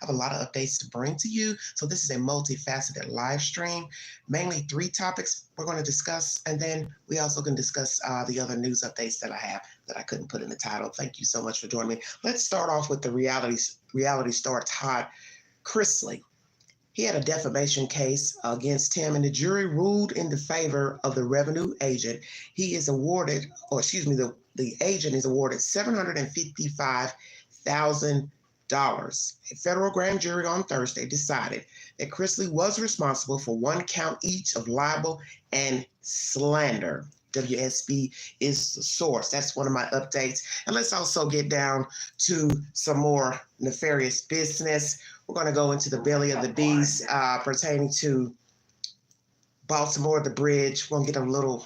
I have a lot of updates to bring to you. So this is a multifaceted live stream, mainly 3 topics we're going to discuss. And then we also can discuss the other news updates that I have that I couldn't put in the title. Thank you so much for joining me. Let's start off with the reality star Todd Chrisley. He had a defamation case against him, and the jury ruled in the favor of the revenue agent. He is awarded, or excuse me, the agent is awarded $755,000. A federal grand jury on Thursday decided that Chrisley was responsible for 1 count each of libel and slander. WSB is the source. That's one of my updates. And let's also get down to some more nefarious business. We're going to go into the belly of the beast pertaining to Baltimore, the bridge. We'll give you a little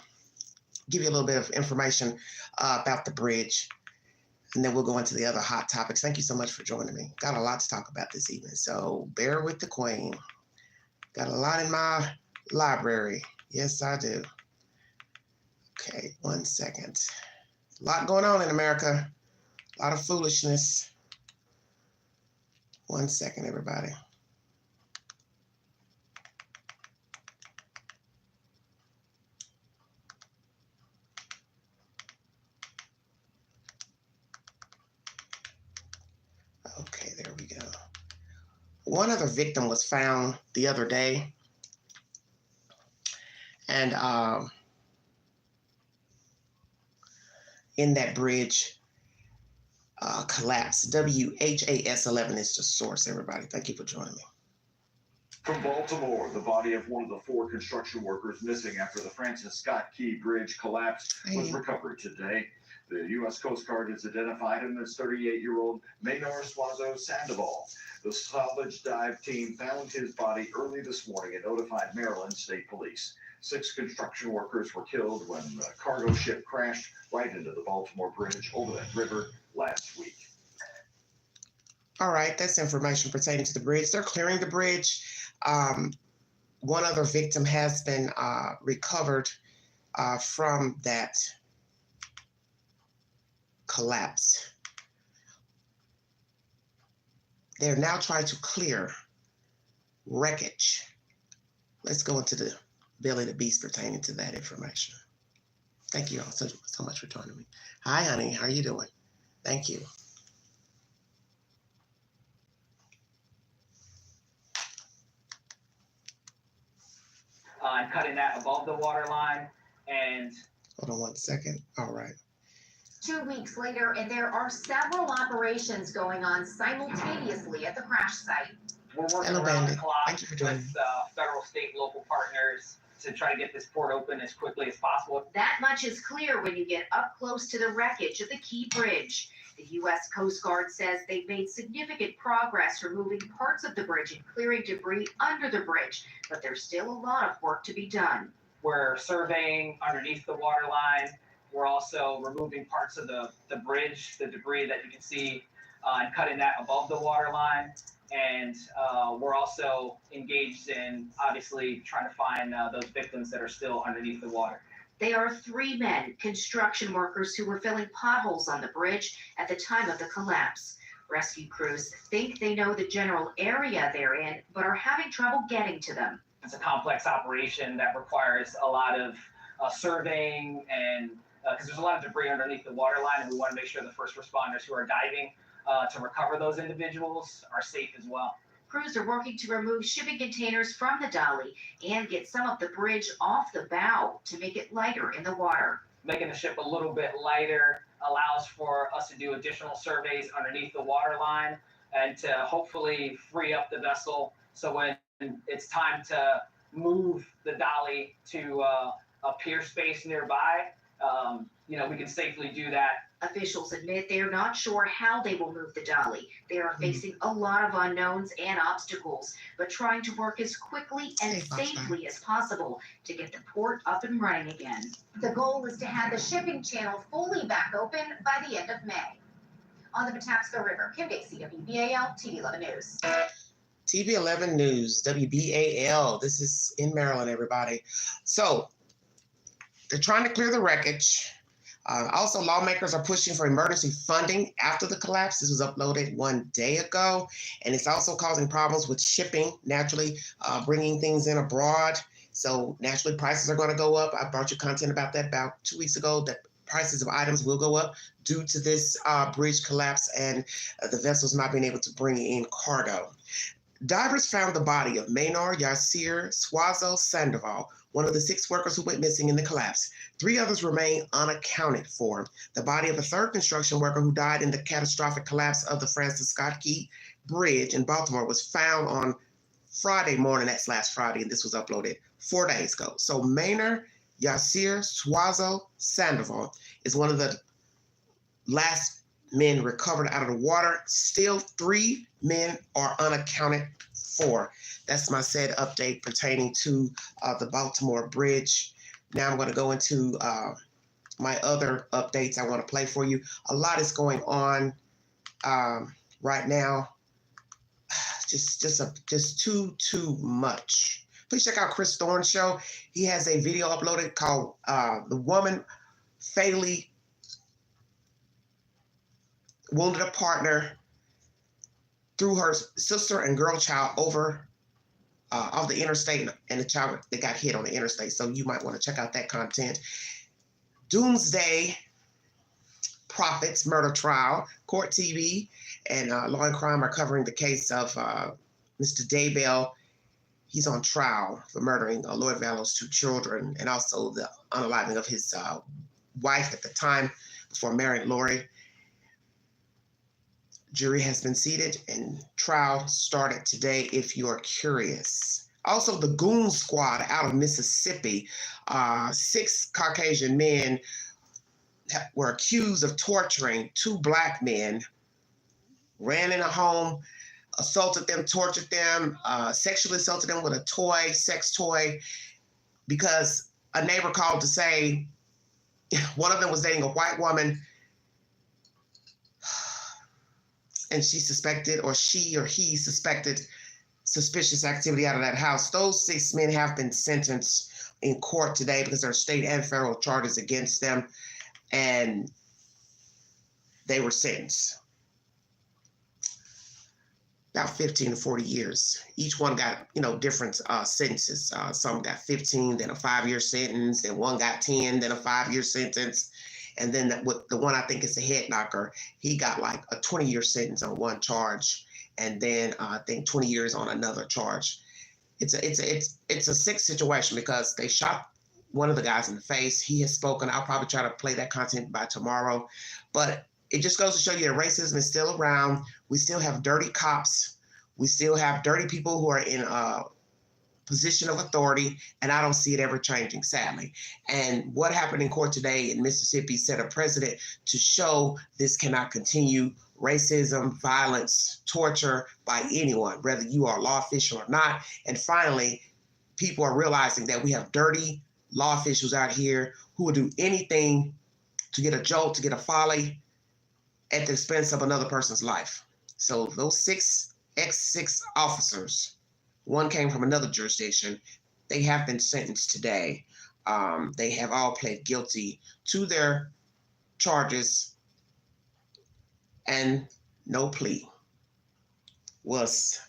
bit of information about the bridge, and then we'll go into the other hot topics. Thank you so much for joining me. Got a lot to talk about this evening, so bear with the queen. Got a lot in my library. Yes, I do. Okay, 1 second. A lot going on in America. A lot of foolishness. 1 second, everybody. Okay, there we go. One other victim was found the other day. And in that bridge collapse. WHAS 11 is the source, everybody. Thank you for joining me. From Baltimore, the body of one of the 4 construction workers missing after the Francis Scott Key Bridge collapse was recovered today. The U.S. Coast Guard has identified him as 38-year-old Maynor Suazo Sandoval. The salvage dive team found his body early this morning and notified Maryland State Police. 6 construction workers were killed when the cargo ship crashed right into the Baltimore Bridge over that river last week. All right, that's information pertaining to the bridge. They're clearing the bridge. One other victim has been recovered from that collapse. They're now trying to clear wreckage. Let's go into the belly of the beast pertaining to that information. Thank you all so much for joining me. Hi, honey. How are you doing? Thank you. And cutting that above the water line. And hold on 1 second. All right. 2 weeks later, and there are several operations going on simultaneously at the crash site. We're working around the clock with federal, state, local partners to try to get this port open as quickly as possible. That much is clear when you get up close to the wreckage of the Key Bridge. The U.S. Coast Guard says they've made significant progress removing parts of the bridge and clearing debris under the bridge, but there's still a lot of work to be done. We're surveying underneath the water line. We're also removing parts of the bridge, the debris that you can see, and cutting that above the water line. And we're also engaged in, obviously, trying to find those victims that are still underneath the water. They are 3 men, construction workers, who were filling potholes on the bridge at the time of the collapse. Rescue crews think they know the general area they're in, but are having trouble getting to them. It's a complex operation that requires a lot of surveying, and because there's a lot of debris underneath the water line, and we want to make sure the first responders who are diving to recover those individuals are safe as well. Crews are working to remove shipping containers from the dolly and get some of the bridge off the bow to make it lighter in the water. Making the ship a little bit lighter allows for us to do additional surveys underneath the water line and to hopefully free up the vessel, so when it's time to move the dolly to a pier space nearby, we can safely do that. Officials admit they're not sure how they will move the dolly. They are facing a lot of unknowns and obstacles, but trying to work as quickly and safely as possible to get the port up and running again. The goal is to have the shipping channel fully back open by the end of May. On the Patapsco River, Kim Dixie, WBAL, TV 11 News. TV 11 News, WBAL. This is in Maryland, everybody. So they're trying to clear the wreckage. Also, lawmakers are pushing for emergency funding after the collapse. This was uploaded 1 day ago, and it's also causing problems with shipping, naturally, bringing things in abroad. So naturally, prices are going to go up. I brought you content about that about 2 weeks ago, that prices of items will go up due to this bridge collapse and the vessels not being able to bring in cargo. Divers found the body of Maynard Yasir Swazo Sandoval, one of the 6 workers who went missing in the collapse. 3 others remain unaccounted for. The body of a 3rd construction worker who died in the catastrophic collapse of the Francis Scott Key Bridge in Baltimore was found on Friday morning. That's last Friday, and this was uploaded 4 days ago. So Maynard Yasir Swazo Sandoval is one of the last men recovered out of the water. Still 3 men are unaccounted for. That's my said update pertaining to the Baltimore Bridge. Now I'm going to go into my other updates I want to play for you. A lot is going on right now. Just too much. Please check out Chris Thorne's show. He has a video uploaded called "The Woman Fatally Wounded a Partner through her sister and girl child over off the interstate, and the child that got hit on the interstate." So you might want to check out that content. Doomsday Prophets murder trial. Court TV and Law and Crime are covering the case of Mr. Daybell. He's on trial for murdering Lloyd Vallow's 2 children, and also the unaliving of his wife at the time before marrying Lori. Jury has been seated and trial started today if you're curious. Also, the Goon Squad out of Mississippi. 6 Caucasian men were accused of torturing 2 Black men, ran in a home, assaulted them, tortured them, sexually assaulted them with a sex toy, because a neighbor called to say one of them was dating a white woman, and she or he suspected suspicious activity out of that house. Those 6 men have been sentenced in court today because there are state and federal charges against them, and they were sentenced about 15 to 40 years. Each one got, different sentences. Some got 15, then a 5-year sentence, then one got 10, then a 5-year sentence. And then the one I think is the head knocker, he got like a 20-year sentence on one charge, and then I think 20 years on another charge. It's a sick situation because they shot one of the guys in the face. He has spoken. I'll probably try to play that content by tomorrow. But it just goes to show you that racism is still around. We still have dirty cops. We still have dirty people who are in a position of authority, and I don't see it ever changing, sadly. And what happened in court today in Mississippi set a precedent to show this cannot continue. Racism, violence, torture by anyone, whether you are a law official or not. And finally, people are realizing that we have dirty law officials out here who will do anything to get a jolt, to get a folly at the expense of another person's life. So those 6 ex-6 officers, one came from another jurisdiction, they have been sentenced today. They have all pled guilty to their charges, and no plea was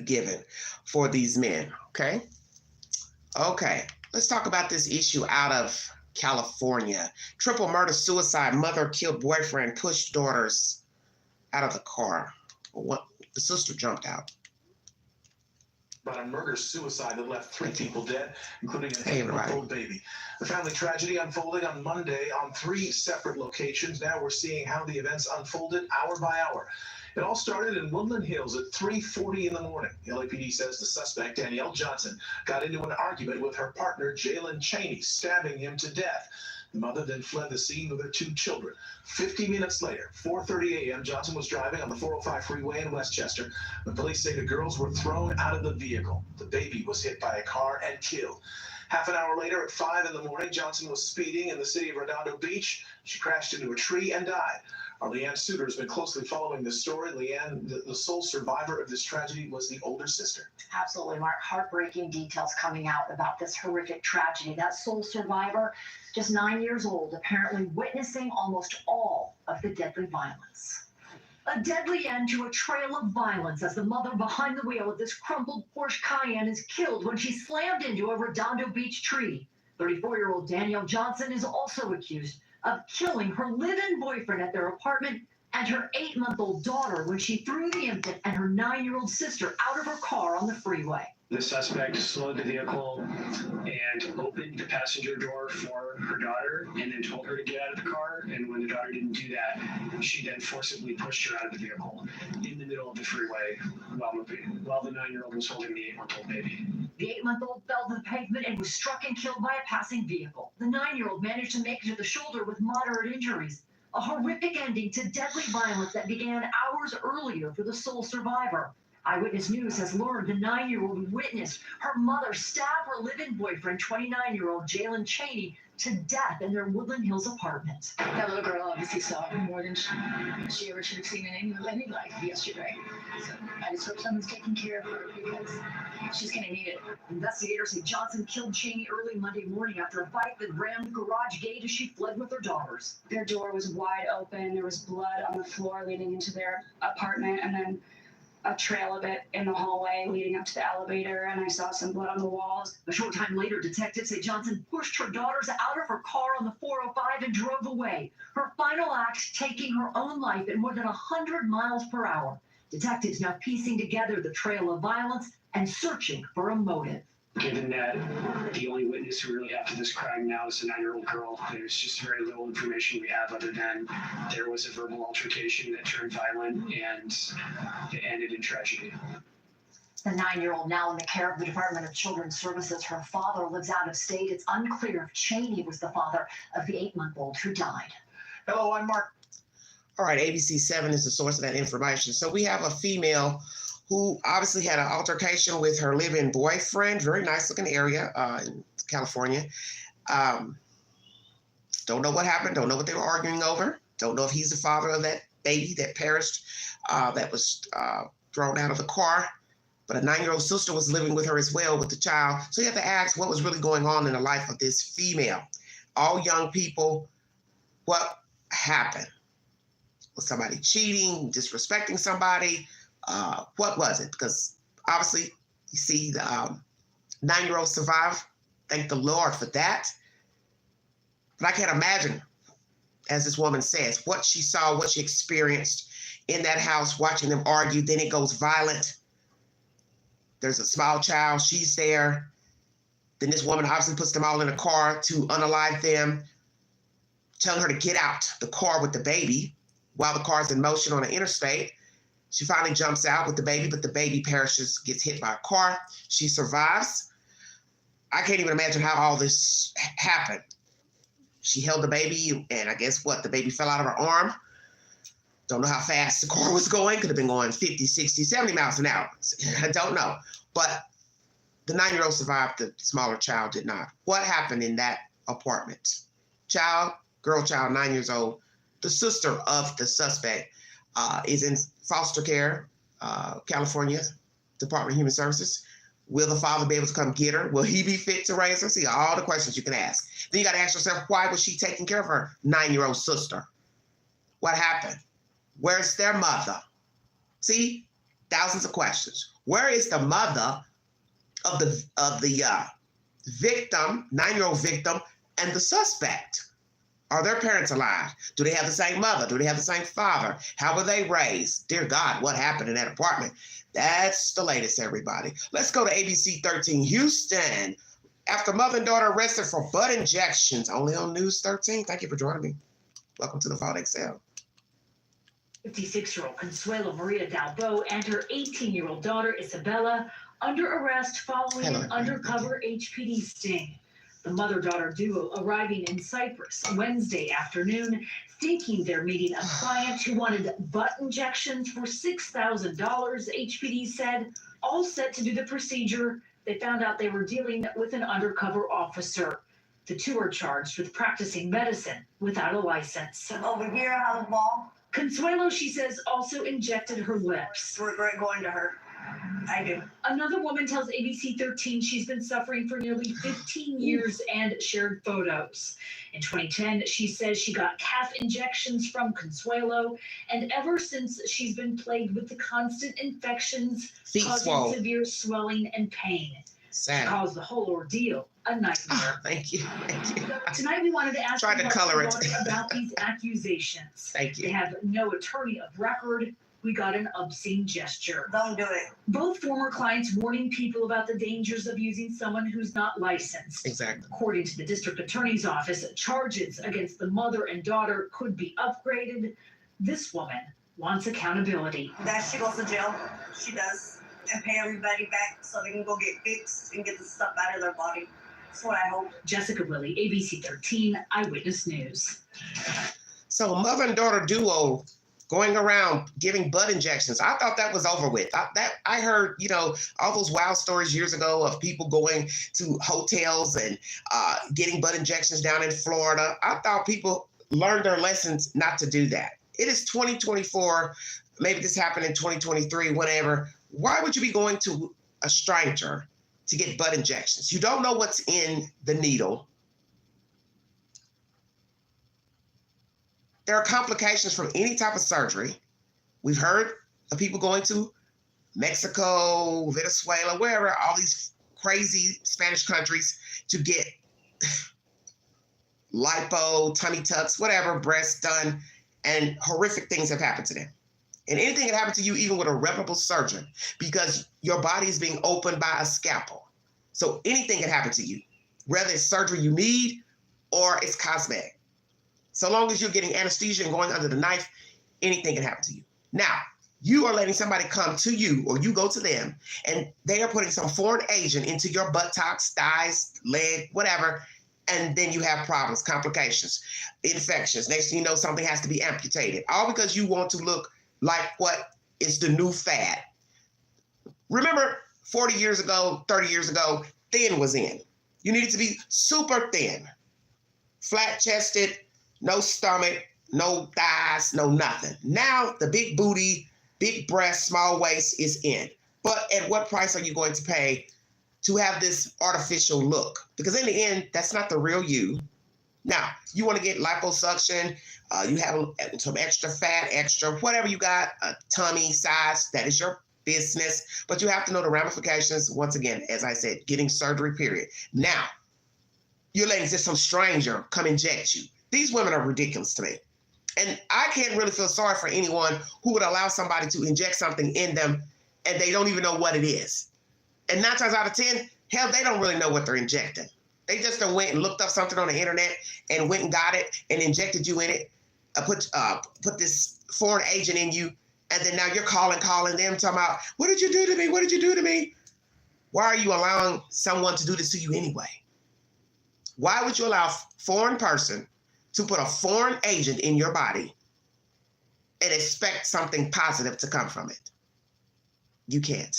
given for these men. Okay, let's talk about this issue out of California. Triple murder suicide, mother killed boyfriend, pushed daughters out of the car. The sister jumped out. But a murder-suicide that left 3 people dead, including an 8-month-old baby. The family tragedy unfolding on Monday on 3 separate locations. Now we're seeing how the events unfolded hour by hour. It all started in Woodland Hills at 3:40 in the morning. The LAPD says the suspect, Danielle Johnson, got into an argument with her partner, Jalen Cheney, stabbing him to death. The mother then fled the scene with her 2 children. 50 minutes later, 4:30 a.m., Johnson was driving on the 405 freeway in Westchester. The police say the girls were thrown out of the vehicle. The baby was hit by a car and killed. Half an hour later, at 5 in the morning, Johnson was speeding in the city of Redondo Beach. She crashed into a tree and died. Our Leanne Suter has been closely following this story. Leanne, the sole survivor of this tragedy was the older sister. Absolutely, Mark. Heartbreaking details coming out about this horrific tragedy. That sole survivor, just 9 years old, apparently witnessing almost all of the deadly violence. A deadly end to a trail of violence as the mother behind the wheel of this crumpled Porsche Cayenne is killed when she slammed into a Redondo Beach tree. 34-year-old Danielle Johnson is also accused of killing her live-in boyfriend at their apartment and her 8-month-old daughter when she threw the infant and her 9-year-old sister out of her car on the freeway. The suspect slowed the vehicle and opened the passenger door for her daughter and then told her to get out of the car. And when the daughter didn't do that, she then forcibly pushed her out of the vehicle in the middle of the freeway while the 9-year-old was holding the 8-month-old baby. The 8-month-old fell to the pavement and was struck and killed by a passing vehicle. The 9-year-old managed to make it to the shoulder with moderate injuries. A horrific ending to deadly violence that began hours earlier for the sole survivor. Eyewitness News has learned the 9-year-old witnessed her mother stab her live-in boyfriend, 29-year-old Jalen Cheney, to death in their Woodland Hills apartment. That little girl obviously saw it more than she ever should have seen in any life yesterday. So I just hope someone's taking care of her because she's going to need it. Investigators say Johnson killed Cheney early Monday morning after a bike that rammed the garage gate as she fled with her daughters. Their door was wide open. There was blood on the floor leading into their apartment, and then a trail of it in the hallway leading up to the elevator, and I saw some blood on the walls. A short time later, detectives say Johnson pushed her daughters out of her car on the 405 and drove away. Her final act, taking her own life at more than 100 miles per hour. Detectives now piecing together the trail of violence and searching for a motive. Given that the only witness we really have to this crime now is the 9-year-old girl, there's just very little information we have other than there was a verbal altercation that turned violent and it ended in tragedy. The 9-year-old now in the care of the Department of Children's Services. Her father lives out of state. It's unclear if Cheney was the father of the 8-month-old who died. Hello, I'm Mark. All right, ABC 7 is the source of that information. So we have a female who obviously had an altercation with her live-in boyfriend, very nice-looking area in California. Don't know what happened, don't know what they were arguing over, don't know if he's the father of that baby that perished, that was thrown out of the car. But a 9-year-old sister was living with her as well with the child. So you have to ask what was really going on in the life of this female. All young people, what happened? Was somebody cheating, disrespecting somebody? What was it? Because obviously, you see the 9-year-old survived. Thank the Lord for that. But I can't imagine, as this woman says, what she saw, what she experienced in that house, watching them argue. Then it goes violent. There's a small child. She's there. Then this woman obviously puts them all in a car to unalive them, telling her to get out the car with the baby while the car's in motion on the interstate. She finally jumps out with the baby, but the baby perishes, gets hit by a car. She survives. I can't even imagine how all this happened. She held the baby, and I guess what? The baby fell out of her arm. Don't know how fast the car was going. Could have been going 50, 60, 70 miles an hour. I don't know. But the 9-year-old survived. The smaller child did not. What happened in that apartment? Girl child, 9 years old. The sister of the suspect is in foster care, California Department of Human Services. Will the father be able to come get her? Will he be fit to raise her? See, all the questions you can ask. Then you got to ask yourself, why was she taking care of her 9-year-old sister? What happened? Where's their mother? See, thousands of questions. Where is the mother of the victim, 9-year-old victim, and the suspect? Are their parents alive? Do they have the same mother? Do they have the same father? How were they raised? Dear God, what happened in that apartment? That's the latest, everybody. Let's go to ABC 13 Houston. After mother and daughter arrested for butt injections, only on News 13. Thank you for joining me. Welcome to the Vault XL. 56-year-old Consuelo Maria Dalbo and her 18-year-old daughter Isabella under arrest following an undercover HPD sting. The mother-daughter duo arriving in Cyprus Wednesday afternoon, thinking they're meeting a client who wanted butt injections for $6,000, HPD said. All set to do the procedure, they found out they were dealing with an undercover officer. The two are charged with practicing medicine without a license. Over here out of the mall, Consuelo, she says, also injected her lips. Regret going to her. I do. Another woman tells ABC 13 she's been suffering for nearly 15 years and shared photos. In 2010, she says she got calf injections from Consuelo, and ever since she's been plagued with the constant infections, causing severe swelling and pain. Sad. She calls the whole ordeal a nightmare. Thank you. Tonight we wanted to ask Try to color it. about these accusations. Thank you. They have no attorney of record. We got an obscene gesture. Don't do it. Both former clients warning people about the dangers of using someone who's not licensed. Exactly. According to the district attorney's office, charges against the mother and daughter could be upgraded. This woman wants accountability. That she goes to jail. She does. And pay everybody back so they can go get fixed and get the stuff out of their body. That's what I hope. Jessica Willie, ABC 13 Eyewitness News. So mother and daughter duo going around giving butt injections. I thought that was over with. I heard, all those wild stories years ago of people going to hotels and getting butt injections down in Florida. I thought people learned their lessons not to do that. It is 2024. Maybe this happened in 2023, whatever. Why would you be going to a stranger to get butt injections? You don't know what's in the needle. There are complications from any type of surgery. We've heard of people going to Mexico, Venezuela, wherever, all these crazy Spanish countries to get lipo, tummy tucks, whatever, breasts done, and horrific things have happened to them. And anything can happen to you, even with a reputable surgeon, because your body is being opened by a scalpel. So anything can happen to you, whether it's surgery you need or it's cosmetic. So long as you're getting anesthesia and going under the knife, anything can happen to you. Now, you are letting somebody come to you or you go to them and they are putting some foreign agent into your buttocks, thighs, leg, whatever, and then you have problems, complications, infections. Next thing you know, something has to be amputated, all because you want to look like what is the new fad. Remember 40 years ago, 30 years ago, thin was in. You needed to be super thin, flat-chested, no stomach, no thighs, no nothing. Now the big booty, big breast, small waist is in. But at what price are you going to pay to have this artificial look? Because in the end, that's not the real you. Now, you want to get liposuction, you have some extra fat, extra whatever you got, a tummy size, that is your business. But you have to know the ramifications, once again, as I said, getting surgery, period. Now, you're letting just some stranger come inject you. These women are ridiculous to me. And I can't really feel sorry for anyone who would allow somebody to inject something in them and they don't even know what it is. And 9 times out of 10, hell, they don't really know what they're injecting. They just went and looked up something on the internet and went and got it and injected you in it, put this foreign agent in you, and then now you're calling them, talking about, what did you do to me? What did you do to me? Why are you allowing someone to do this to you anyway? Why would you allow a foreign person to put a foreign agent in your body and expect something positive to come from it? You can't.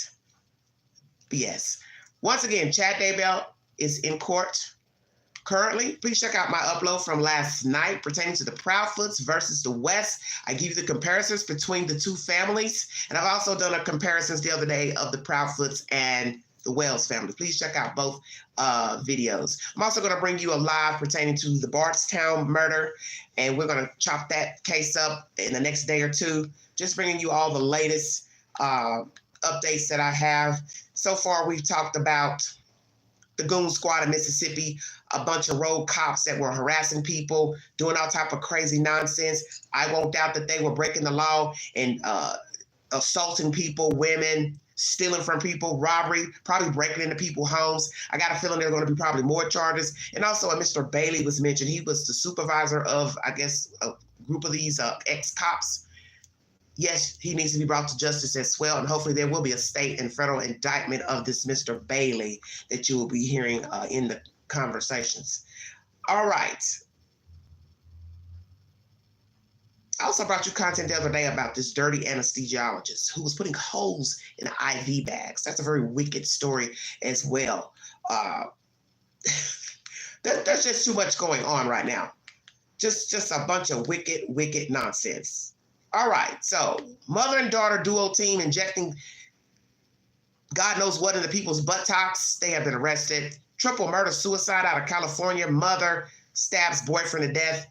BS. Once again, Chad Daybell is in court currently. Please check out my upload from last night pertaining to the Proudfoots versus the West. I give you the comparisons between the two families, and I've also done a comparisons the other day of the Proudfoots and the Wells family. Please check out both videos. I'm also going to bring you a live pertaining to the Bardstown murder, and we're going to chop that case up in the next day or two. Just bringing you all the latest updates that I have. So far, we've talked about the Goon Squad in Mississippi, a bunch of road cops that were harassing people, doing all type of crazy nonsense. I won't doubt that they were breaking the law and assaulting people, women, stealing from people, robbery, probably breaking into people's homes. I got a feeling there are going to be probably more charges. And also, Mr. Bailey was mentioned. He was the supervisor of, I guess, a group of these ex-cops. Yes, he needs to be brought to justice as well. And hopefully there will be a state and federal indictment of this Mr. Bailey that you will be hearing in the conversations. All right. I also brought you content the other day about this dirty anesthesiologist who was putting holes in IV bags. That's a very wicked story as well. There's just too much going on right now. Just a bunch of wicked nonsense. All right, so mother and daughter duo team injecting God knows what in the people's buttocks. They have been arrested. Triple murder suicide out of California. Mother stabs boyfriend to death.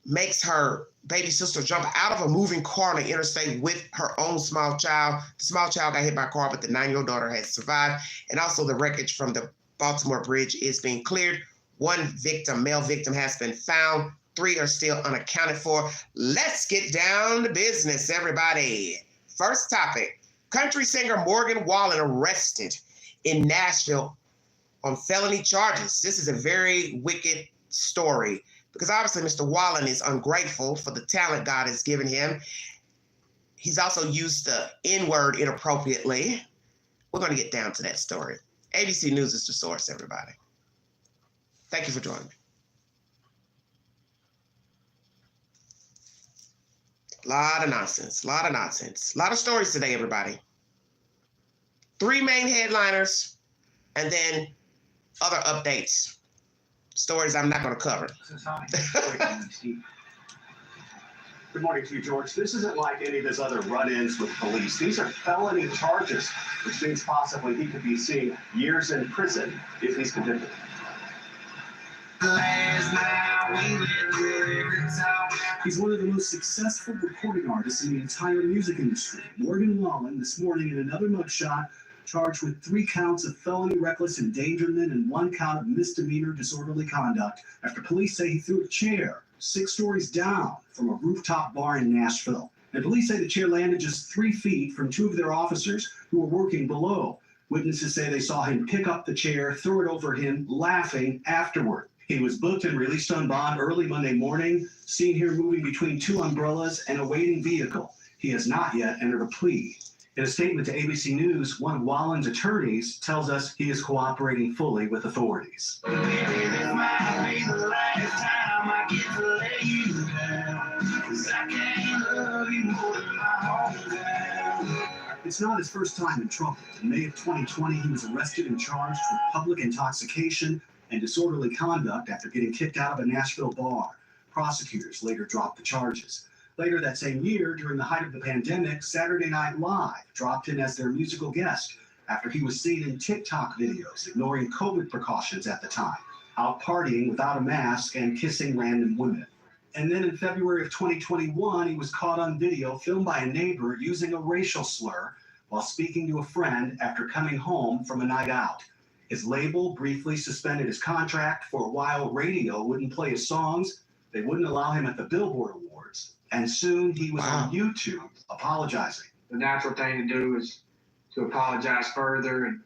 Makes her baby sister jump out of a moving car on the interstate with her own small child. The small child got hit by a car, but the 9-year-old daughter has survived. And also the wreckage from the Baltimore bridge is being cleared. 1 victim, male victim, has been found. 3 are still unaccounted for. Let's get down to business, everybody. First topic, country singer Morgan Wallen arrested in Nashville on felony charges. This is a very wicked story because obviously Mr. Wallen is ungrateful for the talent God has given him. He's also used the N-word inappropriately. We're going to get down to that story. ABC News is the source, everybody. Thank you for joining me. A lot of nonsense, a lot of stories today, everybody. 3 main headliners, and then other updates. Stories I'm not going to cover. Good morning to you, George. This isn't like any of his other run-ins with police. These are felony charges, which means possibly he could be seeing years in prison if he's convicted. He's one of the most successful recording artists in the entire music industry. Morgan Wallen, this morning in another mugshot, charged with 3 counts of felony reckless endangerment and 1 count of misdemeanor disorderly conduct after police say he threw a chair 6 stories down from a rooftop bar in Nashville. And police say the chair landed just 3 feet from 2 of their officers who were working below. Witnesses say they saw him pick up the chair, throw it over him, laughing afterward. He was booked and released on bond early Monday morning, seen here moving between 2 umbrellas and a waiting vehicle. He has not yet entered a plea. In a statement to ABC News, one of Wallen's attorneys tells us he is cooperating fully with authorities. It's not his first time in trouble. In May of 2020, he was arrested and charged with public intoxication and disorderly conduct after getting kicked out of a Nashville bar. Prosecutors later dropped the charges. Later that same year, during the height of the pandemic, Saturday Night Live dropped him as their musical guest after he was seen in TikTok videos ignoring COVID precautions at the time, out partying without a mask and kissing random women. And then in February of 2021, he was caught on video filmed by a neighbor using a racial slur while speaking to a friend after coming home from a night out. His label briefly suspended his contract. For a while, radio wouldn't play his songs. They wouldn't allow him at the Billboard Awards. And soon he was on YouTube apologizing. The natural thing to do is to apologize further and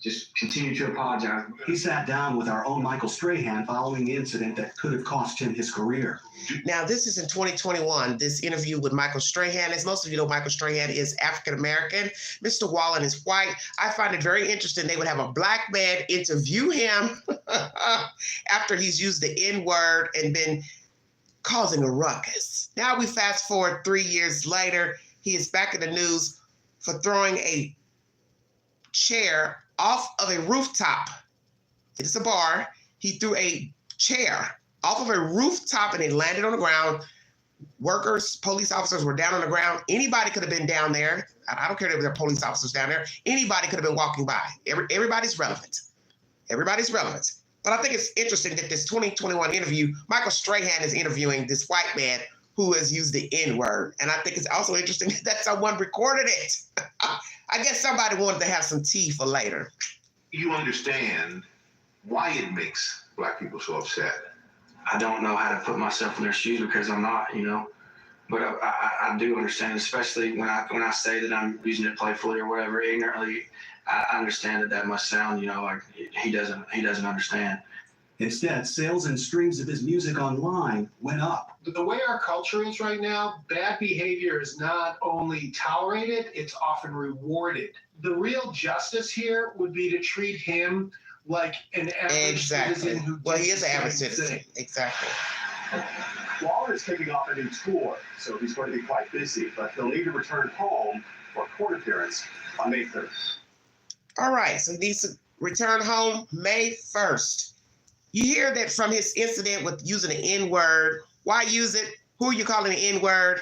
just continue to apologize. He sat down with our own Michael Strahan following the incident that could have cost him his career. Now, this is in 2021, this interview with Michael Strahan. As most of you know, Michael Strahan is African-American. Mr. Wallen is white. I find it very interesting they would have a black man interview him after he's used the N-word and been causing a ruckus. Now we fast forward 3 years later, he is back in the news for throwing a chair off of a rooftop. It is a bar. He threw a chair off of a rooftop and it landed on the ground. Workers, police officers were down on the ground. Anybody could have been down there. I don't care if there were police officers down there. Anybody could have been walking by. Everybody's relevant. Everybody's relevant. But I think it's interesting that this 2021 interview, Michael Strahan is interviewing this white man who has used the N-word. And I think it's also interesting that someone recorded it. I guess somebody wanted to have some tea for later. You understand why it makes Black people so upset. I don't know how to put myself in their shoes because I'm not, you know. But I do understand, especially when I say that I'm using it playfully or whatever, ignorantly. I understand that must sound, you know, like he doesn't understand. Instead, sales and streams of his music online went up. The way our culture is right now, bad behavior is not only tolerated, it's often rewarded. The real justice here would be to treat him like an average citizen who he is an average citizen. Exactly. Wallen is kicking off a new tour, so he's going to be quite busy, but he'll need to return home for a court appearance on May 3rd. All right, so he needs to return home May 1st. You hear that from his incident with using the N-word. Why use it? Who are you calling the N-word?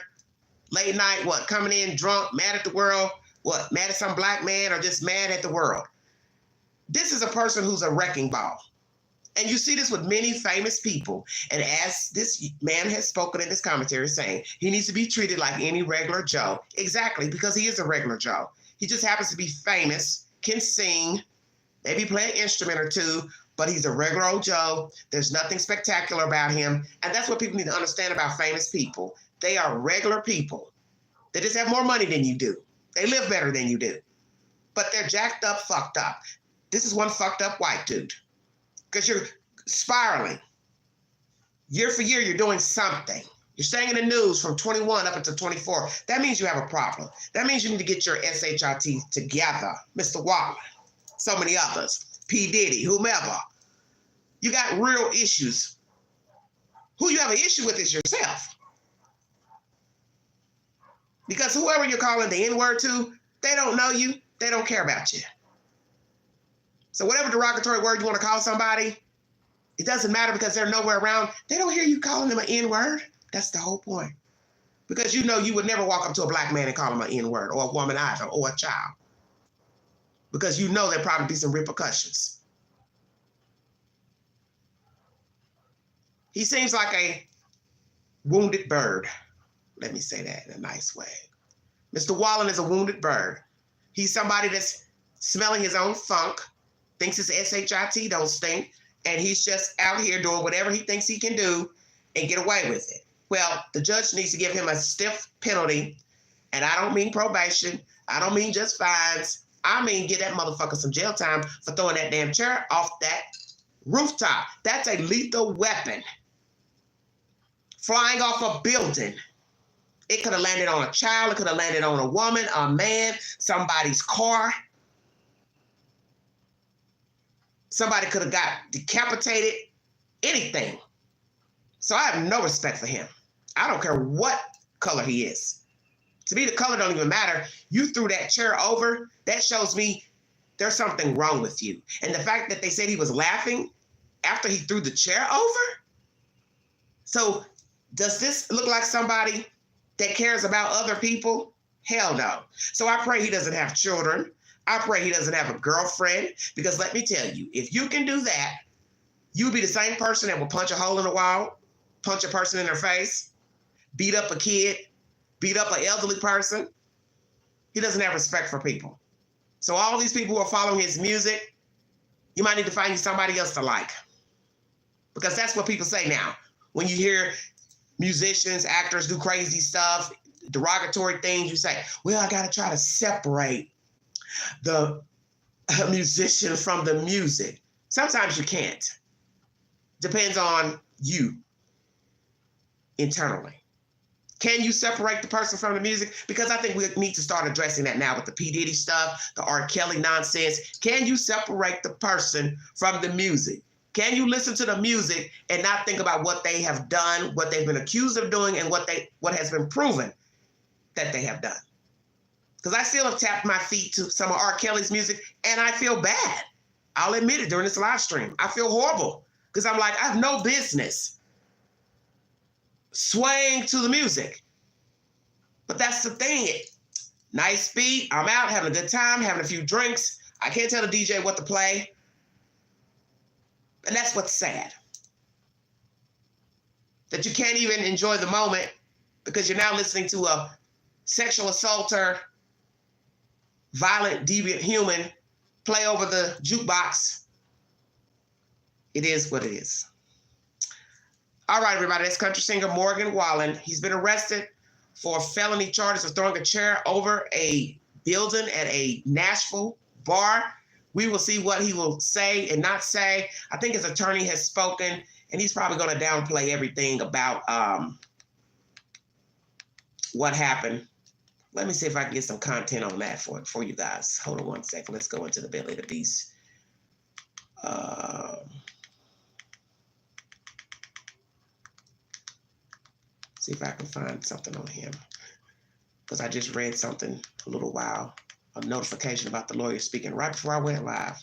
Late night, what, coming in drunk, mad at the world? What, mad at some black man or just mad at the world? This is a person who's a wrecking ball. And you see this with many famous people. And as this man has spoken in this commentary saying, he needs to be treated like any regular Joe. Exactly, because he is a regular Joe. He just happens to be famous, can sing, maybe play an instrument or two, but he's a regular old Joe. There's nothing spectacular about him. And that's what people need to understand about famous people. They are regular people. They just have more money than you do. They live better than you do. But they're jacked up, fucked up. This is one fucked up white dude. Because you're spiraling. Year for year, you're doing something. You're staying in the news from 21 up until 24. That means you have a problem. That means you need to get your SHIT together. Mr. Wallen, so many others. P. Diddy, whomever. You got real issues. Who you have an issue with is yourself. Because whoever you're calling the N-word to, they don't know you. They don't care about you. So whatever derogatory word you want to call somebody, it doesn't matter because they're nowhere around. They don't hear you calling them an N-word. That's the whole point. Because you know you would never walk up to a black man and call him an N-word or a woman either or a child. Because you know there'll probably be some repercussions. He seems like a wounded bird. Let me say that in a nice way. Mr. Wallen is a wounded bird. He's somebody that's smelling his own funk, thinks his SHIT don't stink, and he's just out here doing whatever he thinks he can do and get away with it. Well, the judge needs to give him a stiff penalty, and I don't mean probation. I don't mean just fines. I mean get that motherfucker some jail time for throwing that damn chair off that rooftop. That's a lethal weapon. Flying off a building. It could have landed on a child. It could have landed on a woman, a man, somebody's car. Somebody could have got decapitated, anything. So I have no respect for him. I don't care what color he is. To me, the color don't even matter. You threw that chair over, that shows me there's something wrong with you. And the fact that they said he was laughing after he threw the chair over? So does this look like somebody that cares about other people? Hell no. So I pray he doesn't have children. I pray he doesn't have a girlfriend, because let me tell you, if you can do that, you'll be the same person that will punch a hole in the wall, punch a person in their face, beat up a kid, beat up an elderly person. He doesn't have respect for people. So all these people who are following his music, you might need to find you somebody else to like. Because that's what people say now. When you hear musicians, actors do crazy stuff, derogatory things, you say, well, I got to try to separate the musician from the music. Sometimes you can't. Depends on you internally. Can you separate the person from the music? Because I think we need to start addressing that now with the P. Diddy stuff, the R. Kelly nonsense. Can you separate the person from the music? Can you listen to the music and not think about what they have done, what they've been accused of doing, and what has been proven that they have done? Because I still have tapped my feet to some of R. Kelly's music, and I feel bad. I'll admit it during this live stream. I feel horrible because I'm like, I have no business swaying to the music. But that's the thing. Nice beat. I'm out having a good time, having a few drinks. I can't tell the DJ what to play. And that's what's sad. That you can't even enjoy the moment because you're now listening to a sexual assaulter, violent, deviant human play over the jukebox. It is what it is. All right, everybody, that's country singer Morgan Wallen. He's been arrested for felony charges of throwing a chair over a building at a Nashville bar. We will see what he will say and not say. I think his attorney has spoken, and he's probably going to downplay everything about what happened. Let me see if I can get some content on that for you guys. Hold on one second. Let's go into the belly of the beast. See if I can find something on him. Because I just read something a little while, a notification about the lawyer speaking right before I went live.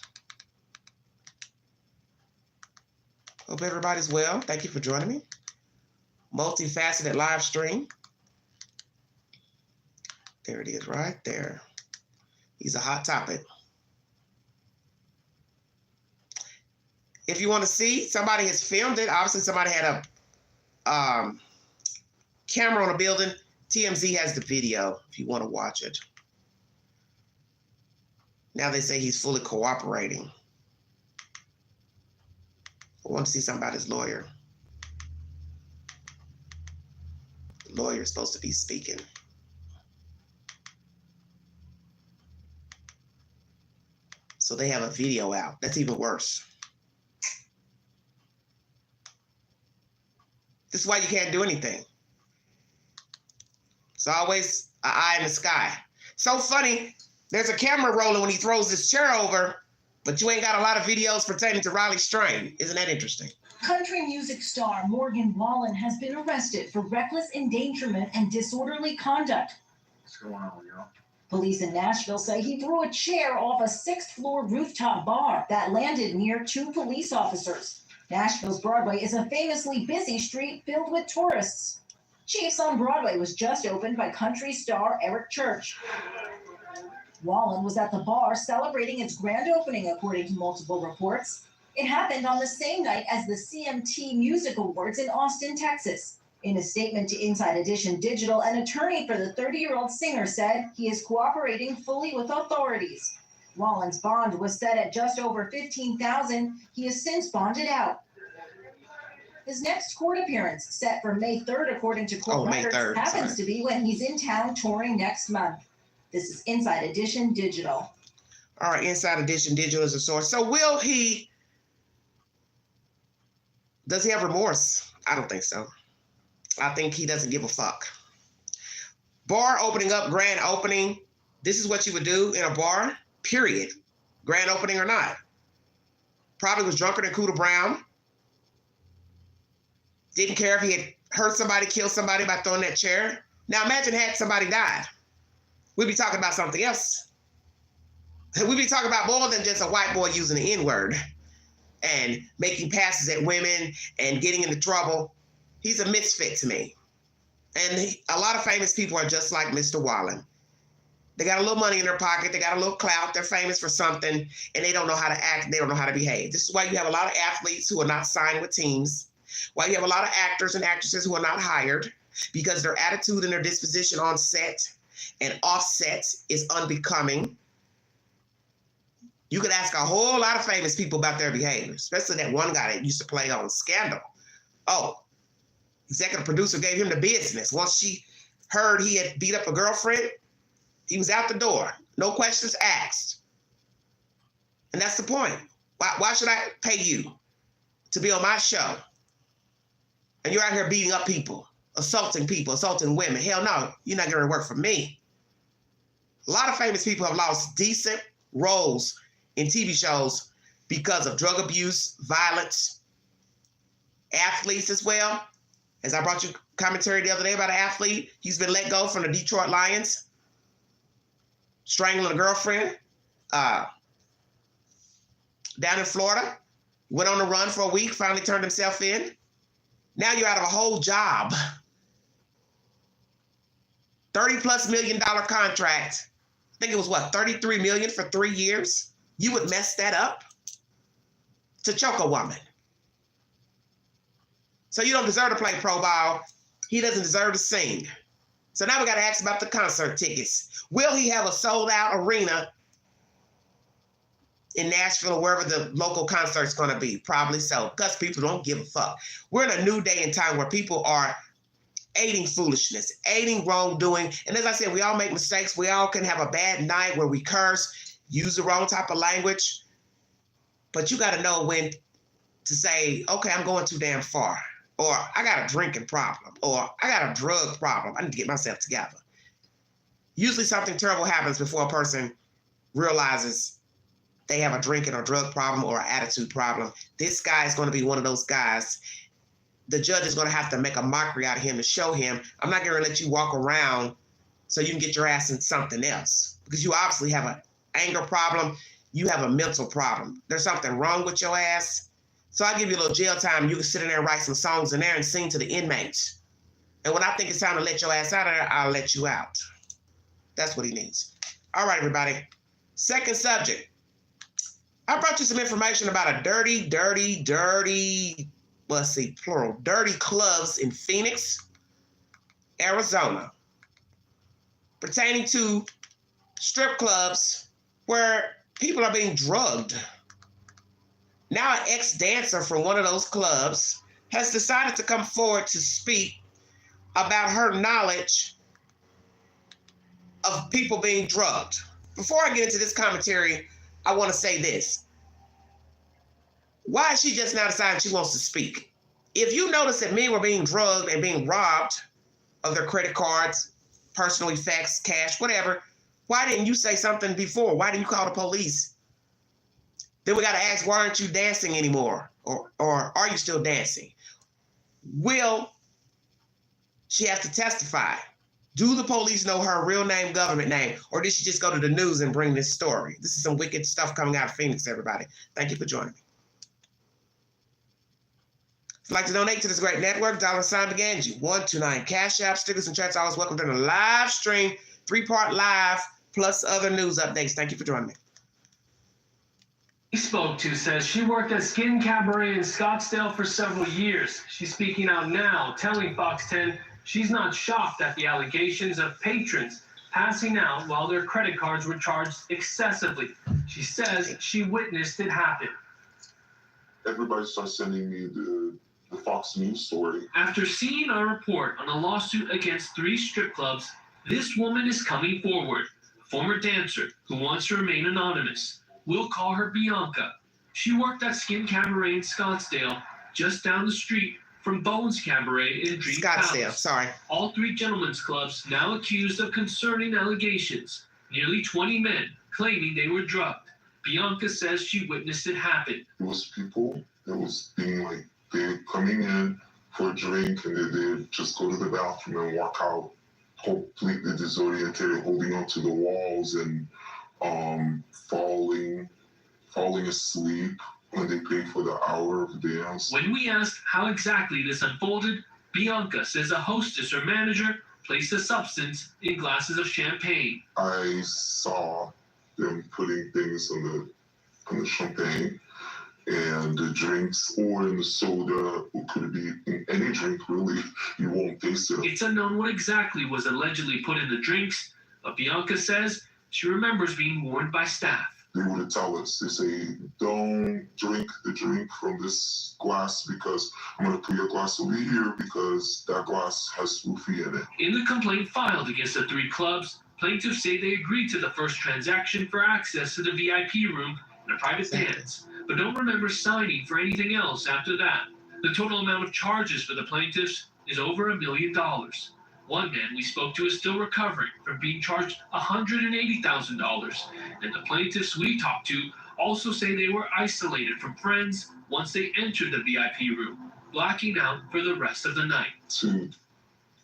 Hope everybody's well. Thank you for joining me. multifaceted live stream. There it is right there. He's a hot topic. If you want to see, somebody has filmed it. Obviously, somebody had a camera on a building. TMZ has the video if you want to watch it. Now they say he's fully cooperating. I want to see something about his lawyer. The lawyer is supposed to be speaking. So they have a video out. That's even worse. This is why you can't do anything. It's always an eye in the sky. So funny, there's a camera rolling when he throws his chair over, but you ain't got a lot of videos pertaining to Riley Strain. Isn't that interesting? Country music star Morgan Wallen has been arrested for reckless endangerment and disorderly conduct. What's going on, y'all? Police in Nashville say he threw a chair off a 6th-floor rooftop bar that landed near 2 police officers. Nashville's Broadway is a famously busy street filled with tourists. Chiefs on Broadway was just opened by country star Eric Church. Wallen was at the bar celebrating its grand opening, according to multiple reports. It happened on the same night as the CMT Music Awards in Austin, Texas. In a statement to Inside Edition Digital, an attorney for the 30-year-old singer said he is cooperating fully with authorities. Wallen's bond was set at just over $15,000. He has since bonded out. His next court appearance, set for May 3rd, according to court records, happens to be when he's in town touring next month. This is Inside Edition Digital. All right, Inside Edition Digital is a source. So does he have remorse? I don't think so. I think he doesn't give a fuck. Bar opening up, grand opening. This is what you would do in a bar, period. Grand opening or not. Probably was drunker than Cooter Brown. Didn't care if he had hurt somebody, killed somebody by throwing that chair. Now imagine had somebody died. We'd be talking about something else. We'd be talking about more than just a white boy using the N-word and making passes at women and getting into trouble. He's a misfit to me. And a lot of famous people are just like Mr. Wallen. They got a little money in their pocket. They got a little clout. They're famous for something, and they don't know how to act. They don't know how to behave. This is why you have a lot of athletes who are not signed with teams, why you have a lot of actors and actresses who are not hired, because their attitude and their disposition on set and off set is unbecoming. You could ask a whole lot of famous people about their behavior, especially that one guy that used to play on Scandal. Oh, executive producer gave him the business. Once she heard he had beat up a girlfriend, he was out the door. No questions asked. And that's the point. Why should I pay you to be on my show? And you're out here beating up people, assaulting women. Hell no, you're not going to work for me. A lot of famous people have lost decent roles in TV shows because of drug abuse, violence, athletes as well. As I brought you commentary the other day about an athlete, he's been let go from the Detroit Lions, strangling a girlfriend. Down in Florida, went on the run for a week, finally turned himself in. Now you're out of a whole job. $30+ million contract. I think it was what, $33 million for 3 years? You would mess that up to choke a woman. So you don't deserve to play pro ball. He doesn't deserve to sing. So now we got to ask about the concert tickets. Will he have a sold-out arena in Nashville or wherever the local concert's going to be? Probably so, because people don't give a fuck. We're in a new day and time where people are aiding foolishness, aiding wrongdoing. And as I said, we all make mistakes. We all can have a bad night where we curse, use the wrong type of language. But you got to know when to say, okay, I'm going too damn far. Or I got a drinking problem. Or I got a drug problem. I need to get myself together. Usually something terrible happens before a person realizes they have a drinking or drug problem or an attitude problem. This guy is going to be one of those guys. The judge is going to have to make a mockery out of him to show him, I'm not going to let you walk around so you can get your ass in something else. Because you obviously have an anger problem. You have a mental problem. There's something wrong with your ass. So I give you a little jail time. You can sit in there and write some songs in there and sing to the inmates. And when I think it's time to let your ass out of there, I'll let you out. That's what he needs. All right, everybody. Second subject. I brought you some information about a dirty, let's see, plural, dirty clubs in Phoenix, Arizona, pertaining to strip clubs where people are being drugged. Now an ex-dancer from one of those clubs has decided to come forward to speak about her knowledge of people being drugged. Before I get into this commentary, I want to say this. Why is she just now deciding she wants to speak? If you notice that men were being drugged and being robbed of their credit cards, personal effects, cash, whatever, why didn't you say something before? Why didn't you call the police? Then we got to ask, why aren't you dancing anymore? Or are you still dancing? Will she have to testify? Do the police know her real name, government name? Or did she just go to the news and bring this story? This is some wicked stuff coming out of Phoenix, everybody. Thank you for joining me. If you'd like to donate to this great network, $ Beganji, 129 Cash App, stickers and chats, always welcome during the live stream, 3-part live, plus other news updates. Thank you for joining me. He spoke to says she worked at Skin Cabaret in Scottsdale for several years. She's speaking out now, telling Fox 10 she's not shocked at the allegations of patrons passing out while their credit cards were charged excessively. She says she witnessed it happen. Everybody started sending me the Fox News story. After seeing our report on a lawsuit against 3 strip clubs, this woman is coming forward. A former dancer who wants to remain anonymous. We'll call her Bianca. She worked at Skin Cabaret in Scottsdale, just down the street from Bones Cabaret in Dream Palace. All 3 gentlemen's clubs now accused of concerning allegations. Nearly 20 men claiming they were drugged. Bianca says she witnessed it happen. It was people that was being like, they're coming in for a drink and they'd just go to the bathroom and walk out completely disoriented, holding onto the walls and falling asleep when they pay for the hour of dance. When we asked how exactly this unfolded, Bianca says a hostess or manager placed a substance in glasses of champagne. I saw them putting things on the champagne and the drinks, or in the soda, or could it be in any drink really, you won't taste it. It's unknown what exactly was allegedly put in the drinks, but Bianca says she remembers being warned by staff. They would tell us, they say, don't drink the drink from this glass because I'm going to put your glass over here because that glass has roofie in it. In the complaint filed against the 3 clubs, plaintiffs say they agreed to the first transaction for access to the VIP room and a private dance, but don't remember signing for anything else after that. The total amount of charges for the plaintiffs is over $1 million. One man we spoke to is still recovering from being charged $180,000, and the plaintiffs we talked to also say they were isolated from friends once they entered the VIP room, blacking out for the rest of the night. To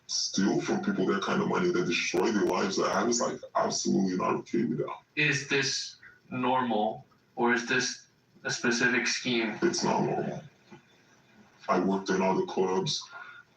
steal from people that kind of money that destroy their lives, I was like, absolutely not okay with that. Is this normal, or is this a specific scheme? It's not normal. I worked in other clubs,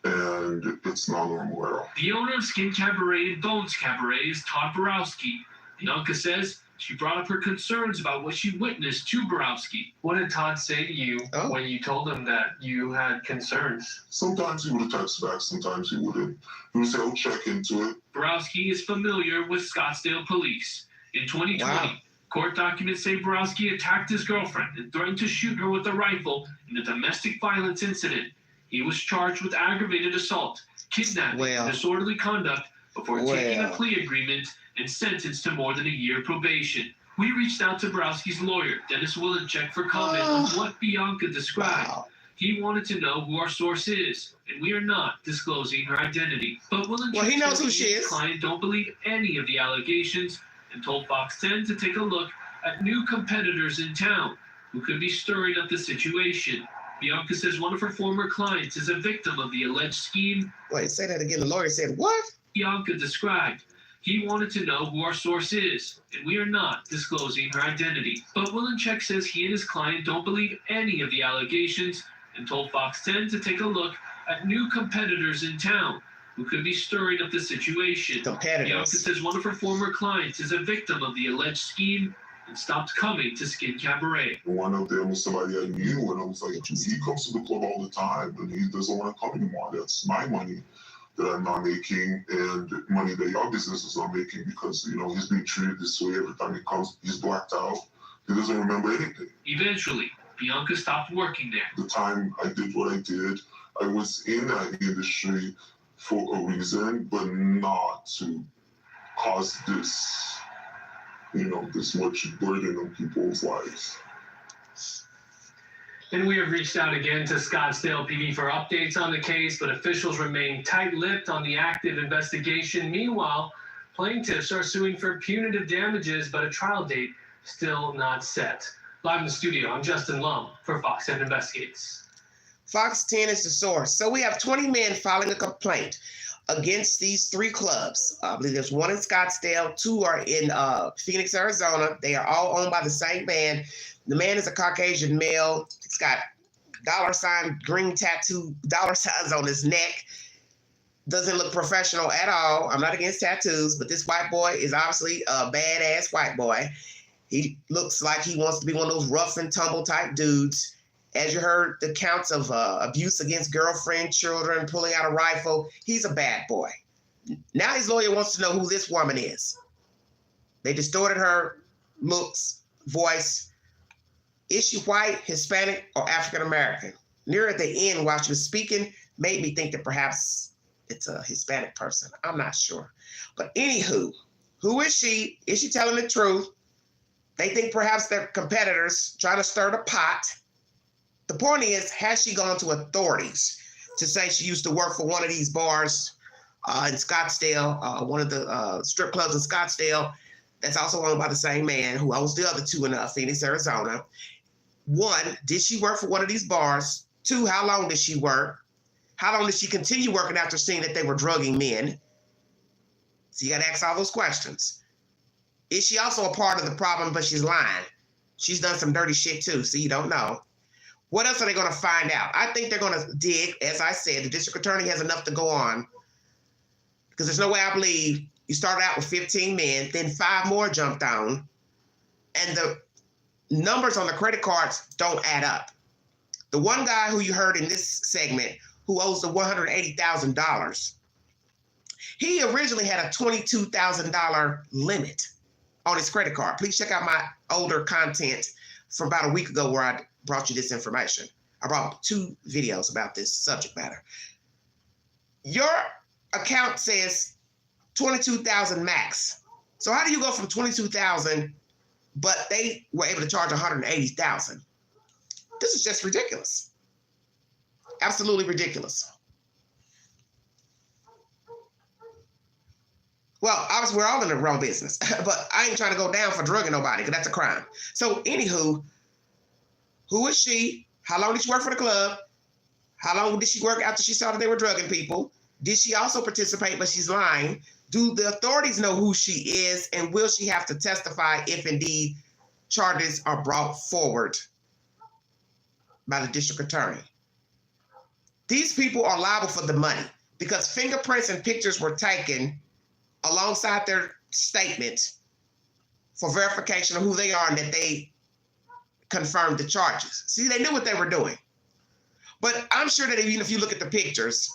and it's not normal at all. The owner of Skin Cabaret and Bones Cabaret is Todd Borowski. Bianca says she brought up her concerns about what she witnessed to Borowski. What did Todd say to you when you told him that you had concerns? Sometimes he would have texted back, sometimes he wouldn't. He would say, I'll check into it. Borowski is familiar with Scottsdale police. In 2020, court documents say Borowski attacked his girlfriend and threatened to shoot her with a rifle in a domestic violence incident. He was charged with aggravated assault, kidnapping, and disorderly conduct before taking a plea agreement and sentenced to more than a year probation. We reached out to Borowski's lawyer, Dennis Willencheck, for comment on what Bianca described. He wanted to know who our source is, and we are not disclosing her identity. But Willencheck he knows who she is. His client don't believe any of the allegations and told Fox 10 to take a look at new competitors in town who could be stirring up the situation. Bianca says one of her former clients is a victim of the alleged scheme. Wait, say that again. The lawyer said what? Bianca described. He wanted to know who our source is, and we are not disclosing her identity. But Willencheck says he and his client don't believe any of the allegations and told Fox 10 to take a look at new competitors in town who could be stirring up the situation. Bianca says one of her former clients is a victim of the alleged scheme and stopped coming to Skin Cabaret. One of them was somebody I knew, and I was like, he comes to the club all the time, and he doesn't want to come anymore. That's my money that I'm not making, and money that your business is not making, because, you know, he's being treated this way every time he comes. He's blacked out. He doesn't remember anything. Eventually, Bianca stopped working there. The time I did what I did, I was in that industry for a reason, but not to cause this, you know, this much burden on people's lives. And we have reached out again to Scottsdale PD for updates on the case, but officials remain tight-lipped on the active investigation. Meanwhile, plaintiffs are suing for punitive damages, but a trial date still not set. Live in the studio, I'm Justin Lum for Fox 10 Investigates. Fox 10 is the source. So we have 20 men filing a complaint against these 3 clubs. I believe there's 1 in Scottsdale, 2 are in Phoenix, Arizona. They are all owned by the same man. The man is a Caucasian male. He's got $ green tattoo, $ on his neck. Doesn't look professional at all. I'm not against tattoos, but this white boy is obviously a badass white boy. He looks like he wants to be one of those rough and tumble type dudes. As you heard, the counts of abuse against girlfriend, children, pulling out a rifle. He's a bad boy. Now his lawyer wants to know who this woman is. They distorted her looks, voice. Is she white, Hispanic, or African American? Near at the end, while she was speaking, made me think that perhaps it's a Hispanic person. I'm not sure. But anywho, who is she? Is she telling the truth? They think perhaps they're competitors trying to stir the pot. The point is, has she gone to authorities to say she used to work for one of these bars in Scottsdale, one of the strip clubs in Scottsdale, that's also owned by the same man who owns the other 2 in Phoenix, Arizona. 1, did she work for one of these bars? 2, how long did she work? How long did she continue working after seeing that they were drugging men? So you got to ask all those questions. Is she also a part of the problem, but she's lying? She's done some dirty shit too, so you don't know. What else are they going to find out? I think they're going to dig. As I said, the district attorney has enough to go on, because there's no way I believe you started out with 15 men, then 5 more jumped on, and the numbers on the credit cards don't add up. The one guy who you heard in this segment who owes the $180,000, he originally had a $22,000 limit on his credit card. Please check out my older content from about a week ago where I brought you this information. I brought 2 videos about this subject matter. Your account says 22,000 max. So how do you go from 22,000, but they were able to charge 180,000? This is just ridiculous. Absolutely ridiculous. Well, obviously, we're all in the wrong business, but I ain't trying to go down for drugging nobody, because that's a crime. So, anywho, who is she? How long did she work for the club? How long did she work after she saw that they were drugging people? Did she also participate, but she's lying? Do the authorities know who she is, and will she have to testify if indeed charges are brought forward by the district attorney? These people are liable for the money, because fingerprints and pictures were taken alongside their statement for verification of who they are and that they confirmed the charges. See, they knew what they were doing. But I'm sure that even if you look at the pictures,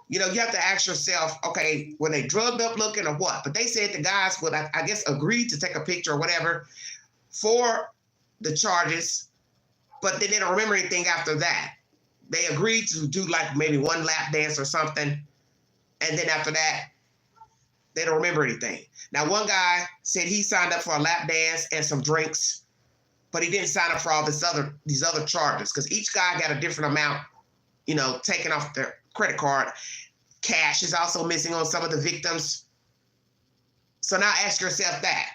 you know, you have to ask yourself, okay, were they drugged up looking or what? But they said the guys would, I guess, agreed to take a picture or whatever for the charges, but they didn't remember anything after that. They agreed to do like maybe 1 lap dance or something, and then after that, they don't remember anything. Now, one guy said he signed up for a lap dance and some drinks, but he didn't sign up for all these other charges, because each guy got a different amount, you know, taken off their credit card. Cash is also missing on some of the victims. So now ask yourself that.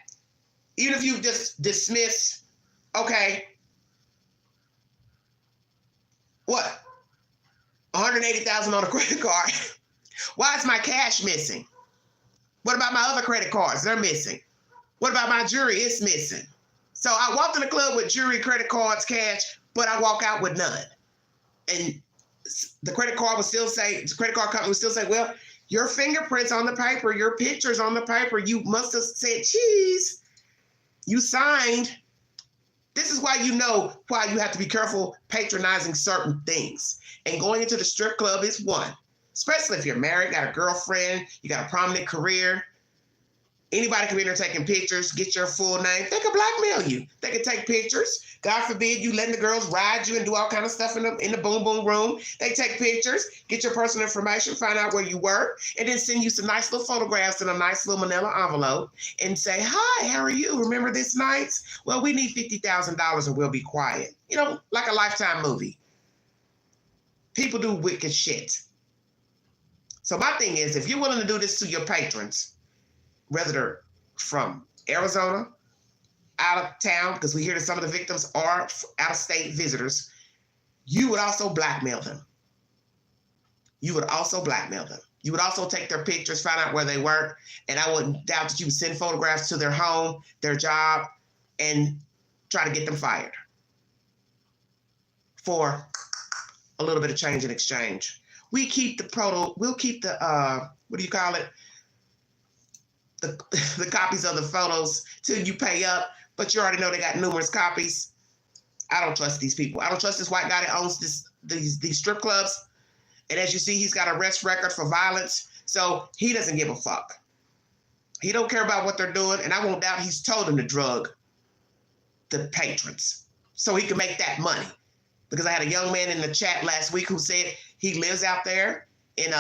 Even if you just dismiss, okay, what? 180,000 on a credit card. Why is my cash missing? What about my other credit cards? They're missing. What about my jewelry? It's missing. So I walked in the club with jewelry, credit cards, cash, but I walk out with none. And the credit card company would still say, well, your fingerprints on the paper, your pictures on the paper, you must have said cheese. You signed. This is why you know why you have to be careful patronizing certain things. And going into the strip club is one. Especially if you're married, got a girlfriend, you got a prominent career. Anybody can be there taking pictures, get your full name. They can blackmail you. They can take pictures. God forbid you letting the girls ride you and do all kind of stuff in the boom boom room. They take pictures, get your personal information, find out where you work, and then send you some nice little photographs in a nice little manila envelope and say, hi, how are you? Remember this night? Well, we need $50,000 and we'll be quiet. You know, like a Lifetime movie. People do wicked shit. So my thing is, if you're willing to do this to your patrons, whether they're from Arizona, out of town, because we hear that some of the victims are out-of-state visitors, you would also blackmail them. You would also blackmail them. You would also take their pictures, find out where they work, and I wouldn't doubt that you would send photographs to their home, their job, and try to get them fired for a little bit of change in exchange. We'll keep the what do you call it? The copies of the photos till you pay up, but you already know they got numerous copies. I don't trust these people. I don't trust this white guy that owns these strip clubs. And as you see, he's got an arrest record for violence, so he doesn't give a fuck. He don't care about what they're doing, and I won't doubt he's told them to drug the patrons so he can make that money. Because I had a young man in the chat last week who said he lives out there in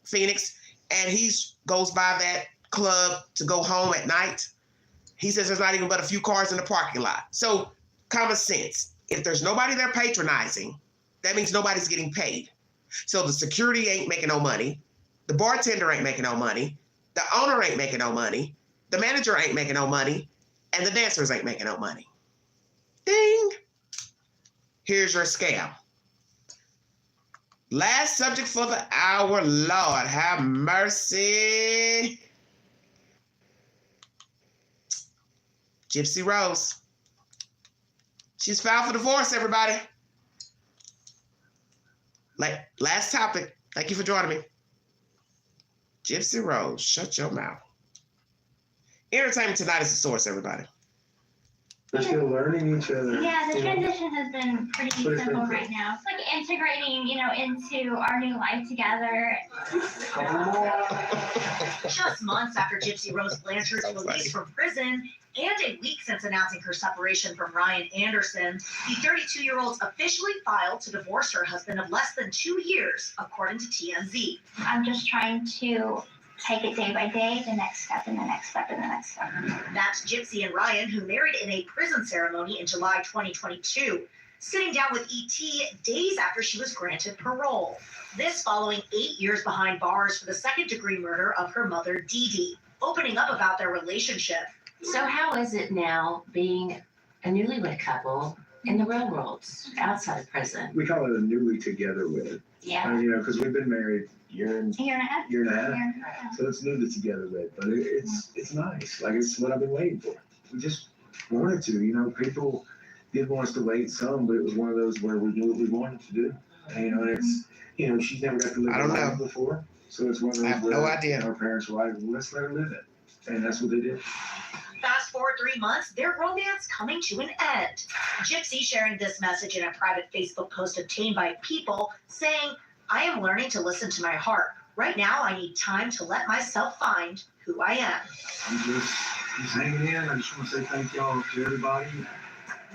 Phoenix, and he goes by that club to go home at night. He says there's not even but a few cars in the parking lot. So common sense. If there's nobody there patronizing, that means nobody's getting paid. So the security ain't making no money. The bartender ain't making no money. The owner ain't making no money. The manager ain't making no money. And the dancers ain't making no money. Ding. Here's your scam. Last subject for the hour. Lord, have mercy. Gypsy Rose. She's filed for divorce, everybody. Last topic. Thank you for joining me. Gypsy Rose, shut your mouth. Entertainment Tonight is the source, everybody. They're still learning each other. Yeah, the transition has been pretty simple right now. It's like integrating, into our new life together. Just months after Gypsy Rose Blanchard's release from prison, and a week since announcing her separation from Ryan Anderson, the 32-year-old officially filed to divorce her husband of less than 2 years, according to TMZ. I'm just trying to take it day by day, the next step and the next step and the next step. That's Gypsy and Ryan, who married in a prison ceremony in July 2022, sitting down with ET days after she was granted parole. This following 8 years behind bars for the second-degree murder of her mother, Dee Dee, opening up about their relationship. So how is it now being a newlywed couple in the real world, outside of prison? We call it a newly together with. Yeah. Because we've been married year and a half. So it's new to together with, but it's nice. Like, it's what I've been waiting for. We just wanted to, people did want us to wait some, but it was one of those where we knew what we wanted to do. And it's, she's never got to live a life before. So it's one of those I have no idea. Our parents were like, let's let her live it. And that's what they did. Fast forward 3 months, their romance coming to an end. Gypsy sharing this message in a private Facebook post obtained by People, saying, I am learning to listen to my heart. Right now, I need time to let myself find who I am. I'm just hanging in. I just want to say thank y'all to everybody.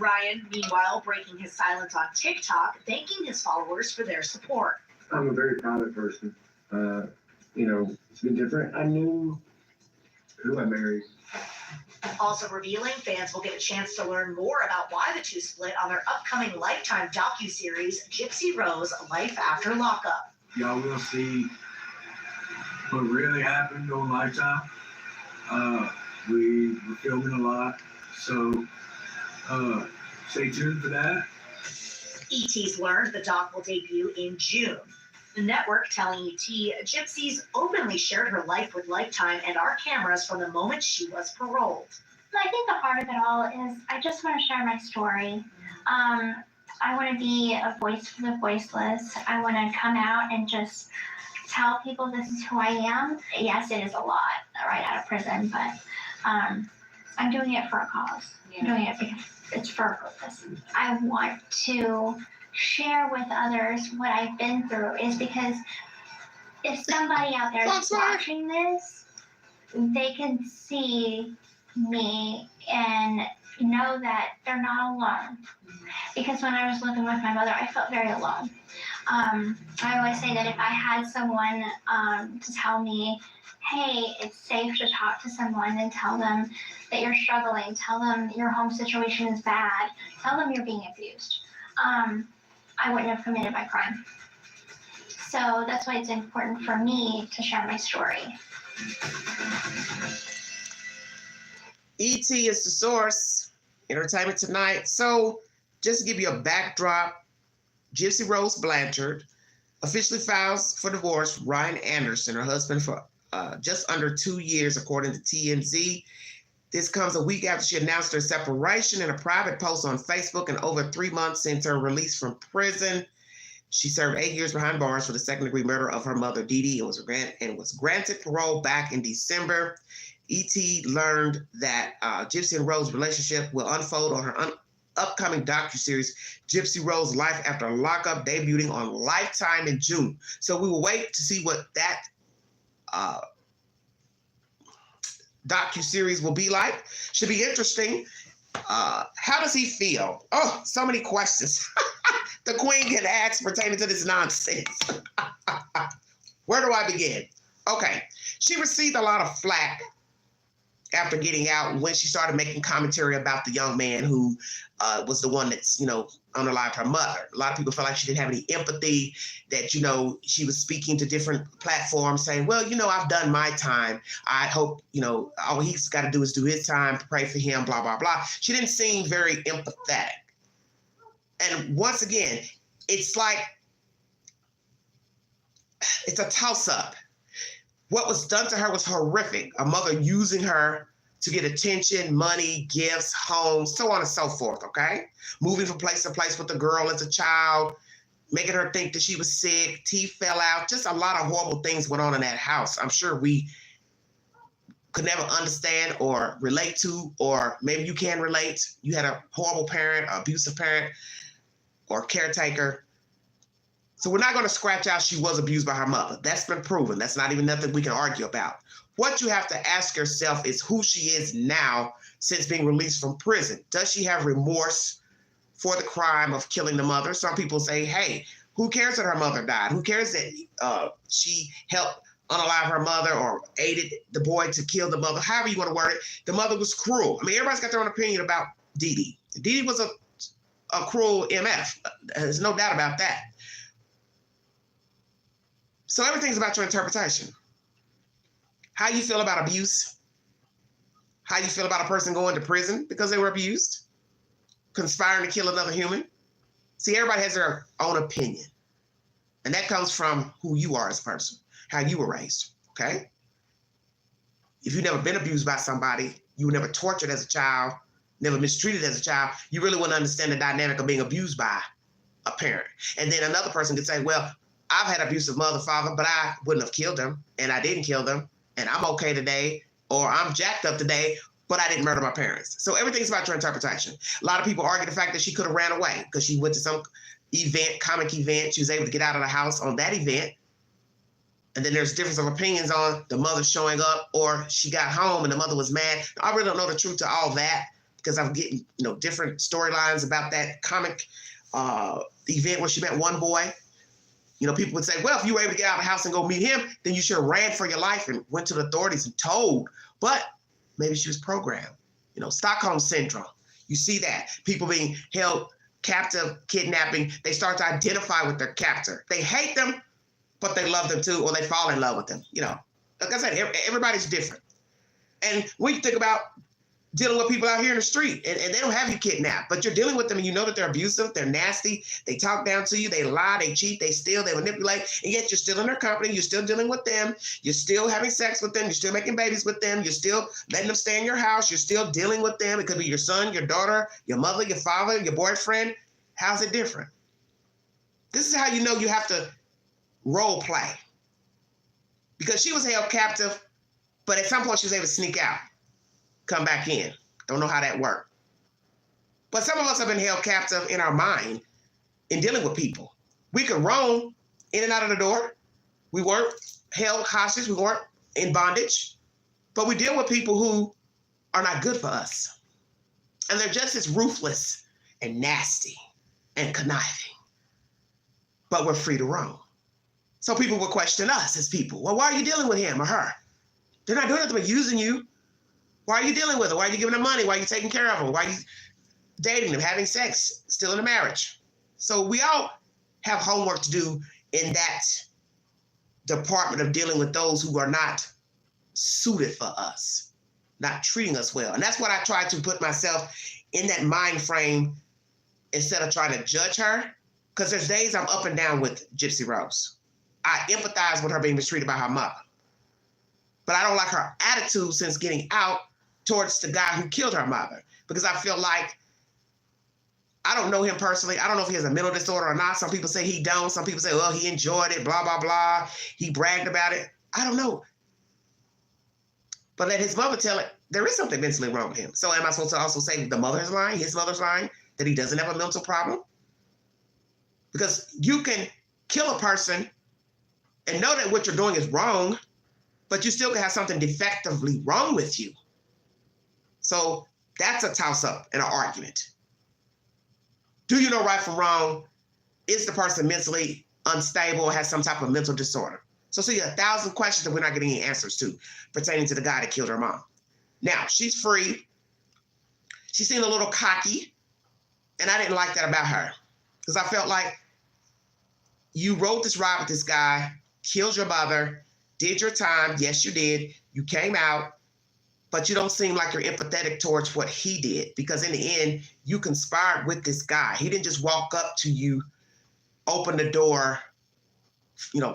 Ryan, meanwhile, breaking his silence on TikTok, thanking his followers for their support. I'm a very private person. It's been different. I knew who I married. Also revealing fans will get a chance to learn more about why the two split on their upcoming Lifetime docuseries, Gypsy Rose, Life After Lockup. Y'all will see what really happened on Lifetime. We were filming a lot, so stay tuned for that. ET's learned the doc will debut in June. The network telling ET Gypsy's openly shared her life with Lifetime and our cameras from the moment she was paroled. I think the heart of it all is I just want to share my story. I want to be a voice for the voiceless. I want to come out and just tell people this is who I am. Yes, it is a lot right out of prison, but I'm doing it for a cause. I'm doing it because it's for a purpose. I want to share with others what I've been through is because if somebody out there is watching this, they can see me and know that they're not alone. Because when I was living with my mother, I felt very alone. I always say that if I had someone to tell me, hey, it's safe to talk to someone and tell them that you're struggling, tell them your home situation is bad, tell them you're being abused, I wouldn't have committed my crime. So that's why it's important for me to share my story. ET is the source. Entertainment Tonight. So just to give you a backdrop, Gypsy Rose Blanchard officially files for divorce Ryan Anderson, her husband, for just under 2 years, according to TMZ. This comes a week after she announced her separation in a private post on Facebook, and over 3 months since her release from prison. She served 8 years behind bars for the second-degree murder of her mother, Dee Dee, and was granted parole back in December. ET learned that Gypsy and Rose's relationship will unfold on her upcoming docuseries, Gypsy Rose Life After Lockup, debuting on Lifetime in June. So we will wait to see what that docuseries will be like. Should be interesting. How does he feel? Oh, so many questions the Queen can ask pertaining to this nonsense. Where do I begin? Okay, she received a lot of flack after getting out when she started making commentary about the young man who was the one that's, unalived her mother. A lot of people felt like she didn't have any empathy, that, she was speaking to different platforms saying, well, I've done my time. I hope, all he's got to do is do his time, pray for him, blah, blah, blah. She didn't seem very empathetic. And once again, it's like, it's a toss-up. What was done to her was horrific. A mother using her to get attention, money, gifts, homes, so on and so forth, okay? Moving from place to place with the girl as a child, making her think that she was sick, teeth fell out, just a lot of horrible things went on in that house. I'm sure we could never understand or relate to, or maybe you can relate. You had a horrible parent, abusive parent, or caretaker. So we're not going to scratch out she was abused by her mother. That's been proven. That's not even nothing we can argue about. What you have to ask yourself is who she is now since being released from prison. Does she have remorse for the crime of killing the mother? Some people say, hey, who cares that her mother died? Who cares that she helped unalive her mother or aided the boy to kill the mother? However you want to word it, the mother was cruel. I mean, everybody's got their own opinion about Dee Dee. Dee Dee was a cruel MF. There's no doubt about that. So everything's about your interpretation. How you feel about abuse, how you feel about a person going to prison because they were abused, conspiring to kill another human. See, everybody has their own opinion. And that comes from who you are as a person, how you were raised, okay? If you've never been abused by somebody, you were never tortured as a child, never mistreated as a child, you really wouldn't understand the dynamic of being abused by a parent. And then another person could say, well, I've had abusive mother, father, but I wouldn't have killed them, and I didn't kill them, and I'm okay today, or I'm jacked up today, but I didn't murder my parents. So everything's about your interpretation. A lot of people argue the fact that she could have ran away because she went to some event, comic event. She was able to get out of the house on that event. And then there's difference of opinions on the mother showing up, or she got home and the mother was mad. I really don't know the truth to all that because I'm getting, different storylines about that comic event where she met one boy. People would say, well, if you were able to get out of the house and go meet him, then you should have ran for your life and went to the authorities and told. But maybe she was programmed. Stockholm Syndrome. You see that. People being held captive, kidnapping, they start to identify with their captor. They hate them, but they love them too, or they fall in love with them. Like I said, everybody's different. And when you think about dealing with people out here in the street, and they don't have you kidnapped, but you're dealing with them and you know that they're abusive, they're nasty, they talk down to you, they lie, they cheat, they steal, they manipulate, and yet you're still in their company, you're still dealing with them, you're still having sex with them, you're still making babies with them, you're still letting them stay in your house, you're still dealing with them. It could be your son, your daughter, your mother, your father, your boyfriend. How's it different? This is how you know you have to role play. Because she was held captive, but at some point she was able to sneak out, come back in. Don't know how that worked. But some of us have been held captive in our mind in dealing with people. We could roam in and out of the door. We weren't held hostage. We weren't in bondage. But we deal with people who are not good for us. And they're just as ruthless and nasty and conniving. But we're free to roam. So people will question us as people. Well, why are you dealing with him or her? They're not doing nothing but using you. Why are you dealing with them? Why are you giving them money? Why are you taking care of them? Why are you dating them, having sex, still in a marriage? So we all have homework to do in that department of dealing with those who are not suited for us, not treating us well. And that's what I try to put myself in that mind frame instead of trying to judge her. Because there's days I'm up and down with Gypsy Rose. I empathize with her being mistreated by her mother. But I don't like her attitude since getting out towards the guy who killed her mother. Because I feel like, I don't know him personally. I don't know if he has a mental disorder or not. Some people say he don't. Some people say, well, he enjoyed it, blah, blah, blah. He bragged about it. I don't know. But let his mother tell it, there is something mentally wrong with him. So am I supposed to also say the mother's lying, his mother's lying, that he doesn't have a mental problem? Because you can kill a person and know that what you're doing is wrong, but you still can have something defectively wrong with you. So that's a toss-up and an argument. Do you know right from wrong? Is the person mentally unstable or has some type of mental disorder? So see, 1,000 questions that we're not getting any answers to pertaining to the guy that killed her mom. Now, she's free. She seemed a little cocky, and I didn't like that about her because I felt like you rode this ride with this guy, killed your mother, did your time. Yes, you did. You came out, but you don't seem like you're empathetic towards what he did because in the end, you conspired with this guy. He didn't just walk up to you, open the door,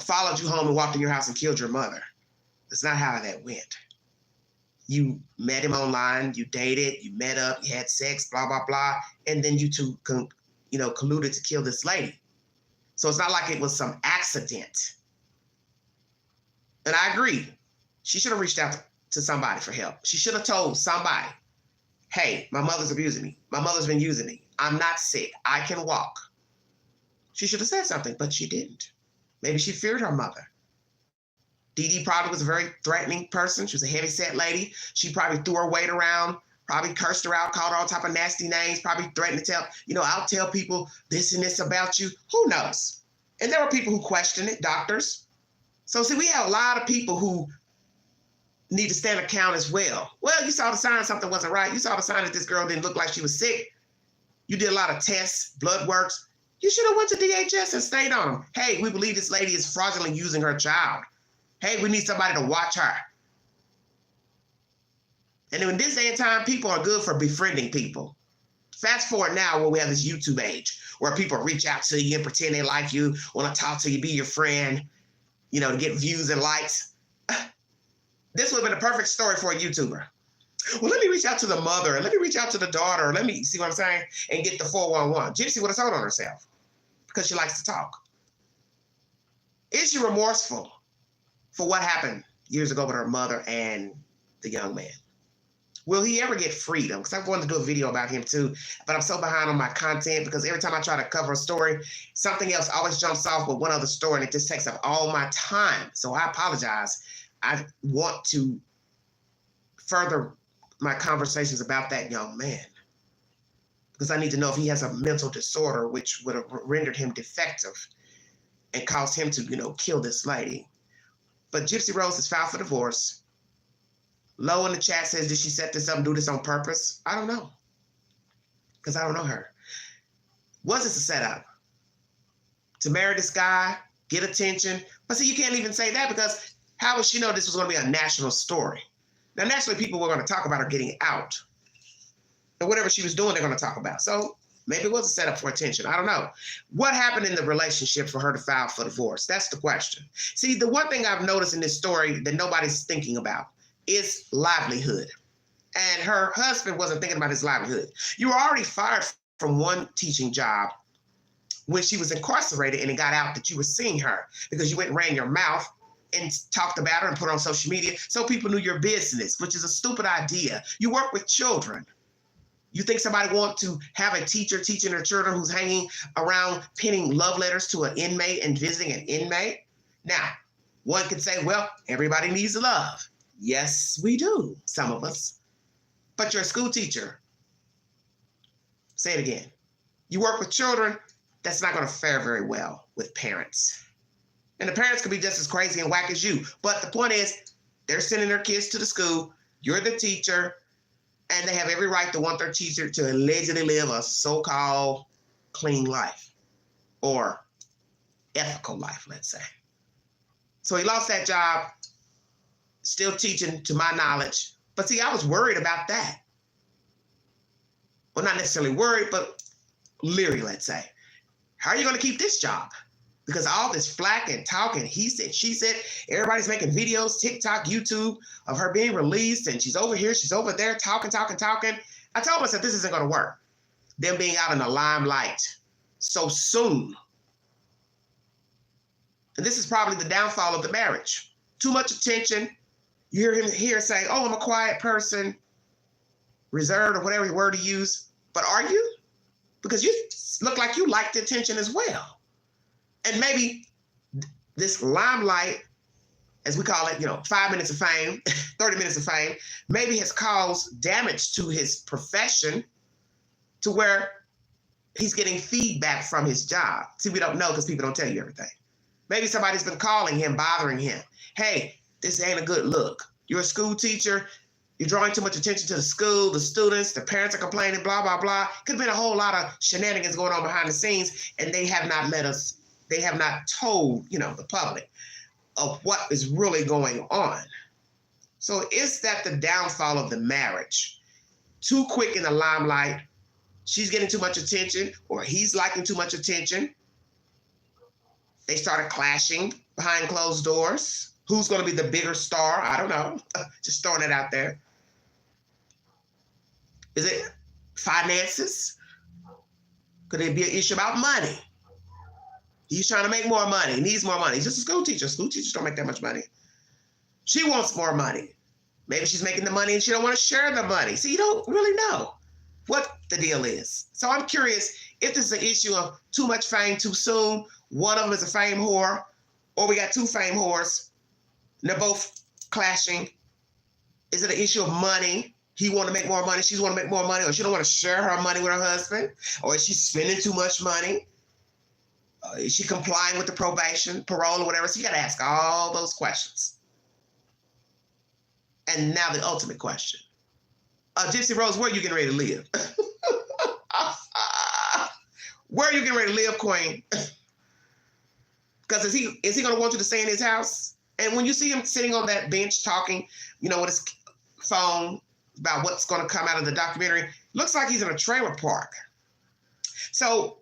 followed you home and walked in your house and killed your mother. That's not how that went. You met him online, you dated, you met up, you had sex, blah, blah, blah. And then you two, colluded to kill this lady. So it's not like it was some accident. And I agree. She should have reached out to somebody for help. She should have told somebody, hey, my mother's abusing me. My mother's been using me. I'm not sick. I can walk. She should have said something, but she didn't. Maybe she feared her mother. Dee Dee probably was a very threatening person. She was a heavy-set lady. She probably threw her weight around, probably cursed her out, called her all type of nasty names, probably threatened to tell, I'll tell people this and this about you. Who knows? And there were people who questioned it, doctors. So see, we have a lot of people who need to stand account as well. Well, you saw the sign something wasn't right. You saw the sign that this girl didn't look like she was sick. You did a lot of tests, blood works. You should have went to DHS and stayed on them. Hey, we believe this lady is fraudulently using her child. Hey, we need somebody to watch her. And in this day and time, people are good for befriending people. Fast forward now when we have this YouTube age where people reach out to you and pretend they like you, want to talk to you, be your friend, to get views and likes. This would have been a perfect story for a YouTuber. Well, let me reach out to the mother, and let me reach out to the daughter, let me, see what I'm saying, and get the 411. Gypsy would have told on herself because she likes to talk. Is she remorseful for what happened years ago with her mother and the young man? Will he ever get freedom? Because I wanted to do a video about him too, but I'm so behind on my content because every time I try to cover a story, something else always jumps off with one other story and it just takes up all my time. So I apologize. I want to further my conversations about that young man because I need to know if he has a mental disorder, which would have rendered him defective and caused him to, kill this lady. But Gypsy Rose has filed for divorce. Low in the chat says, did she set this up and do this on purpose? I don't know. Because I don't know her. Was this a setup? To marry this guy, get attention? But see, you can't even say that because how would she know this was going to be a national story? Now, naturally, people were going to talk about her getting out. or whatever she was doing, they're going to talk about. So maybe it was a setup for attention. I don't know. What happened in the relationship for her to file for divorce? That's the question. See, the one thing I've noticed in this story that nobody's thinking about is livelihood. And her husband wasn't thinking about his livelihood. You were already fired from one teaching job when she was incarcerated, and it got out that you were seeing her because you went and ran your mouth and talked about her and put her on social media so people knew your business, which is a stupid idea. You work with children. You think somebody wants to have a teacher teaching their children who's hanging around penning love letters to an inmate and visiting an inmate? Now, one could say, well, everybody needs love. Yes, we do, some of us. But you're a school teacher. Say it again. You work with children, that's not going to fare very well with parents. And the parents could be just as crazy and whack as you. But the point is, they're sending their kids to the school. You're the teacher. And they have every right to want their teacher to allegedly live a so-called clean life or ethical life, let's say. So he lost that job, still teaching to my knowledge. But see, I was worried about that. Well, not necessarily worried, but leery, let's say. How are you going to keep this job? Because all this flack and talk and he said, she said, everybody's making videos, TikTok, YouTube of her being released, and she's over here, she's over there, talking. I told myself this isn't going to work. Them being out in the limelight so soon. And this is probably the downfall of the marriage. Too much attention. You hear him here say, oh, I'm a quiet person, reserved or whatever word to use. But are you? Because you look like you like the attention as well. And maybe this limelight, as we call it, 5 minutes of fame, 30 minutes of fame, maybe has caused damage to his profession to where he's getting feedback from his job. See, we don't know because people don't tell you everything. Maybe somebody's been calling him, bothering him. Hey, this ain't a good look. You're a school teacher. You're drawing too much attention to the school, the students, the parents are complaining, blah, blah, blah. Could have been a whole lot of shenanigans going on behind the scenes, and they have not told, the public of what is really going on. So is that the downfall of the marriage? Too quick in the limelight, she's getting too much attention, or he's liking too much attention. They started clashing behind closed doors. Who's going to be the bigger star? I don't know. Just throwing it out there. Is it finances? Could it be an issue about money? He's trying to make more money, needs more money. He's just a school teacher. School teachers don't make that much money. She wants more money. Maybe she's making the money and she don't want to share the money. See, you don't really know what the deal is. So I'm curious if this is an issue of too much fame too soon. One of them is a fame whore, or we got two fame whores, and they're both clashing. Is it an issue of money? He want to make more money, she want to make more money, or she don't want to share her money with her husband, or is she spending too much money? Is she complying with the probation, parole, or whatever? So you got to ask all those questions. And now the ultimate question. Gypsy Rose, where are you getting ready to live? Where are you getting ready to live, Queen? Because is he going to want you to stay in his house? And when you see him sitting on that bench talking, with his phone about what's going to come out of the documentary, looks like he's in a trailer park. So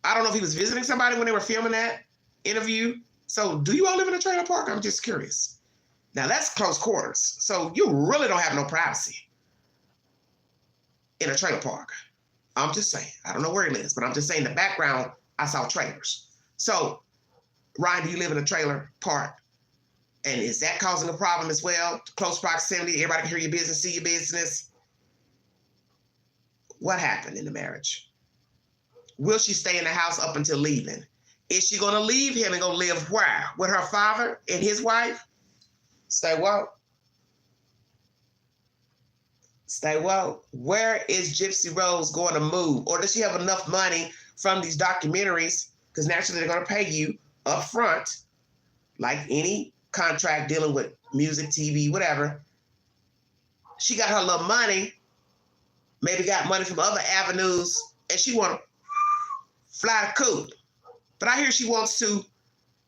I don't know if he was visiting somebody when they were filming that interview. So do you all live in a trailer park? I'm just curious. Now that's close quarters. So you really don't have no privacy in a trailer park. I'm just saying. I don't know where he lives, but I'm just saying the background, I saw trailers. So Ryan, do you live in a trailer park? And is that causing a problem as well? Close proximity, everybody can hear your business, see your business. What happened in the marriage? Will she stay in the house up until leaving? Is she going to leave him and go live where? With her father and his wife? Stay woke. Stay woke. Where is Gypsy Rose going to move? Or does she have enough money from these documentaries? Because naturally they're going to pay you up front, like any contract dealing with music, TV, whatever. She got her little money, maybe got money from other avenues, and she want to fly the coop. But I hear she wants to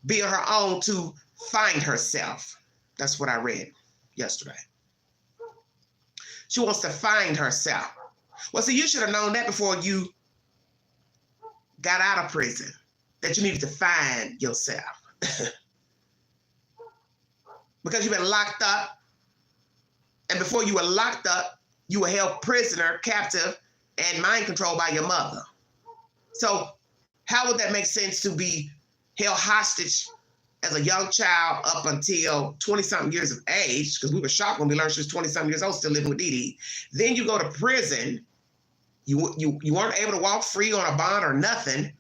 be on her own to find herself. That's what I read yesterday. She wants to find herself. Well, see, you should have known that before you got out of prison, that you needed to find yourself. Because you've been locked up. And before you were locked up, you were held prisoner, captive, and mind controlled by your mother. So how would that make sense to be held hostage as a young child up until 20-something years of age? Because we were shocked when we learned she was 20-something years old, still living with Dee Dee. Then you go to prison. You weren't able to walk free on a bond or nothing.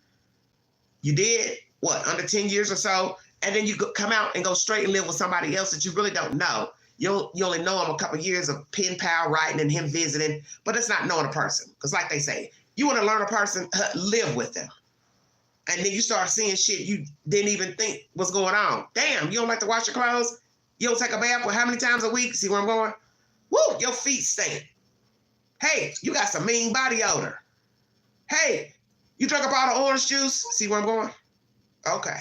You did, what, under 10 years or so? And then you come out and go straight and live with somebody else that you really don't know. You only know him a couple of years of pen pal writing and him visiting, but it's not knowing a person. Because like they say, you want to learn a person, live with them. And then you start seeing shit you didn't even think was going on. Damn, you don't like to wash your clothes? You don't take a bath for how many times a week? See where I'm going? Woo, your feet stink. Hey, you got some mean body odor. Hey, you drink up all the orange juice? See where I'm going? Okay.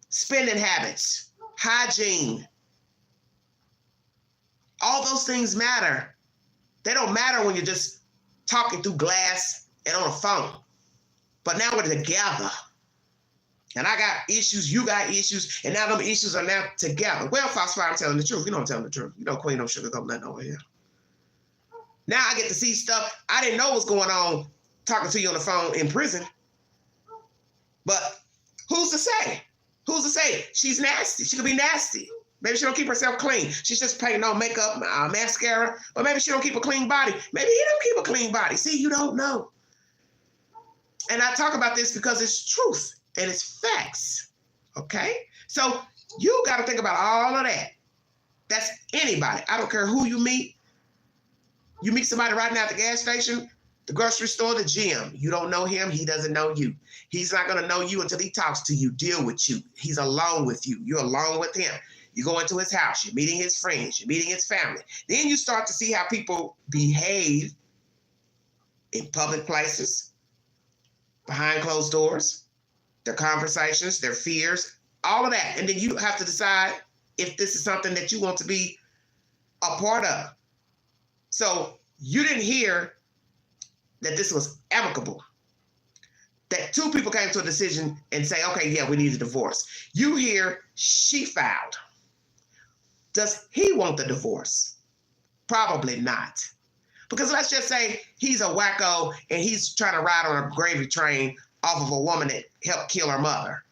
Spending habits, hygiene. All those things matter. They don't matter when you're just talking through glass and on a phone. But now we're together. And I got issues, you got issues, and now them issues are now together. Well, Foxfire, I'm telling the truth. You know I'm telling the truth. You know Queen don't sugarcoat nothing over here. Now I get to see stuff I didn't know was going on talking to you on the phone in prison. But who's to say? Who's to say? She's nasty. She could be nasty. Maybe she don't keep herself clean. She's just painting on makeup, mascara, but maybe she don't keep a clean body. Maybe he don't keep a clean body. See, you don't know. And I talk about this because it's truth and it's facts, okay? So you got to think about all of that. That's anybody. I don't care who you meet. You meet somebody right now at the gas station, the grocery store, the gym. You don't know him. He doesn't know you. He's not going to know you until he talks to you, deal with you. He's alone with you. You're alone with him. You go into his house. You're meeting his friends. You're meeting his family. Then you start to see how people behave in public places, behind closed doors, their conversations, their fears, all of that. And then you have to decide if this is something that you want to be a part of. So you didn't hear that this was amicable, that two people came to a decision and say, okay, yeah, we need a divorce. You hear she filed. Does he want the divorce? Probably not. Because let's just say he's a wacko and he's trying to ride on a gravy train off of a woman that helped kill her mother.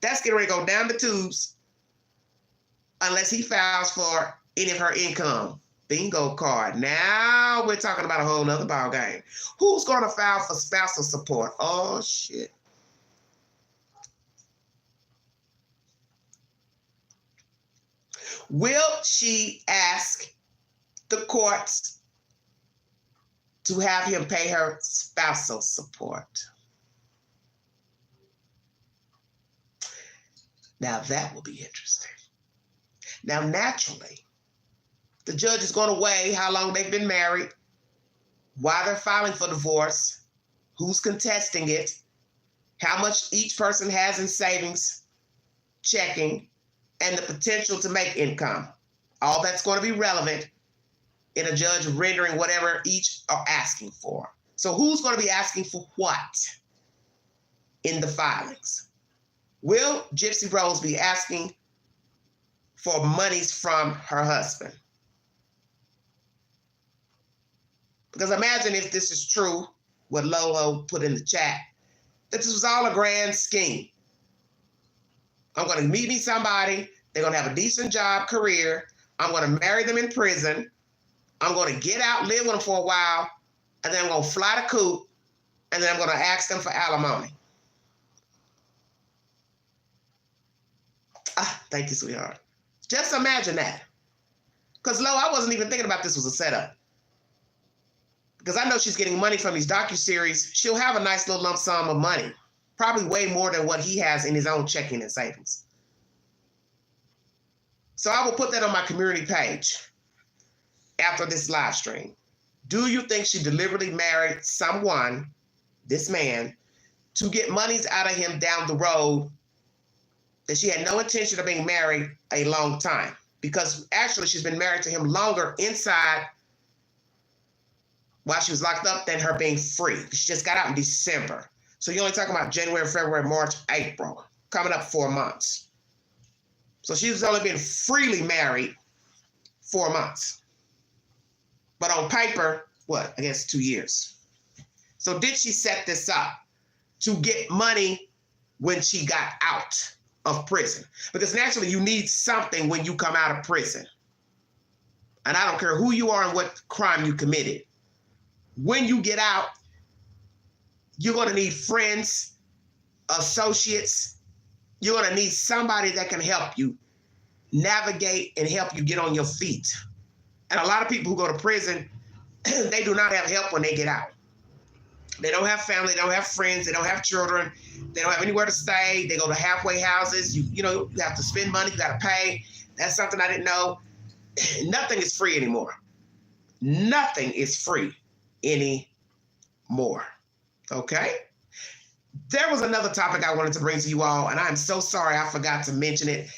That's getting ready to go down the tubes unless he files for any of her income. Bingo card. Now we're talking about a whole nother ball game. Who's going to file for spousal support? Oh, shit. Will she ask the courts to have him pay her spousal support? Now that will be interesting. Now, naturally, the judge is going to weigh how long they've been married, why they're filing for divorce, who's contesting it, how much each person has in savings, checking, and the potential to make income. All that's going to be relevant in a judge rendering whatever each are asking for. So who's going to be asking for what in the filings? Will Gypsy Rose be asking for monies from her husband? Because imagine if this is true, what Lolo put in the chat, that this was all a grand scheme. I'm going to meet me somebody. They're going to have a decent job, career. I'm going to marry them in prison. I'm going to get out, live with them for a while, and then I'm going to fly the coop, and then I'm going to ask them for alimony. Thank you, sweetheart. Just imagine that. Because, Lo, I wasn't even thinking about this was a setup. Because I know she's getting money from these docuseries. She'll have a nice little lump sum of money. Probably way more than what he has in his own checking and savings. So I will put that on my community page after this live stream. Do you think she deliberately married someone, this man, to get monies out of him down the road that she had no intention of being married a long time? Because actually she's been married to him longer inside while she was locked up than her being free. She just got out in December. So you're only talking about January, February, March, April, coming up 4 months. So she's only been freely married 4 months. But on paper, what? I guess 2 years. So did she set this up to get money when she got out of prison? Because naturally you need something when you come out of prison. And I don't care who you are and what crime you committed. When you get out, you're going to need friends, associates. You're going to need somebody that can help you navigate and help you get on your feet. And a lot of people who go to prison, they do not have help when they get out. They don't have family, they don't have friends, they don't have children, they don't have anywhere to stay. They go to halfway houses. You have to spend money, you got to pay. That's something I didn't know. Nothing is free anymore. Nothing is free anymore. Okay? There was another topic I wanted to bring to you all, and I'm so sorry I forgot to mention it.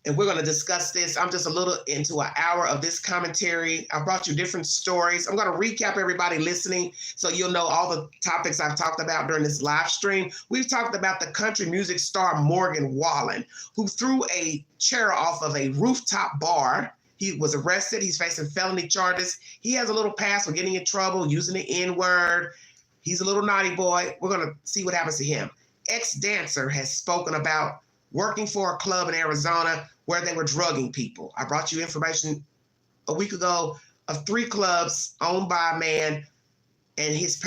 And we're going to discuss this. I'm just a little into an hour of this commentary. I brought you different stories. I'm going to recap everybody listening so you'll know all the topics I've talked about during this live stream. We've talked about the country music star Morgan Wallen, who threw a chair off of a rooftop bar. He was arrested. He's facing felony charges. He has a little past for getting in trouble, using the N-word. He's a little naughty boy. We're going to see what happens to him. Ex-dancer has spoken about working for a club in Arizona where they were drugging people. I brought you information a week ago of 3 clubs owned by a man, and his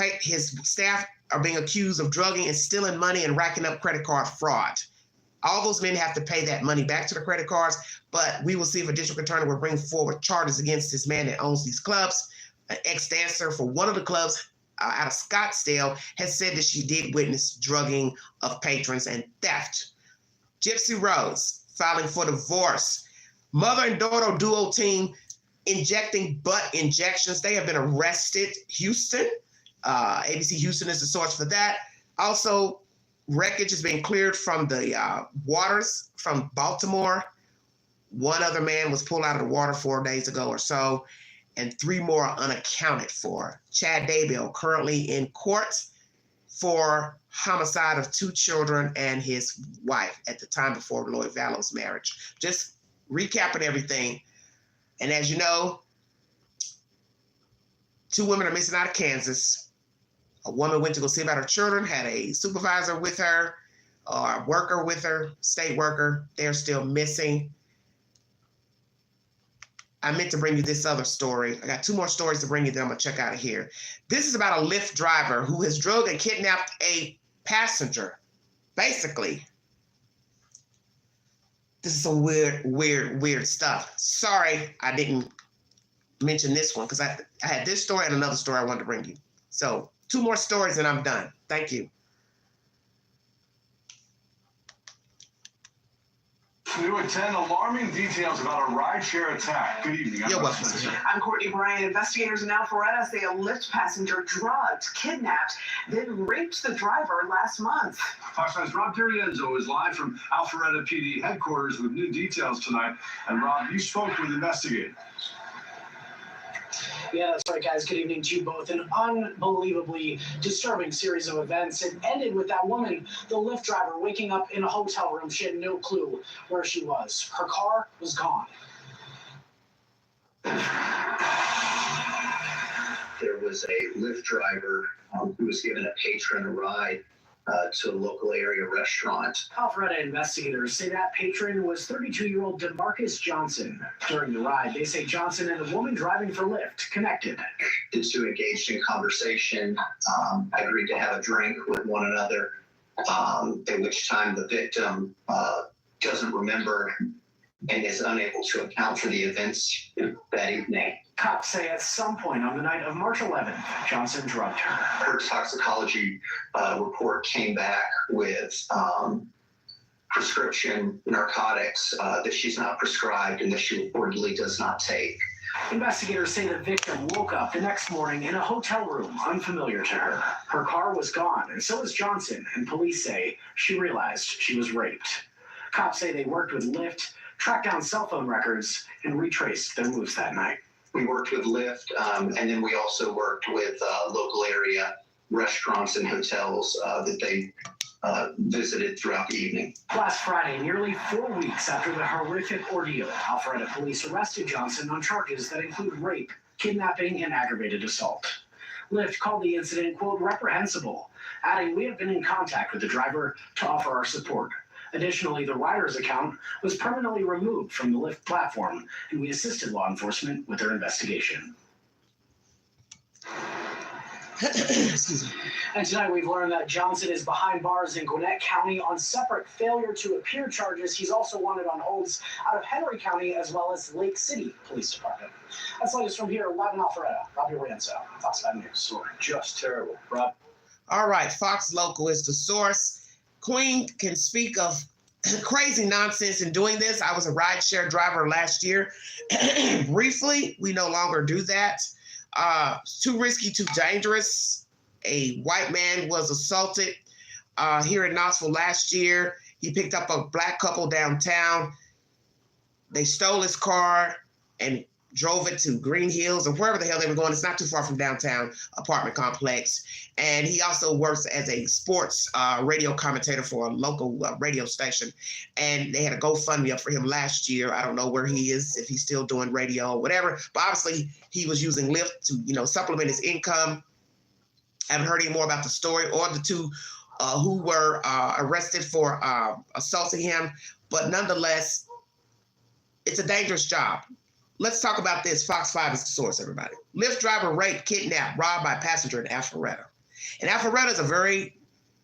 staff are being accused of drugging and stealing money and racking up credit card fraud. All those men have to pay that money back to the credit cards, but we will see if a district attorney will bring forward charges against this man that owns these clubs. An ex-dancer for one of the clubs out of Scottsdale has said that she did witness drugging of patrons and theft. Gypsy Rose filing for divorce. Mother and daughter duo team injecting butt injections. They have been arrested. Houston. ABC Houston is the source for that. Also, wreckage is being cleared from the waters from Baltimore. One other man was pulled out of the water 4 days ago or so, and 3 more are unaccounted for. Chad Daybell currently in court for homicide of 2 children and his wife at the time before Lloyd Vallow's marriage. Just recapping everything. And as you know, 2 women are missing out of Kansas. A woman went to go see about her children, had a supervisor with her, or a worker with her, state worker. They're still missing. I meant to bring you this other story. I got 2 more stories to bring you that I'm going to check out of here. This is about a Lyft driver who has drugged and kidnapped a passenger. Basically, this is some weird stuff. Sorry I didn't mention this one because I had this story and another story I wanted to bring you. So 2 more stories and I'm done. Thank you. New at 10, alarming details about a rideshare attack. Good evening. I'm Courtney Bryan. Investigators in Alpharetta say a Lyft passenger drugged, kidnapped, then raped the driver last month. Fox 9's Rob D'Arienzo is live from Alpharetta PD headquarters with new details tonight. And Rob, you spoke with investigators. Yeah, that's right, guys. Good evening to you both. An unbelievably disturbing series of events. It ended with that woman, the Lyft driver, waking up in a hotel room. She had no clue where she was. Her car was gone. There was a Lyft driver who was given a patron a ride to a local area restaurant. Alpharetta investigators say that patron was 32-year-old DeMarcus Johnson. During the ride, they say Johnson and the woman driving for Lyft connected. The 2 engaged in conversation, agreed to have a drink with one another, at which time the victim doesn't remember and is unable to account for the events that evening. Cops say at some point on the night of March 11th, Johnson drugged her. Her toxicology report came back with prescription narcotics that she's not prescribed and that she reportedly does not take. Investigators say the victim woke up the next morning in a hotel room unfamiliar to her. Her car was gone, and so was Johnson, and police say she realized she was raped. Cops say they worked with Lyft, tracked down cell phone records, and retraced their moves that night. We worked with Lyft, and then we also worked with local area restaurants and hotels that they visited throughout the evening. Last Friday, nearly 4 weeks after the horrific ordeal, Alpharetta police arrested Johnson on charges that include rape, kidnapping, and aggravated assault. Lyft called the incident, quote, reprehensible, adding, we have been in contact with the driver to offer our support. Additionally, the rider's account was permanently removed from the Lyft platform, and we assisted law enforcement with their investigation. And tonight we've learned that Johnson is behind bars in Gwinnett County on separate failure to appear charges. He's also wanted on holds out of Henry County as well as Lake City Police Department. That's latest from here, live in Alpharetta. Robbie Ranzo, Fox 5 News. Just terrible, Rob. All right, Fox Local is the source. Queen can speak of crazy nonsense in doing this. I was a rideshare driver last year. Briefly, we no longer do that. Too risky, too dangerous. A white man was assaulted here in Knoxville last year. He picked up a black couple downtown. They stole his car and drove it to Green Hills or wherever the hell they were going. It's not too far from downtown apartment complex. And he also works as a sports radio commentator for a local radio station. And they had a GoFundMe up for him last year. I don't know where he is, if he's still doing radio or whatever. But obviously, he was using Lyft to, supplement his income. I haven't heard any more about the story or the two who were arrested for assaulting him. But nonetheless, it's a dangerous job. Let's talk about this. Fox 5 is the source, everybody. Lyft driver raped, kidnapped, robbed by passenger in Alpharetta. And Alpharetta is a very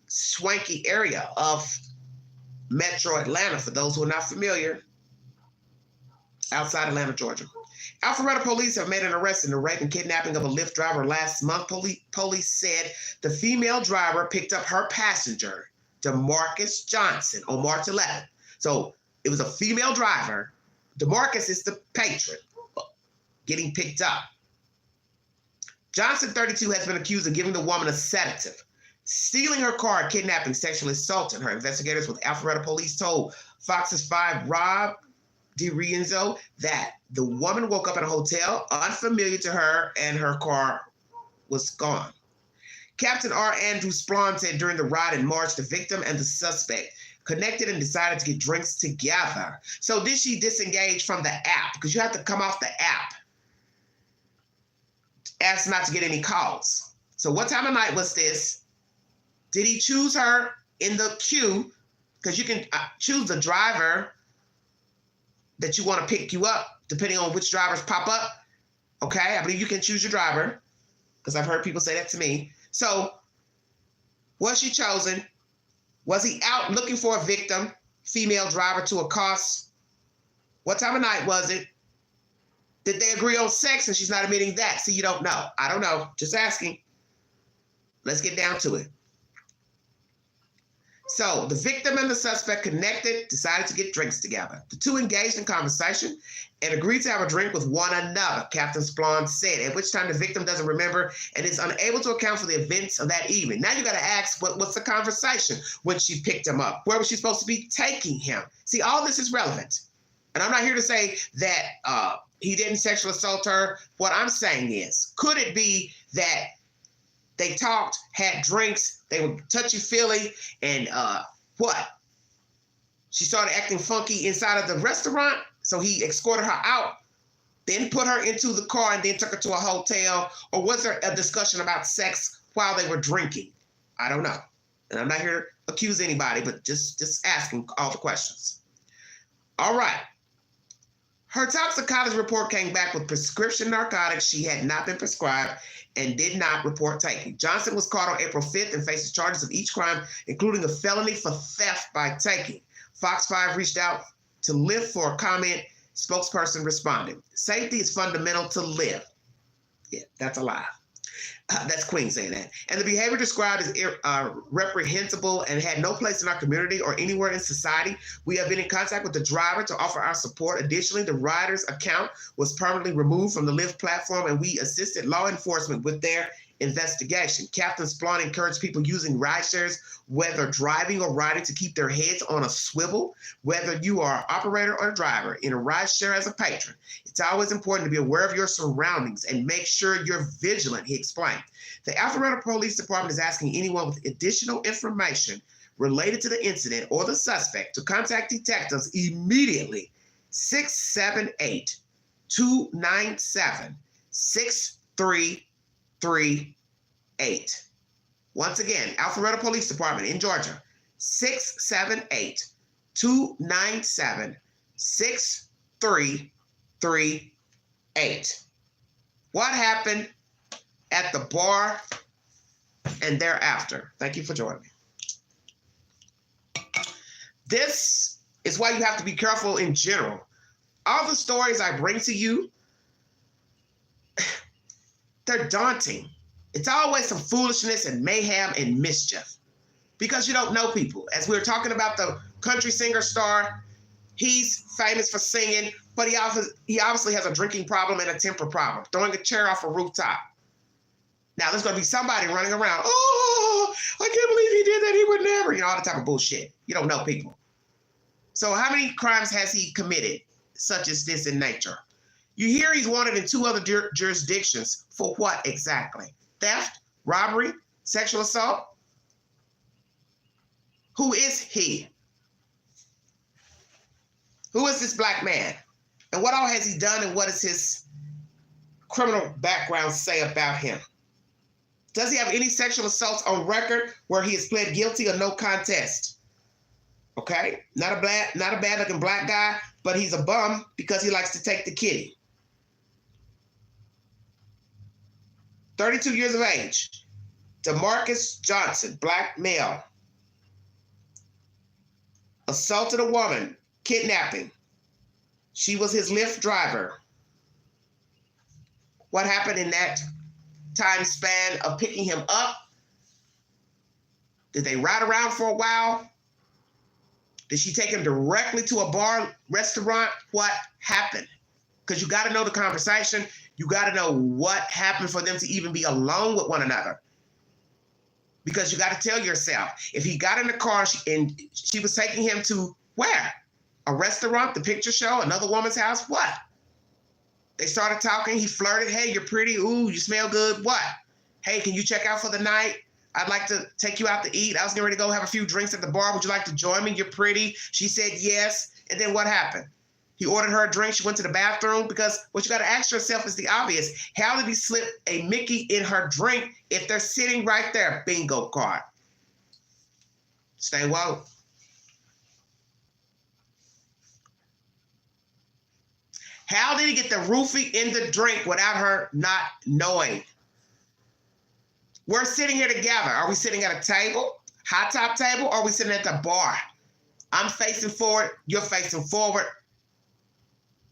swanky area of metro Atlanta, for those who are not familiar, outside Atlanta, Georgia. Alpharetta police have made an arrest in the rape and kidnapping of a Lyft driver last month. Police said the female driver picked up her passenger, DeMarcus Johnson, on March 11th. So it was a female driver. DeMarcus is the patron getting picked up. Johnson, 32, has been accused of giving the woman a sedative, stealing her car, kidnapping, sexually assaulting her. Investigators with Alpharetta police told Fox's 5 Rob DiRienzo that the woman woke up in a hotel unfamiliar to her and her car was gone. Captain R. Andrew Splon said during the ride in March, the victim and the suspect connected and decided to get drinks together. So did she disengage from the app? Because you have to come off the app. Ask not to get any calls. So what time of night was this? Did he choose her in the queue? Because you can choose the driver that you want to pick you up, depending on which drivers pop up. Okay, I believe you can choose your driver, because I've heard people say that to me. So was she chosen? Was he out looking for a victim, female driver, to accost? What time of night was it? Did they agree on sex and she's not admitting that? See, you don't know. I don't know. Just asking. Let's get down to it. So the victim and the suspect connected, decided to get drinks together. The two engaged in conversation and agreed to have a drink with one another, Captain Splon said, at which time the victim doesn't remember and is unable to account for the events of that evening. Now you got to ask, what's the conversation when she picked him up? Where was she supposed to be taking him? See, all this is relevant. And I'm not here to say that he didn't sexually assault her. What I'm saying is, could it be that they talked, had drinks, they were touchy-feely, and what? She started acting funky inside of the restaurant, so he escorted her out, then put her into the car, and then took her to a hotel? Or was there a discussion about sex while they were drinking? I don't know. And I'm not here to accuse anybody, but just asking all the questions. All right. Her toxicology report came back with prescription narcotics she had not been prescribed and did not report taking. Johnson was caught on April 5th and faces charges of each crime, including a felony for theft by taking. Fox 5 reached out to Lyft for a comment. Spokesperson responded, "Safety is fundamental to Lyft." Yeah, that's a lie. That's Queen saying that. And the behavior described as reprehensible and had no place in our community or anywhere in society. We have been in contact with the driver to offer our support. Additionally, the rider's account was permanently removed from the Lyft platform, and we assisted law enforcement with their investigation. Captain Splon encouraged people using rideshares, whether driving or riding, to keep their heads on a swivel. Whether you are an operator or a driver in a rideshare as a patron, it's always important to be aware of your surroundings and make sure you're vigilant, he explained. The Alpharetta Police Department is asking anyone with additional information related to the incident or the suspect to contact detectives immediately. 678-297-6338. Once again, Alpharetta Police Department in Georgia, 678-297-6338. What happened at the bar and thereafter? Thank you for joining me. This is why you have to be careful in general. All the stories I bring to you, they're daunting. It's always some foolishness and mayhem and mischief because you don't know people. As we were talking about the country singer star, he's famous for singing, but he obviously has a drinking problem and a temper problem, throwing a chair off a rooftop. Now, there's going to be somebody running around, oh, I can't believe he did that. He would never, all the type of bullshit. You don't know people. So how many crimes has he committed, such as this in nature? You hear he's wanted in 2 other jurisdictions. For what exactly? Theft, robbery, sexual assault? Who is he? Who is this black man? And what all has he done, and what does his criminal background say about him? Does he have any sexual assaults on record where he has pled guilty or no contest? Okay, not a bad looking black guy, but he's a bum because he likes to take the kitty. 32 years of age, DeMarcus Johnson, black male, assaulted a woman, kidnapping. She was his Lyft driver. What happened in that time span of picking him up? Did they ride around for a while? Did she take him directly to a bar, restaurant? What happened? Because you got to know the conversation. You got to know what happened for them to even be alone with one another. Because you got to tell yourself, if he got in the car and she was taking him to where? A restaurant, the picture show, another woman's house? What? They started talking. He flirted. Hey, you're pretty. Ooh, you smell good. What? Hey, can you check out for the night? I'd like to take you out to eat. I was getting ready to go have a few drinks at the bar. Would you like to join me? You're pretty. She said yes. And then what happened? He ordered her a drink. She went to the bathroom because what you got to ask yourself is the obvious. How did he slip a Mickey in her drink if they're sitting right there? Bingo card. Stay woke. How did he get the roofie in the drink without her not knowing? We're sitting here together. Are we sitting at a table, high top table, or are we sitting at the bar? I'm facing forward, you're facing forward.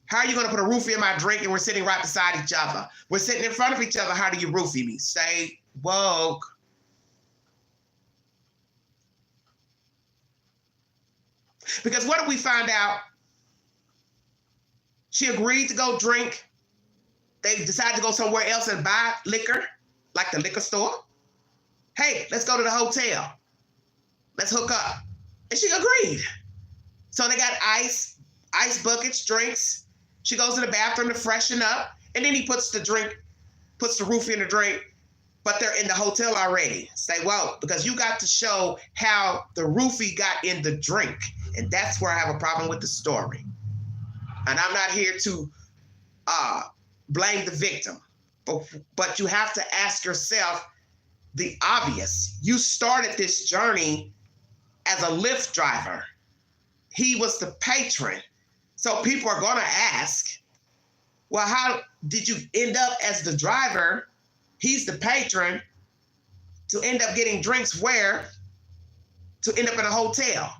How are you going to put a roofie in my drink and we're sitting right beside each other? We're sitting in front of each other. How do you roofie me? Stay woke. Because what did we find out? She agreed to go drink. They decided to go somewhere else and buy liquor, like the liquor store. Hey, let's go to the hotel. Let's hook up. And she agreed. So they got ice buckets, drinks. She goes to the bathroom to freshen up. And then he puts the roofie in the drink, but they're in the hotel already. Stay woke, because you got to show how the roofie got in the drink. And that's where I have a problem with the story. And I'm not here to blame the victim, but you have to ask yourself the obvious. You started this journey as a Lyft driver. He was the patron. So people are going to ask, well, how did you end up as the driver? He's the patron to end up getting drinks where? To end up in a hotel.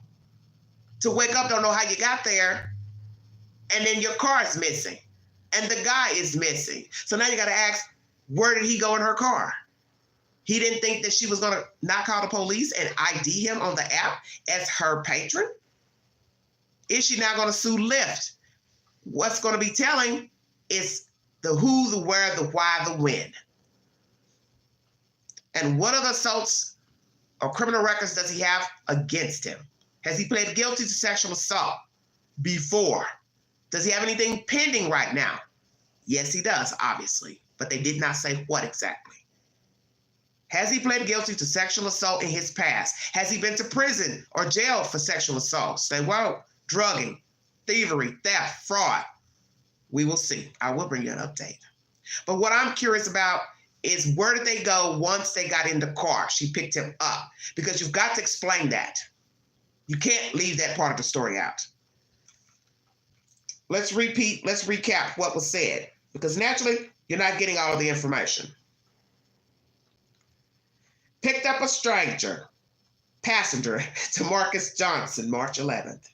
To wake up, don't know how you got there. And then your car is missing. And the guy is missing. So now you got to ask, where did he go in her car? He didn't think that she was going to not call the police and ID him on the app as her patron? Is she now going to sue Lyft? What's going to be telling is the who, the where, the why, the when. And what other assaults or criminal records does he have against him? Has he pled guilty to sexual assault before? Does he have anything pending right now? Yes, he does, obviously, but they did not say what exactly. Has he pled guilty to sexual assault in his past? Has he been to prison or jail for sexual assaults? They won't. Drugging, thievery, theft, fraud. We will see. I will bring you an update. But what I'm curious about is where did they go once they got in the car? She picked him up, because you've got to explain that. You can't leave that part of the story out. Let's recap what was said, because naturally, you're not getting all of the information. Picked up a stranger, passenger, to Marcus Johnson, March 11th.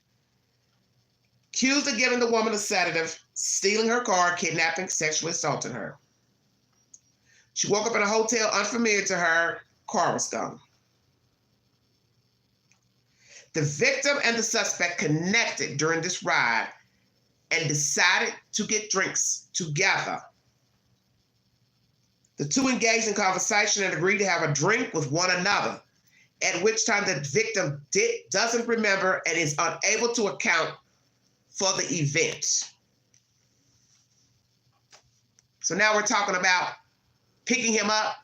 Accused of giving the woman a sedative, stealing her car, kidnapping, sexually assaulting her. She woke up in a hotel unfamiliar to her, car was gone. The victim and the suspect connected during this ride and decided to get drinks together. The two engaged in conversation and agreed to have a drink with one another, at which time the victim doesn't remember and is unable to account for the event. So now we're talking about picking him up,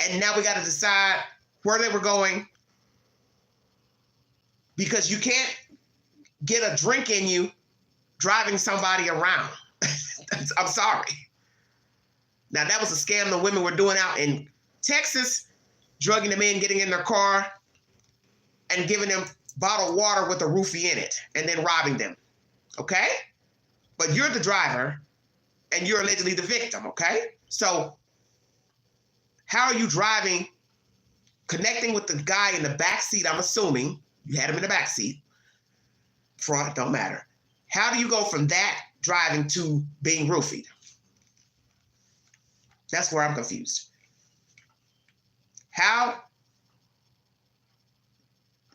and now we got to decide where they were going, because you can't get a drink in you driving somebody around. I'm sorry. Now, that was a scam the women were doing out in Texas, drugging them in, getting in their car, and giving them bottled water with a roofie in it, and then robbing them, okay? But you're the driver, and you're allegedly the victim, okay? So how are you driving, connecting with the guy in the back seat? I'm assuming you had him in the back seat. Front, don't matter. How do you go from that driving to being roofied? That's where I'm confused.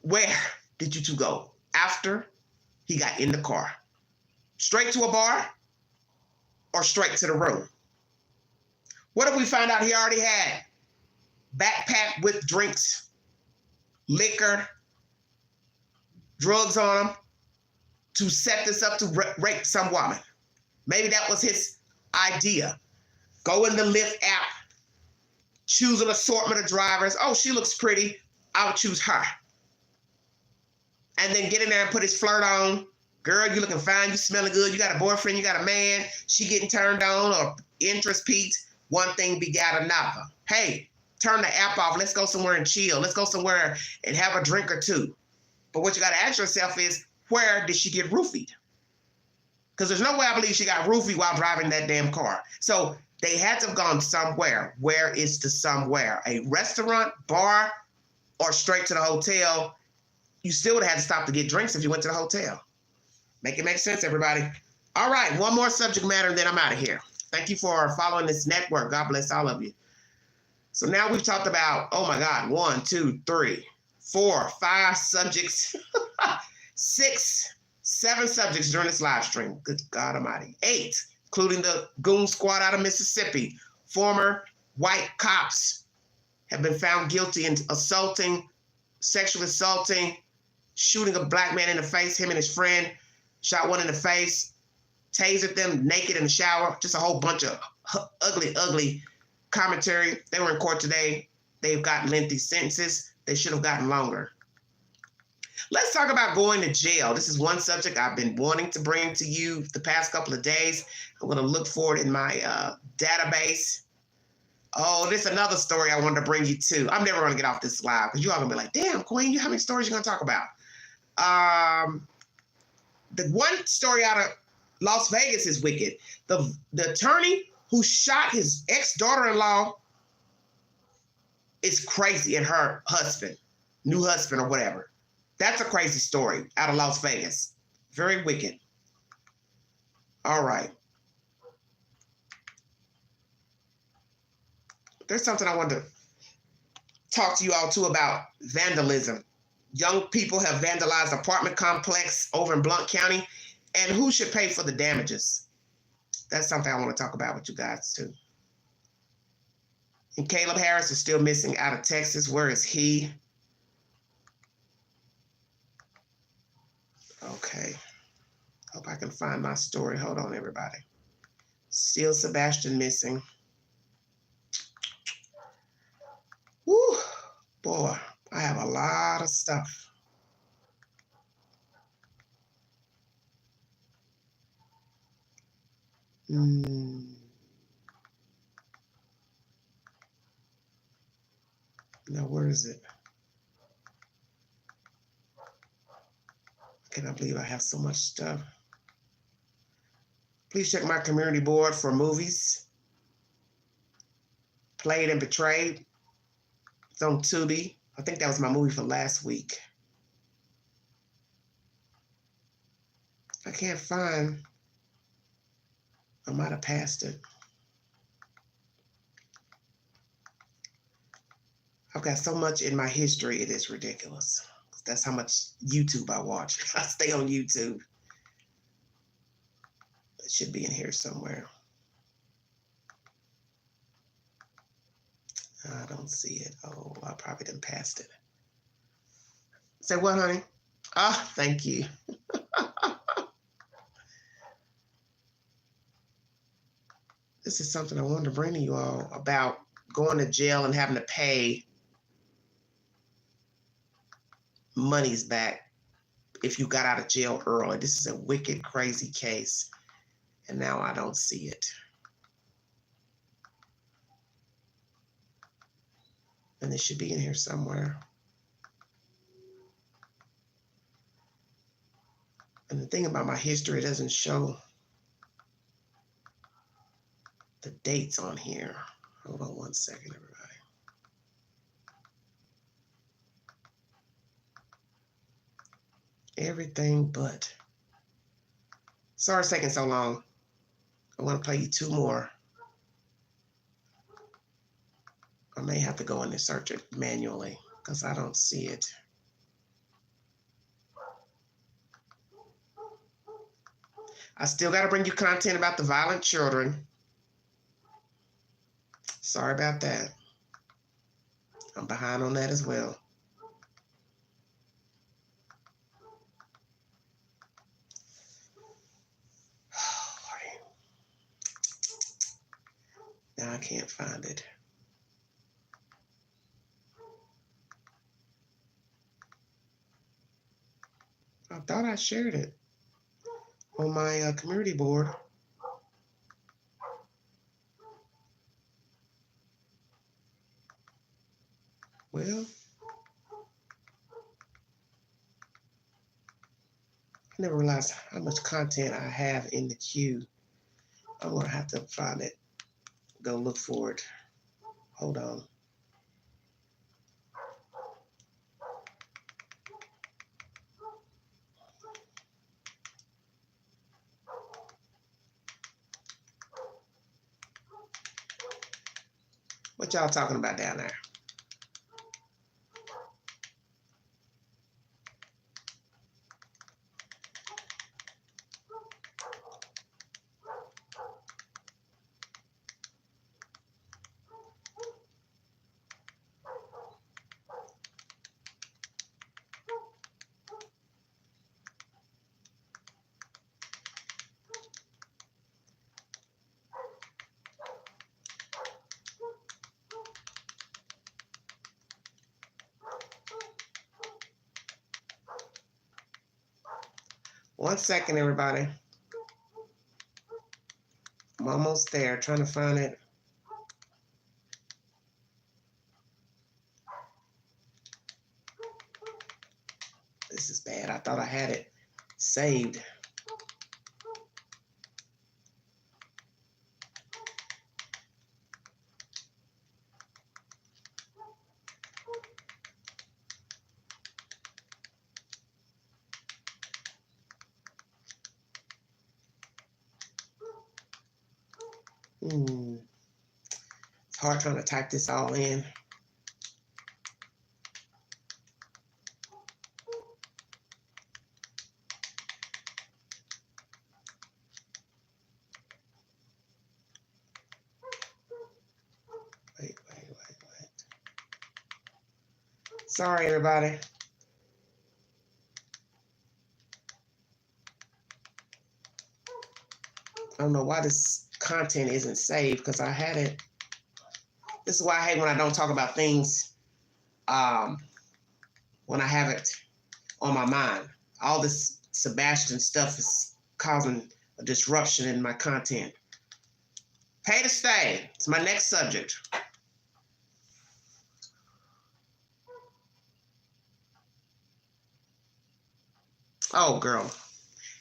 Where did you two go after he got in the car? Straight to a bar or straight to the room? What if we found out he already had backpack with drinks, liquor, drugs on him to set this up to rape some woman? Maybe that was his idea. Go in the Lyft app, choose an assortment of drivers. Oh, she looks pretty. I would choose her. And then get in there and put his flirt on. Girl, you looking fine. You smelling good. You got a boyfriend. You got a man. She getting turned on or interest peaked. One thing begat another. Hey, turn the app off. Let's go somewhere and chill. Let's go somewhere and have a drink or two. But what you got to ask yourself is, where did she get roofied? Because there's no way I believe she got roofied while driving that damn car. So they had to have gone somewhere. Where is the somewhere? A restaurant, bar, or straight to the hotel? You still would have had to stop to get drinks if you went to the hotel. Make it make sense, everybody. All right, one more subject matter, and then I'm out of here. Thank you for following this network. God bless all of you. So now we've talked about, oh my God, 1, 2, 3, 4, 5 subjects, 6, 7 subjects during this live stream. Good God Almighty. 8, including the goon squad out of Mississippi. Former white cops have been found guilty in assaulting, sexually assaulting, shooting a black man in the face, him and his friend, shot one in the face, tasered them naked in the shower. Just a whole bunch of ugly commentary. They were in court today. They've got lengthy sentences. They should have gotten longer. Let's talk about going to jail. This is one subject I've been wanting to bring to you the past couple of days. I'm going to look for it in my database. Oh, this is another story I wanted to bring you to. I'm never going to get off this live because you all going to be like, damn, Queen, how many stories you going to talk about? The one story out of Las Vegas is wicked. The attorney who shot his ex-daughter-in-law is crazy, and her husband, new husband or whatever. That's a crazy story out of Las Vegas. Very wicked. All right. There's something I wanted to talk to you all too about vandalism. Young people have vandalized apartment complex over in Blount County, and who should pay for the damages? That's something I want to talk about with you guys too. And Caleb Harris is still missing out of Texas. Where is he? Okay. Hope I can find my story. Hold on, everybody. Still Sebastian missing. Woo, boy, I have a lot of stuff. Now, where is it? I cannot believe I have so much stuff. Please check my community board for movies. Played and Betrayed. It's on Tubi. I think that was my movie for last week. I can't find. I might have passed it. I've got so much in my history, it is ridiculous. That's how much YouTube I watch. I stay on YouTube. It should be in here somewhere. I don't see it. Oh, I probably didn't pass it. Say what, honey? Ah, thank you. This is something I wanted to bring to you all about going to jail and having to pay monies back if you got out of jail early. This is a wicked, crazy case. And now I don't see it. And it should be in here somewhere. And the thing about my history, it doesn't show the dates on here. Hold on one second, everybody. Everything but. Sorry it's taking so long. I want to play you two more. I may have to go in and search it manually because I don't see it. I still got to bring you content about the violent children. Sorry about that. I'm behind on that as well. Now I can't find it. I thought I shared it on my community board. Well, I never realized how much content I have in the queue. I'm going to have to find it. Go look for it. Hold on. What y'all talking about down there? One second, everybody. I'm almost there, trying to find it. This is bad. I thought I had it saved. It's hard trying to type this all in. Wait. Sorry, everybody. I don't know why this content isn't saved because I had it. This is why I hate when I don't talk about things when I have it on my mind. All this Sebastian stuff is causing a disruption in my content. Pay to stay. It's my next subject. Oh, girl.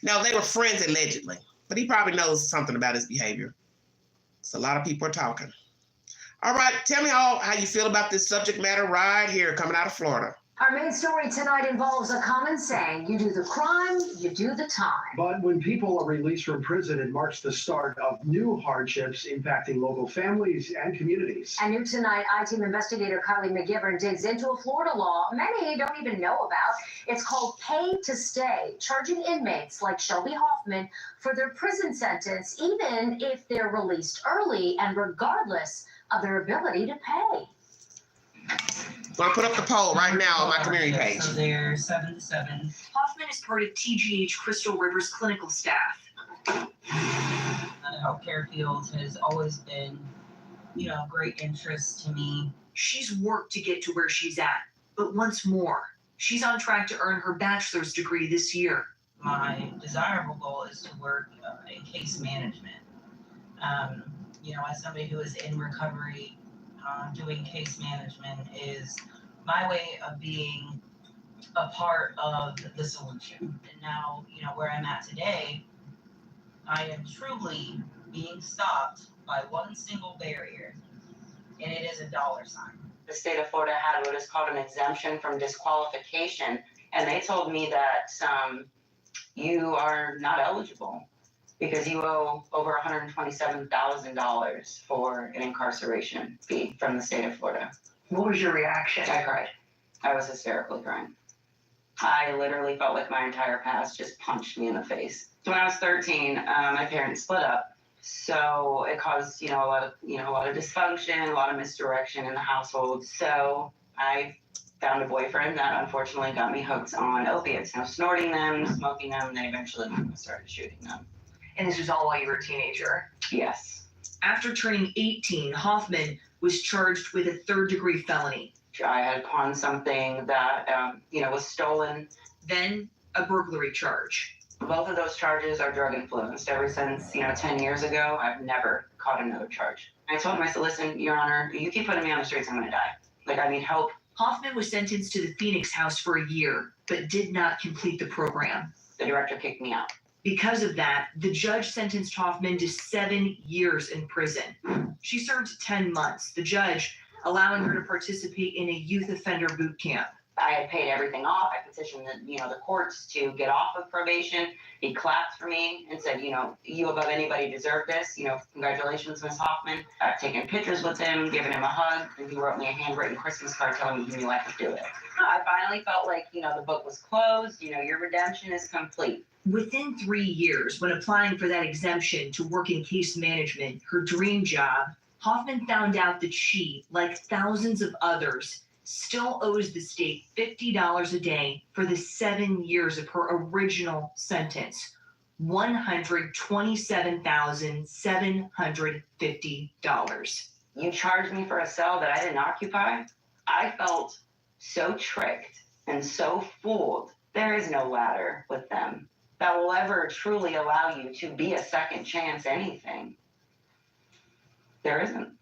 No, they were friends allegedly, but he probably knows something about his behavior. So a lot of people are talking. All right, tell me all how you feel about this subject matter right here coming out of Florida. Our main story tonight involves a common saying, you do the crime, you do the time. But when people are released from prison, it marks the start of new hardships impacting local families and communities. And new tonight, I-Team investigator Kylie McGivern digs into a Florida law many don't even know about. It's called pay to stay, charging inmates like Shelby Hoffman for their prison sentence, even if they're released early and regardless of their ability to pay. I'm going to put up the poll right now on my community page. So they're 7 to 7. Hoffman is part of TGH Crystal River's clinical staff. The healthcare field has always been, great interest to me. She's worked to get to where she's at, but once more, she's on track to earn her bachelor's degree this year. My desirable goal is to work in case management. As somebody who is in recovery, doing case management is my way of being a part of the solution. And now, where I'm at today, I am truly being stopped by one single barrier, and it is a dollar sign. The state of Florida had what is called an exemption from disqualification, and they told me that you are not eligible because you owe over $127,000 for an incarceration fee from the state of Florida. What was your reaction? I cried. I was hysterically crying. I literally felt like my entire past just punched me in the face. So when I was 13, my parents split up. So it caused, a lot of dysfunction, a lot of misdirection in the household. So I found a boyfriend that unfortunately got me hooked on opiates. Now snorting them, smoking them, and then eventually started shooting them. And this was all while you were a teenager? Yes. After turning 18, Hoffman was charged with a third-degree felony. I had pawned something that, was stolen. Then a burglary charge. Both of those charges are drug influenced. Ever since, 10 years ago, I've never caught another charge. I told him, I said, listen, Your Honor, you keep putting me on the streets, I'm going to die. I need help. Hoffman was sentenced to the Phoenix house for a year, but did not complete the program. The director kicked me out. Because of that, the judge sentenced Hoffman to 7 years in prison. She served 10 months, the judge allowing her to participate in a youth offender boot camp. I had paid everything off. I petitioned the courts to get off of probation. He clapped for me and said, you above anybody deserve this. Congratulations, Miss Hoffman. I've taken pictures with him, given him a hug, and he wrote me a handwritten Christmas card telling me he knew I could do it. I finally felt like, the book was closed. Your redemption is complete. Within 3 years, when applying for that exemption to work in case management, her dream job, Hoffman found out that she, like thousands of others, still owes the state $50 a day for the 7 years of her original sentence, $127,750. You charged me for a cell that I didn't occupy? I felt so tricked and so fooled. There is no ladder with them that will ever truly allow you to be a second chance anything. There isn't.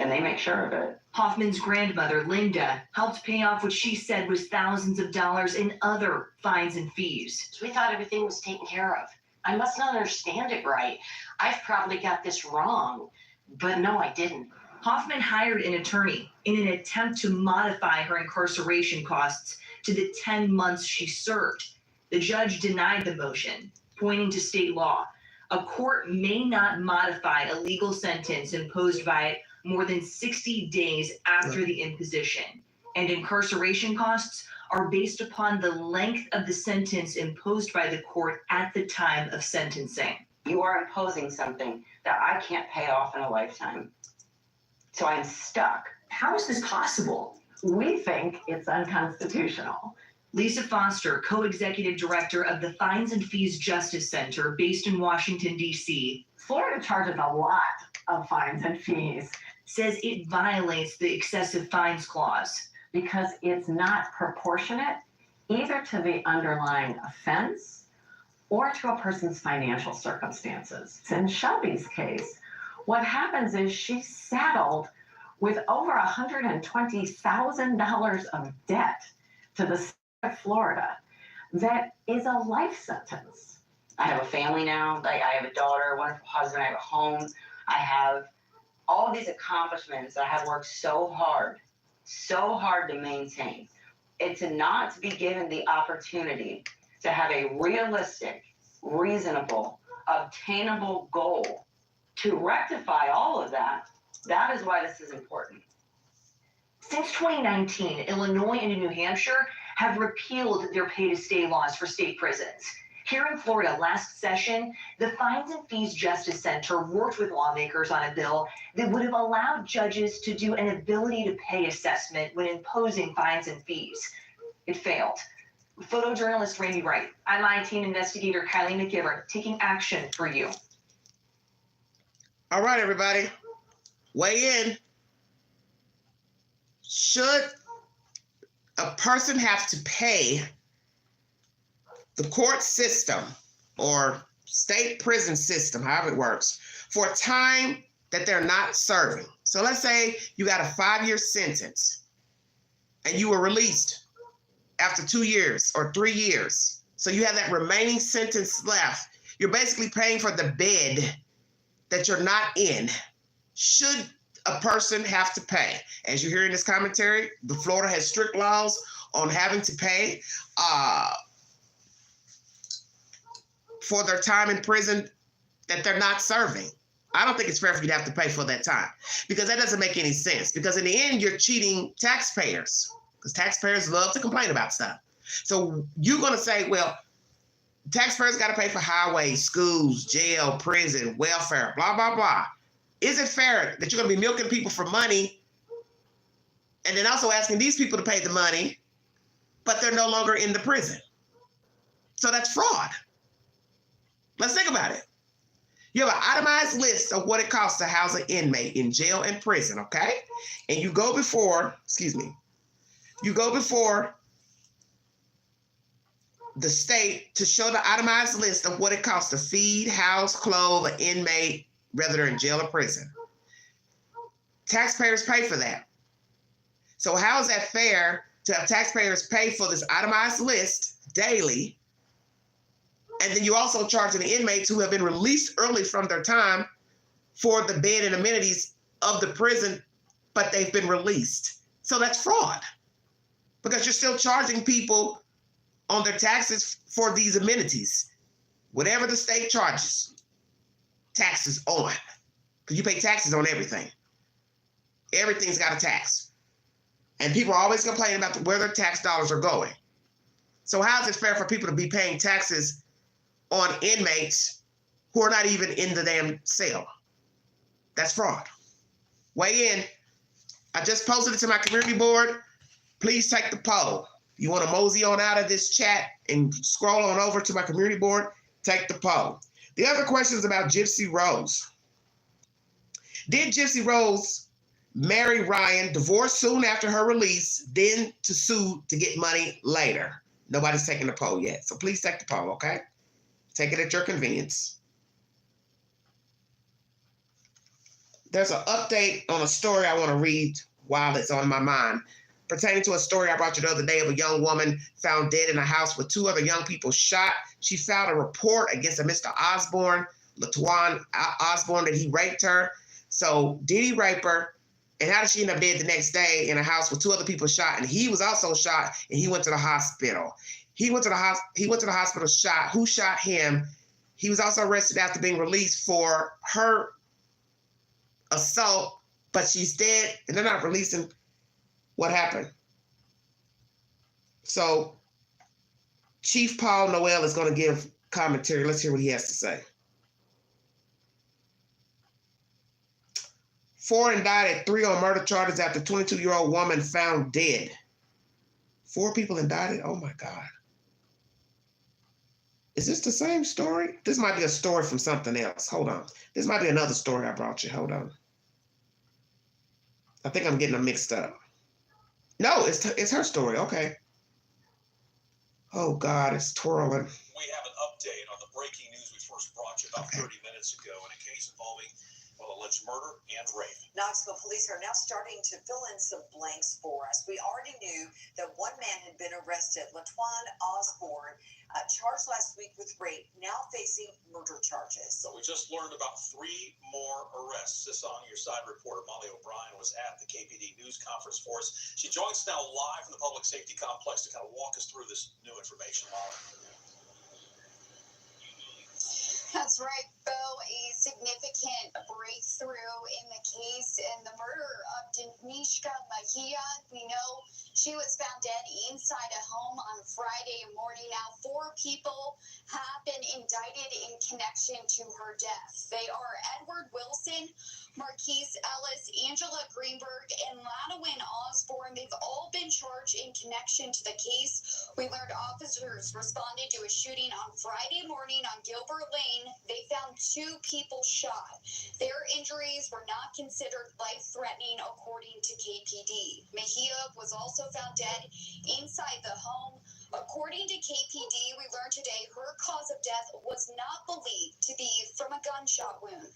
And they make sure of it. Hoffman's grandmother, Linda, helped pay off what she said was thousands of dollars in other fines and fees. We thought everything was taken care of. I must not understand it right. I've probably got this wrong, but no, I didn't. Hoffman hired an attorney in an attempt to modify her incarceration costs to the 10 months she served. The judge denied the motion, pointing to state law. A court may not modify a legal sentence imposed by it more than 60 days after the imposition, and incarceration costs are based upon the length of the sentence imposed by the court at the time of sentencing. You are imposing something that I can't pay off in a lifetime. So I'm stuck. How is this possible? We think it's unconstitutional. Lisa Foster, co-executive director of the Fines and Fees Justice Center based in Washington, D.C. Florida charges a lot of fines and fees. Says it violates the excessive fines clause. Because it's not proportionate either to the underlying offense or to a person's financial circumstances. In Shelby's case, what happens is she's saddled with over $120,000 of debt to the state of Florida that is a life sentence. I have a family now. Like, I have a daughter, a wonderful husband. I have a home. I have all these accomplishments that I have worked so hard to maintain. It's not to be given the opportunity to have a realistic, reasonable, obtainable goal to rectify all of that. That is why this is important. Since 2019, Illinois and New Hampshire have repealed their pay-to-stay laws for state prisons. Here in Florida last session, the Fines and Fees Justice Center worked with lawmakers on a bill that would have allowed judges to do an ability to pay assessment when imposing fines and fees. It failed. Photojournalist Randy Wright, I'm I-Team investigator Kylie McGivern, taking action for you. All right, everybody, weigh in. Should a person have to pay the court system or state prison system, however it works, for time that they're not serving? So let's say you got a 5-year sentence and you were released after 2 years or 3 years. So you have that remaining sentence left. You're basically paying for the bed that you're not in. Should a person have to pay? As you hear in this commentary, the Florida has strict laws on having to pay for their time in prison that they're not serving. I don't think it's fair for you to have to pay for that time, because that doesn't make any sense. Because in the end, you're cheating taxpayers, because taxpayers love to complain about stuff. So you're going to say, well, taxpayers got to pay for highways, schools, jail, prison, welfare, blah, blah, blah. Is it fair that you're going to be milking people for money and then also asking these people to pay the money, but they're no longer in the prison? So that's fraud. Let's think about it. You have an itemized list of what it costs to house an inmate in jail and prison, okay? And you go before, the state to show the itemized list of what it costs to feed, house, clothe an inmate, whether they're in jail or prison. Taxpayers pay for that. So how is that fair to have taxpayers pay for this itemized list daily, and then you're also charging the inmates who have been released early from their time for the bed and amenities of the prison, but they've been released? So that's fraud, because you're still charging people on their taxes for these amenities. Whatever the state charges, taxes on, because you pay taxes on everything. Everything's got a tax. And people are always complaining about where their tax dollars are going. So how is it fair for people to be paying taxes on inmates who are not even in the damn cell? That's fraud. Weigh in. I just posted it to my community board. Please take the poll. You want to mosey on out of this chat and scroll on over to my community board, take the poll. The other question is about Gypsy Rose. Did Gypsy Rose marry Ryan, divorce soon after her release, then to sue to get money later? Nobody's taking the poll yet, so please take the poll, okay? Take it at your convenience. There's an update on a story I want to read while it's on my mind, pertaining to a story I brought you the other day of a young woman found dead in a house with 2 other young people shot. She filed a report against a Mr. Osborne, LaTuan Osborne, that he raped her. So did he rape her? And how did she end up dead the next day in a house with 2 other people shot? And he was also shot, and he went to the hospital. He went to the hospital shot. Who shot him? He was also arrested after being released for her assault, but she's dead, and they're not releasing what happened. So Chief Paul Noel is going to give commentary. Let's hear what he has to say. 4 indicted, 3 on murder charges after 22-year-old woman found dead. 4 people indicted? Oh my God. Is this the same story? This might be a story from something else. Hold on. This might be another story I brought you. Hold on. I think I'm getting them mixed up. No, it's her story. Okay. Oh God, it's twirling. We have an update on the breaking news we first brought you about 30 minutes ago in a case involving alleged murder and rape. Knoxville police are now starting to fill in some blanks for us. We already knew that one man had been arrested, Laquan Osborne, charged last week with rape, now facing murder charges. So we just learned about 3 more arrests. This on your side reporter Molly O'Brien was at the KPD news conference for us. She joins us now live from the public safety complex to kind of walk us through this new information. Molly. That's right, Bo. A significant breakthrough in the case in the murder of Denishka Mejia. We know she was found dead inside a home on Friday morning. Now, 4 people have been indicted in connection to her death. They are Edward Wilson, Marquise Ellis, Angela Greenberg, and Ladawin Osborne. They've all been charged in connection to the case. We learned officers responded to a shooting on Friday morning on Gilbert Lane. They found 2 people shot. Their injuries were not considered life-threatening, according to KPD. Mejia was also found dead inside the home. According to KPD, we learned today her cause of death was not believed to be from a gunshot wound.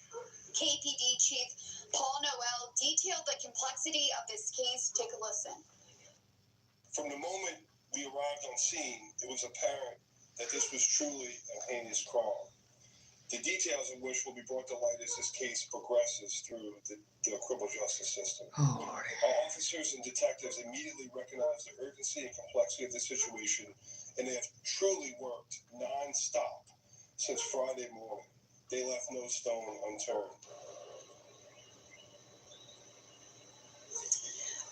KPD Chief Paul Noel detailed the complexity of this case. Take a listen. From the moment we arrived on scene, it was apparent that this was truly a heinous crime. The details of which will be brought to light as this case progresses through the criminal justice system. Oh, Lord. Our officers and detectives immediately recognized the urgency and complexity of the situation, and they have truly worked non-stop since Friday morning. They left no stone unturned.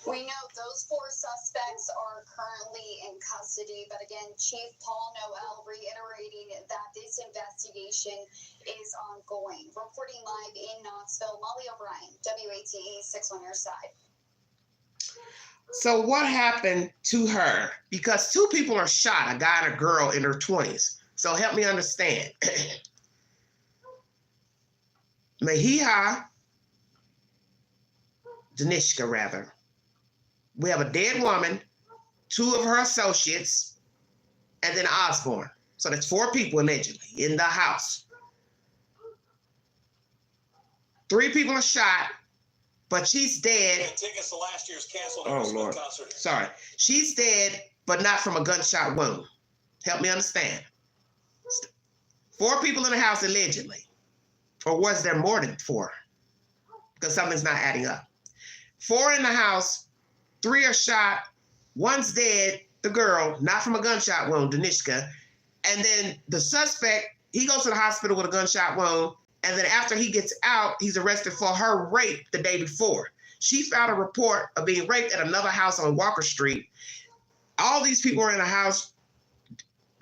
We know those 4 suspects are currently in custody, but again, Chief Paul Noel reiterating that this investigation is ongoing. Reporting live in Knoxville, Molly O'Brien, WATE 6 on your side. So what happened to her? Because 2 people are shot, a guy and a girl in her 20s. So help me understand. Mejia, Denishka rather. We have a dead woman, 2 of her associates, and then Osborne. So that's 4 people allegedly in the house. 3 people are shot, but she's dead. Tickets to last year's canceled Lord. concert. Sorry. She's dead, but not from a gunshot wound. Help me understand. 4 people in the house allegedly. Or was there more than 4? Because something's not adding up. 4 in the house. 3 are shot, 1's dead, the girl, not from a gunshot wound, Denishka. And then the suspect, he goes to the hospital with a gunshot wound, and then after he gets out, he's arrested for her rape the day before. She filed a report of being raped at another house on Walker Street. All these people are in a house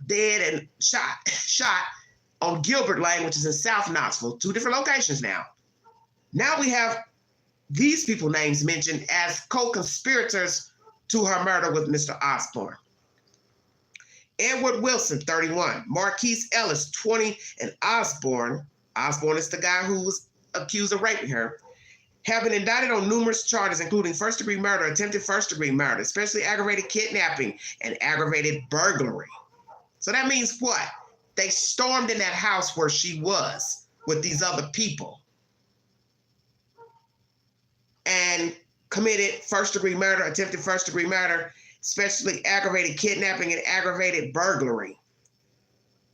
dead and shot on Gilbert Lane, which is in South Knoxville, 2 different locations now. Now we have these people names mentioned as co-conspirators to her murder with Mr. Osborne. Edward Wilson, 31, Marquise Ellis, 20, and Osborne is the guy who was accused of raping her, have been indicted on numerous charges, including first-degree murder, attempted first-degree murder, especially aggravated kidnapping, and aggravated burglary. So that means what? They stormed in that house where she was with these other people and committed first-degree murder, attempted first-degree murder, especially aggravated kidnapping and aggravated burglary.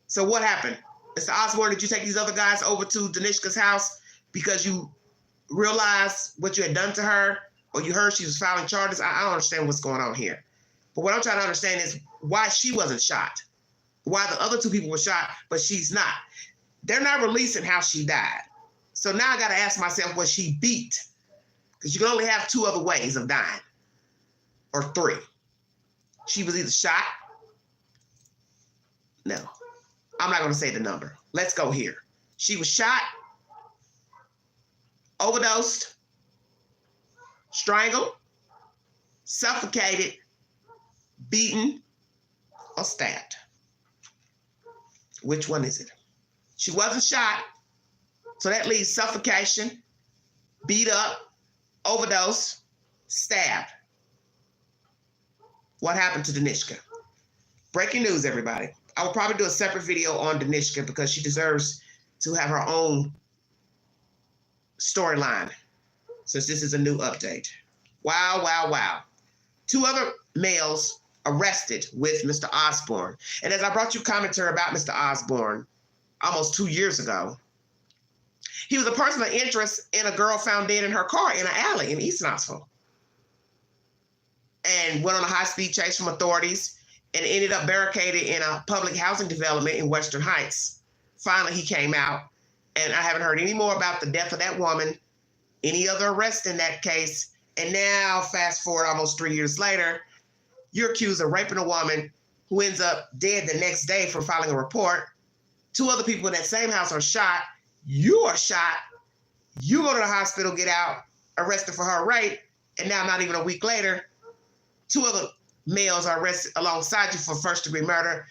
So what happened? Mr. Osborne, did you take these other guys over to Denishka's house because you realized what you had done to her, or you heard she was filing charges? I don't understand what's going on here. But what I'm trying to understand is why she wasn't shot, why the other 2 people were shot, but she's not. They're not releasing how she died. So now I got to ask myself, was she beat? Because you can only have 2 other ways of dying, or 3. She was either shot. No, I'm not going to say the number. Let's go here. She was shot, overdosed, strangled, suffocated, beaten, or stabbed. Which one is it? She wasn't shot, so that leaves suffocation, beat up, overdose, stabbed. What happened to Danishka? Breaking news, everybody. I will probably do a separate video on Danishka because she deserves to have her own storyline since this is a new update. Wow, wow, wow. 2 other males arrested with Mr. Osborne. And as I brought you commentary about Mr. Osborne almost 2 years ago, he was a person of interest in a girl found dead in her car in an alley in East Knoxville. And went on a high-speed chase from authorities and ended up barricaded in a public housing development in Western Heights. Finally, he came out, and I haven't heard any more about the death of that woman, any other arrests in that case. And now, fast forward almost 3 years later, you're accused of raping a woman who ends up dead the next day for filing a report. 2 other people in that same house are shot. You are shot. You go to the hospital, get out, arrested for her rape, and now not even a week later, 2 other males are arrested alongside you for first-degree murder,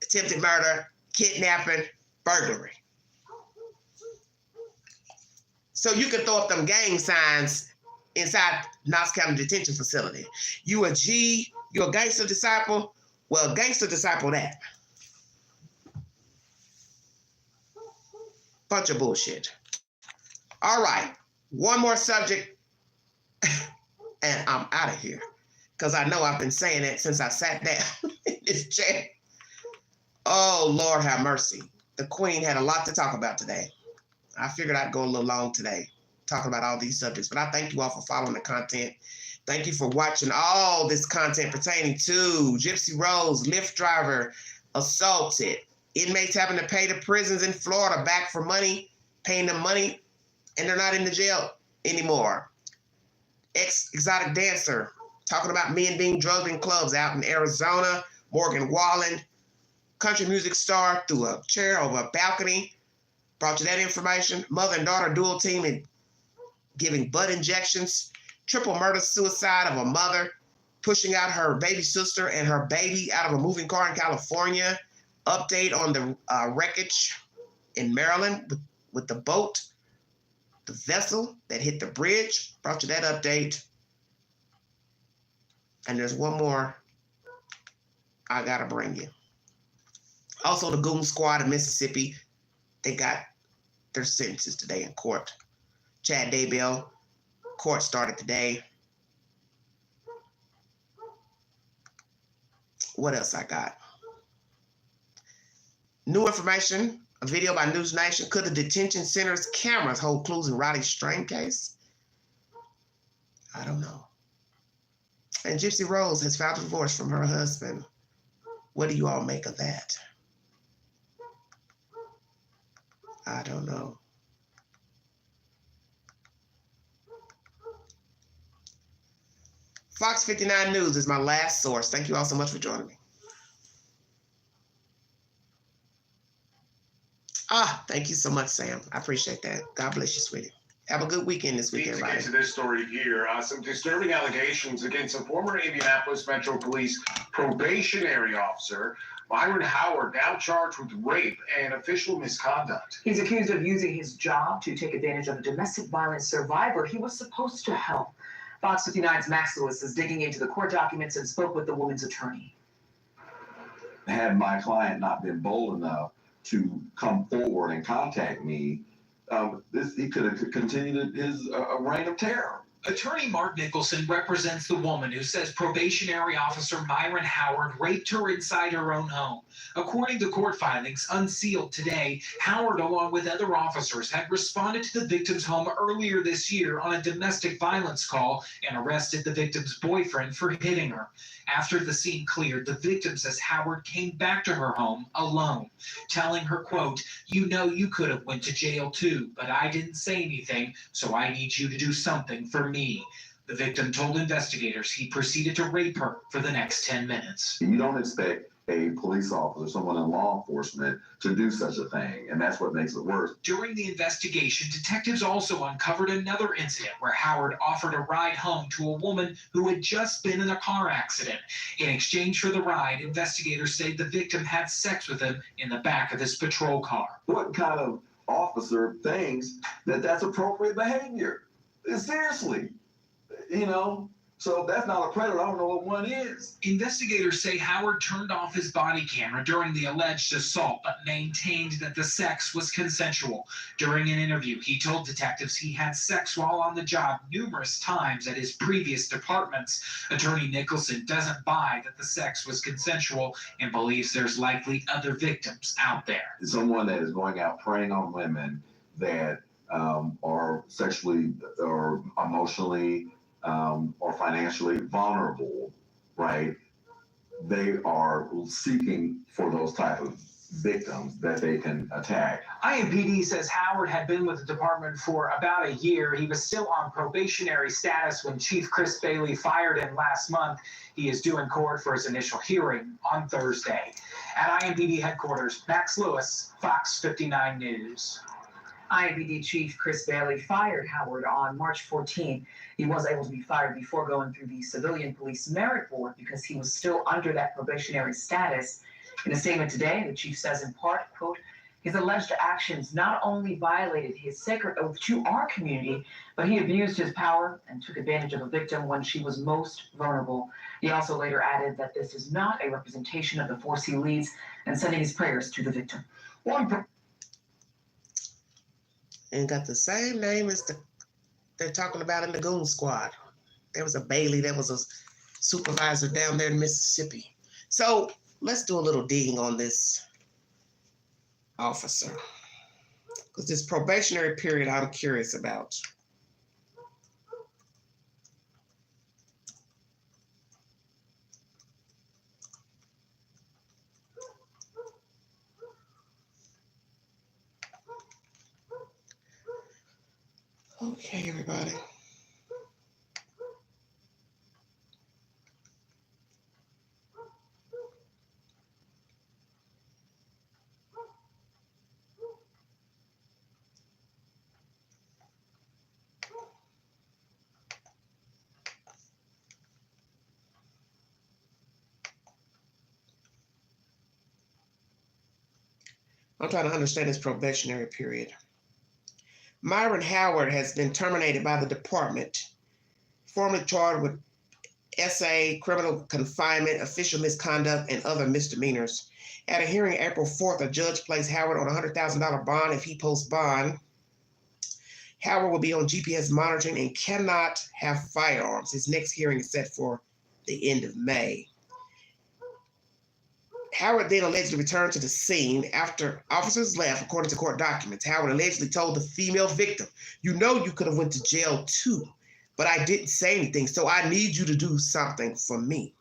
attempted murder, kidnapping, burglary. So you can throw up them gang signs inside Knox County Detention Facility. You a G, you a gangster disciple? Well, gangster disciple that. Bunch of bullshit. All right, one more subject, and I'm out of here. Because I know I've been saying it since I sat down in this chair. Oh, Lord have mercy. The Queen had a lot to talk about today. I figured I'd go a little long today, talking about all these subjects. But I thank you all for following the content. Thank you for watching all this content pertaining to Gypsy Rose, Lyft driver, assaulted, inmates having to pay the prisons in Florida back for money, paying them money, and they're not in the jail anymore. Ex-exotic dancer, talking about men being drugged in clubs out in Arizona. Morgan Wallen, country music star, threw a chair over a balcony. Brought you that information. Mother and daughter dual team and giving butt injections. Triple murder suicide of a mother pushing out her baby sister and her baby out of a moving car in California. Update on the wreckage in Maryland with the boat, the vessel that hit the bridge. Brought you that update. And there's one more I gotta bring you. Also, the Goon Squad in Mississippi, they got their sentences today in court. Chad Daybell, court started today. What else I got? New information, a video by News Nation. Could the detention center's cameras hold clues in Roddy's Strain case? I don't know. And Gypsy Rose has filed a divorce from her husband. What do you all make of that? I don't know. Fox 59 News is my last source. Thank you all so much for joining me. Thank you so much, Sam. I appreciate that. God bless you, sweetie. Have a good weekend this weekend, Let's get to this story here. Some disturbing allegations against a former Indianapolis Metro Police probationary officer, Byron Howard, now charged with rape and official misconduct. He's accused of using his job to take advantage of a domestic violence survivor he was supposed to help. Fox 59's Max Lewis is digging into the court documents and spoke with the woman's attorney. Had my client not been bold enough to come forward and contact me, he could have continued his reign of terror. Attorney Mark Nicholson represents the woman who says probationary officer Myron Howard raped her inside her own home. According to court filings unsealed today, Howard, along with other officers, had responded to the victim's home earlier this year on a domestic violence call and arrested the victim's boyfriend for hitting her. After the scene cleared, the victim says Howard came back to her home alone, telling her, quote, "You know you could have went to jail too, but I didn't say anything, so I need you to do something for me." The victim told investigators he proceeded to rape her for the next 10 minutes. You don't expect a police officer, someone in law enforcement, to do such a thing, and that's what makes it worse. During the investigation, detectives also uncovered another incident where Howard offered a ride home to a woman who had just been in a car accident. In exchange for the ride, investigators say the victim had sex with him in the back of his patrol car. What kind of officer thinks that that's appropriate behavior? Seriously, you know? So if that's not a predator, I don't know what one is. Investigators say Howard turned off his body camera during the alleged assault, but maintained that the sex was consensual. During an interview, he told detectives he had sex while on the job numerous times at his previous departments. Attorney Nicholson doesn't buy that the sex was consensual and believes there's likely other victims out there. Someone that is going out preying on women that are sexually or emotionally or financially vulnerable, right? They are seeking for those type of victims that they can attack. IMPD says Howard had been with the department for about a year. He was still on probationary status when Chief Chris Bailey fired him last month. He is due in court for his initial hearing on Thursday. At IMPD headquarters, Max Lewis, Fox 59 News. IMPD Chief Chris Bailey fired Howard on March 14. He was able to be fired before going through the Civilian Police Merit Board because he was still under that probationary status. In a statement today, the chief says in part, quote, his alleged actions not only violated his sacred oath to our community, but he abused his power and took advantage of a victim when she was most vulnerable. He also later added that this is not a representation of the force he leads and sending his prayers to the victim. And got the same name as they're talking about in the Goon Squad. There was a Bailey that was a supervisor down there in Mississippi. So let's do a little digging on this officer, because this probationary period I'm curious about. Okay, everybody. I'm trying to understand this probationary period. Myron Howard has been terminated by the department, formally charged with SA, criminal confinement, official misconduct, and other misdemeanors. At a hearing April 4th, a judge placed Howard on a $100,000 bond. If he posts bond, Howard will be on GPS monitoring and cannot have firearms. His next hearing is set for the end of May. Howard then allegedly returned to the scene after officers left, according to court documents. Howard allegedly told the female victim, you know you could have went to jail too, but I didn't say anything, so I need you to do something for me.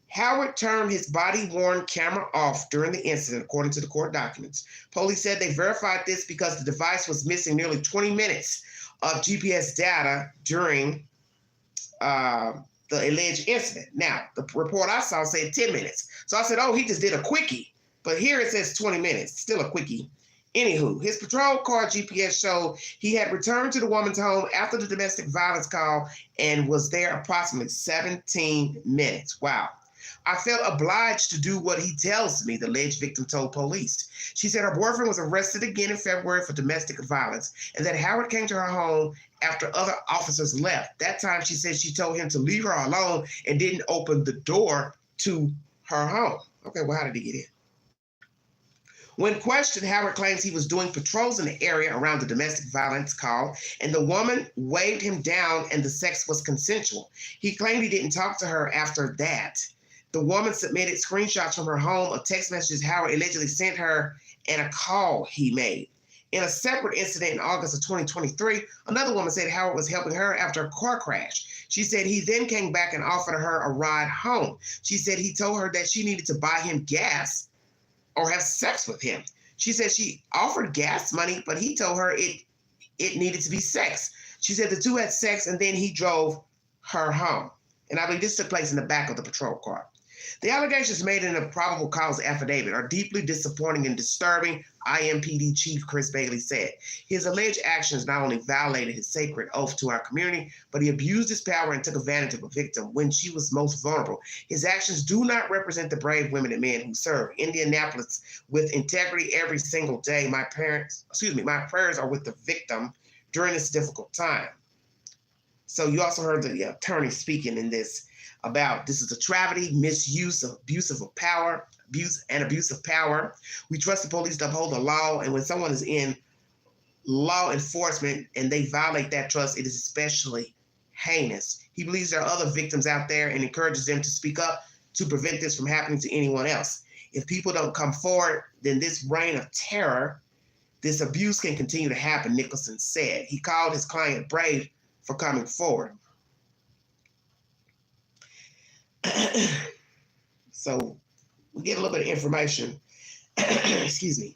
Howard turned his body-worn camera off during the incident, according to the court documents. Police said they verified this because the device was missing nearly 20 minutes of GPS data during the alleged incident. Now, the report I saw said 10 minutes. So I said, oh, he just did a quickie. But here it says 20 minutes, still a quickie. Anywho, his patrol car GPS showed he had returned to the woman's home after the domestic violence call and was there approximately 17 minutes. Wow. I felt obliged to do what he tells me, the alleged victim told police. She said her boyfriend was arrested again in February for domestic violence and that Howard came to her home after other officers left. That time, she said she told him to leave her alone and didn't open the door to her home. Okay, well, how did he get in? When questioned, Howard claims he was doing patrols in the area around the domestic violence call, and the woman waved him down and the sex was consensual. He claimed he didn't talk to her after that. The woman submitted screenshots from her home of text messages Howard allegedly sent her and a call he made. In a separate incident in August of 2023, another woman said Howard was helping her after a car crash. She said he then came back and offered her a ride home. She said he told her that she needed to buy him gas or have sex with him. She said she offered gas money, but he told her it needed to be sex. She said the two had sex and then he drove her home. And I believe this took place in the back of the patrol car. The allegations made in a probable cause affidavit are deeply disappointing and disturbing, IMPD Chief Chris Bailey said. His alleged actions not only violated his sacred oath to our community, but he abused his power and took advantage of a victim when she was most vulnerable. His actions do not represent the brave women and men who serve Indianapolis with integrity every single day. My prayers are with the victim during this difficult time. So you also heard the attorney speaking in this about this is a travesty, misuse of abuse of power. We trust the police to uphold the law, and when someone is in law enforcement and they violate that trust, it is especially heinous. He believes there are other victims out there and encourages them to speak up to prevent this from happening to anyone else. If people don't come forward, then this reign of terror, this abuse can continue to happen, Nicholson said. He called his client brave for coming forward. So we get a little bit of information. Excuse me.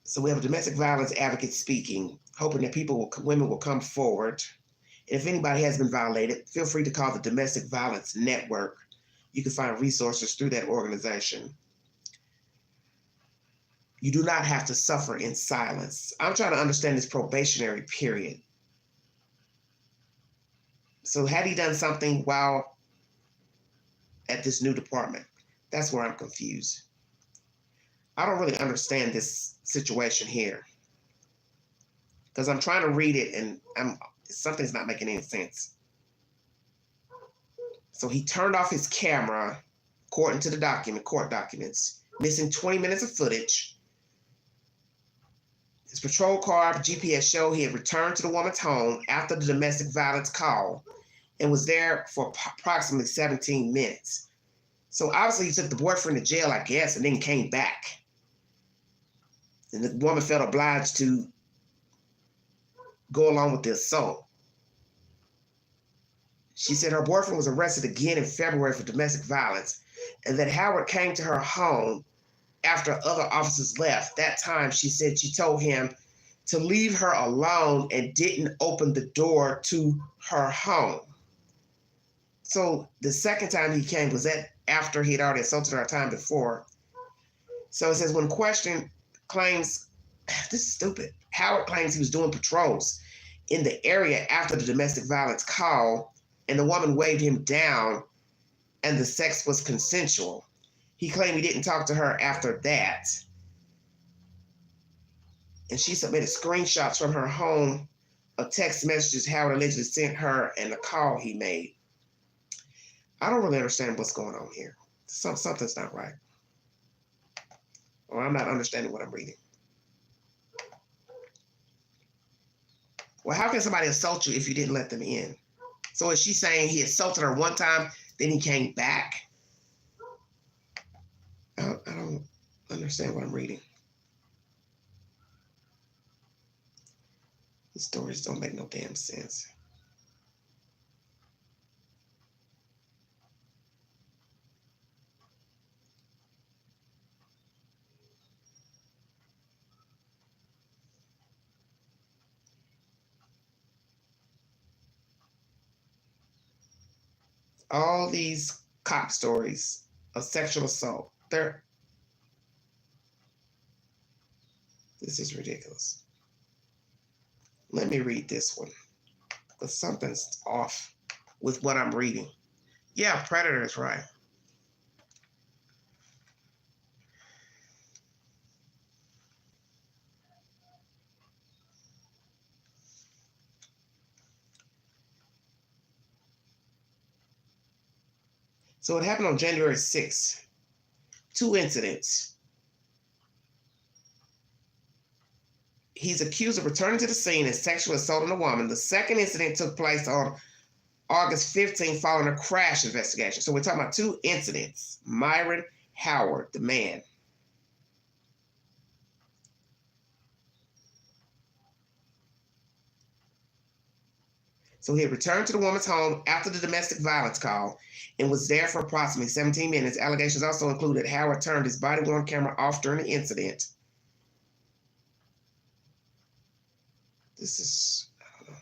So we have a domestic violence advocate speaking, hoping that women will come forward. If anybody has been violated, feel free to call the Domestic Violence Network. You can find resources through that organization. You do not have to suffer in silence. I'm trying to understand this probationary period. So had he done something while at this new department? That's where I'm confused. I don't really understand this situation here because I'm trying to read it and something's not making any sense. So he turned off his camera, according to the court documents, missing 20 minutes of footage. His patrol car GPS showed he had returned to the woman's home after the domestic violence call and was there for approximately 17 minutes. So obviously he took the boyfriend to jail, I guess, and then came back. And the woman felt obliged to go along with the assault. She said her boyfriend was arrested again in February for domestic violence and that Howard came to her home after other officers left. That time, she said she told him to leave her alone and didn't open the door to her home. So the second time he came, was that after he had already assaulted her a time before? So it says, when questioned, claims, this is stupid. Howard claims he was doing patrols in the area after the domestic violence call, and the woman waved him down, and the sex was consensual. He claimed he didn't talk to her after that. And she submitted screenshots from her home of text messages Howard allegedly sent her and the call he made. I don't really understand what's going on here. Something's not right. Or I'm not understanding what I'm reading. Well, how can somebody assault you if you didn't let them in? So is she saying he assaulted her one time, then he came back? I don't understand what I'm reading. These stories don't make no damn sense. All these cop stories of sexual assault, this is ridiculous. Let me read this one, because something's off with what I'm reading. Yeah, predator is right. So it happened on January 6th. 2 incidents. He's accused of returning to the scene and sexually assaulting a woman. The second incident took place on August 15th following a crash investigation. So we're talking about 2 incidents. Myron Howard, the man. So he had returned to the woman's home after the domestic violence call and was there for approximately 17 minutes. Allegations also included Howard turned his body-worn camera off during the incident. This is, I don't know.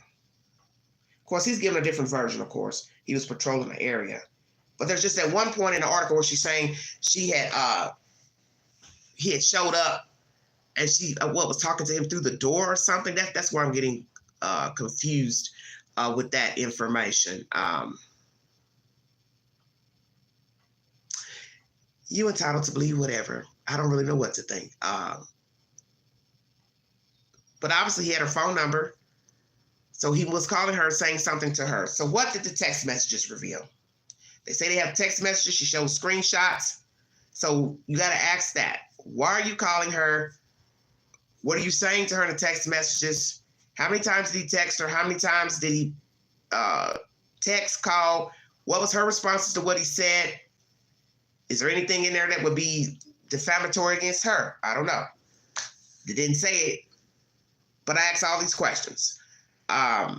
course, he's giving a different version, of course. He was patrolling the area. But there's just at one point in the article where she's saying he had showed up and she was talking to him through the door or something. That's where I'm getting confused with that information. You entitled to believe whatever. I don't really know what to think. But obviously he had her phone number. So he was calling her, saying something to her. So what did the text messages reveal? They say they have text messages. She shows screenshots. So you got to ask that. Why are you calling her? What are you saying to her in the text messages? How many times did he text her? How many times did he text, call? What was her responses to what he said? Is there anything in there that would be defamatory against her? I don't know. They didn't say it, but I asked all these questions. I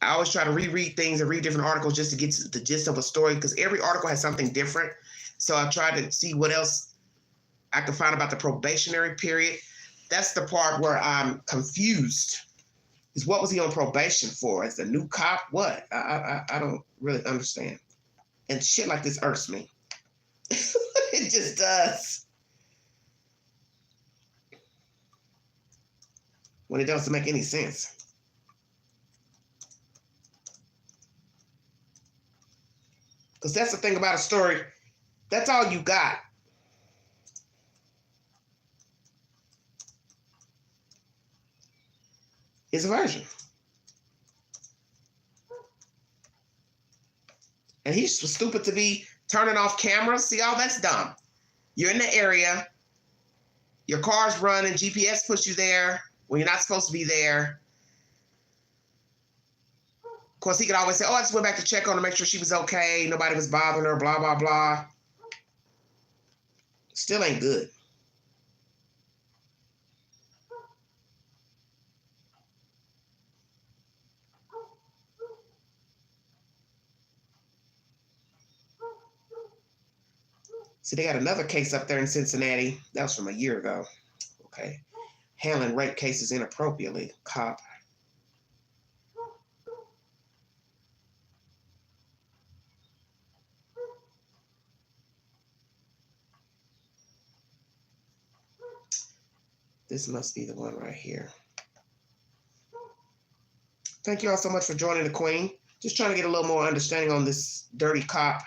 always try to reread things and read different articles just to get to the gist of a story because every article has something different. So I tried to see what else I could find about the probationary period. That's the part where I'm confused. Is what was he on probation for? As a new cop? What? I don't really understand. And shit like this irks me. It just does. When it doesn't make any sense. Because that's the thing about a story. That's all you got. Is a version. And he's stupid to be turning off cameras. See, all that's dumb. You're in the area. Your car's running. GPS puts you there when you're not supposed to be there. Of course, he could always say, oh, I just went back to check on her, make sure she was okay. Nobody was bothering her, blah, blah, blah. Still ain't good. See, they got another case up there in Cincinnati. That was from a year ago. Okay. Handling rape cases inappropriately. Cop. This must be the one right here. Thank you all so much for joining the Queen. Just trying to get a little more understanding on this dirty cop.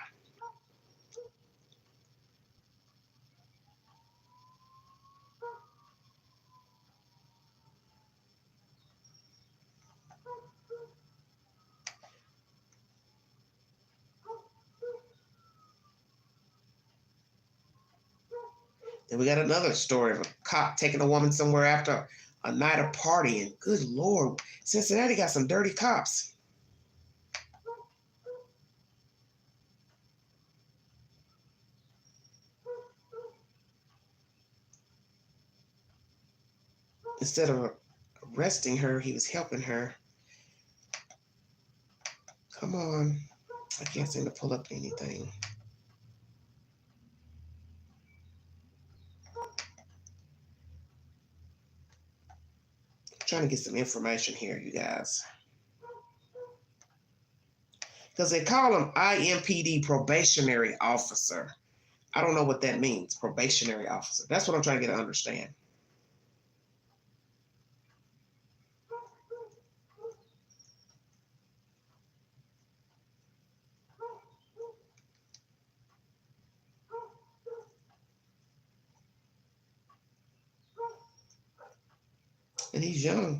Then we got another story of a cop taking a woman somewhere after a night of partying. Good Lord. Cincinnati got some dirty cops. Instead of arresting her, he was helping her. Come on. I can't seem to pull up anything. I'm trying to get some information here, you guys. Because they call him IMPD probationary officer. I don't know what that means, probationary officer. That's what I'm trying to get to understand. And he's young.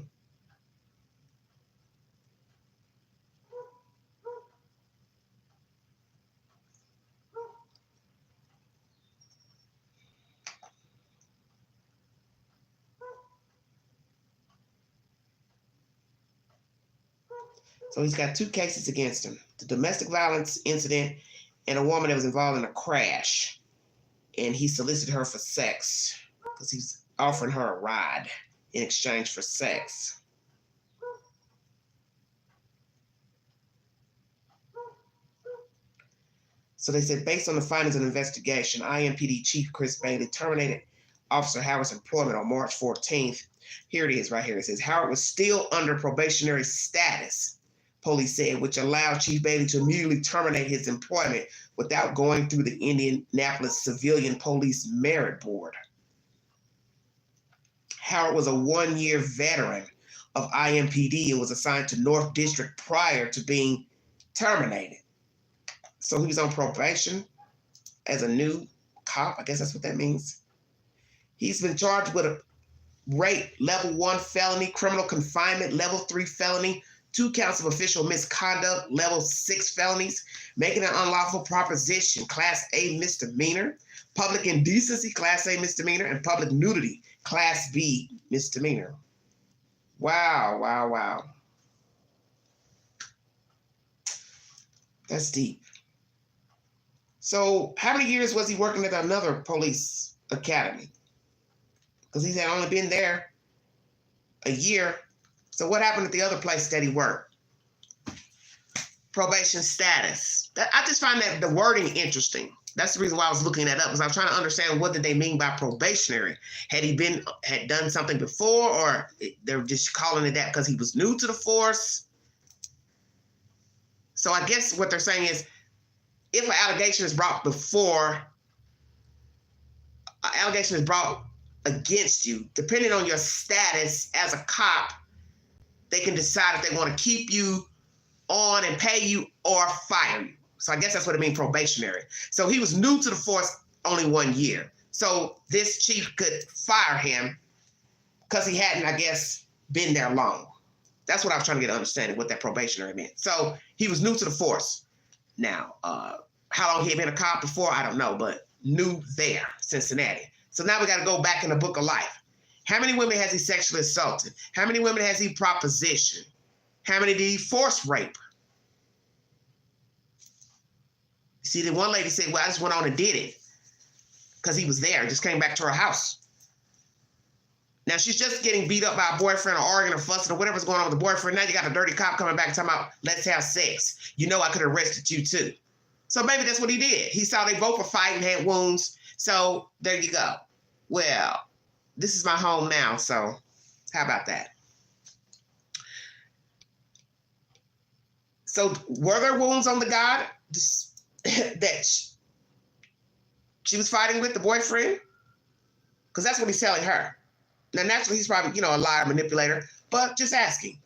So he's got two cases against him. The domestic violence incident and a woman that was involved in a crash. And he solicited her for sex because he's offering her a ride in exchange for sex. So they said, based on the findings of the investigation, IMPD Chief Chris Bailey terminated Officer Howard's employment on March 14th. Here it is right here. It says Howard was still under probationary status, police said, which allowed Chief Bailey to immediately terminate his employment without going through the Indianapolis Civilian Police Merit Board. Howard was a one-year veteran of IMPD and was assigned to North District prior to being terminated. So he was on probation as a new cop. I guess that's what that means. He's been charged with a rape, level 1 felony, criminal confinement, level 3 felony, 2 counts of official misconduct, level 6 felonies, making an unlawful proposition, class A misdemeanor, public indecency, class A misdemeanor, and public nudity, class B misdemeanor. Wow, wow, wow. That's deep. So how many years was he working at another police academy? Because he had only been there a year. So what happened at the other place that he worked? Probation status. I just find that the wording interesting. That's the reason why I was looking that up, because I was trying to understand what did they mean by probationary. Had done something before, or they're just calling it that because he was new to the force? So I guess what they're saying is, if an allegation is brought against you, depending on your status as a cop, they can decide if they want to keep you on and pay you or fire you. So I guess that's what it means, probationary. So he was new to the force only 1 year. So this chief could fire him because he hadn't, I guess, been there long. That's what I was trying to get an understanding what that probationary meant. So he was new to the force. Now, how long he had been a cop before, I don't know, but new there, Cincinnati. So now we got to go back in the book of life. How many women has he sexually assaulted? How many women has he propositioned? How many did he force rape? See, the one lady said, well, I just went on and did it because he was there, just came back to her house. Now, she's just getting beat up by a boyfriend or arguing or fussing or whatever's going on with the boyfriend. Now you got a dirty cop coming back talking about, let's have sex. You know I could have arrested you too. So maybe that's what he did. He saw they both were fighting, had wounds. So there you go. Well, this is my home now, so how about that? So were there wounds on the guy that she was fighting with, the boyfriend? Because that's what he's telling her. Now, naturally, he's probably, a liar, manipulator, but just asking,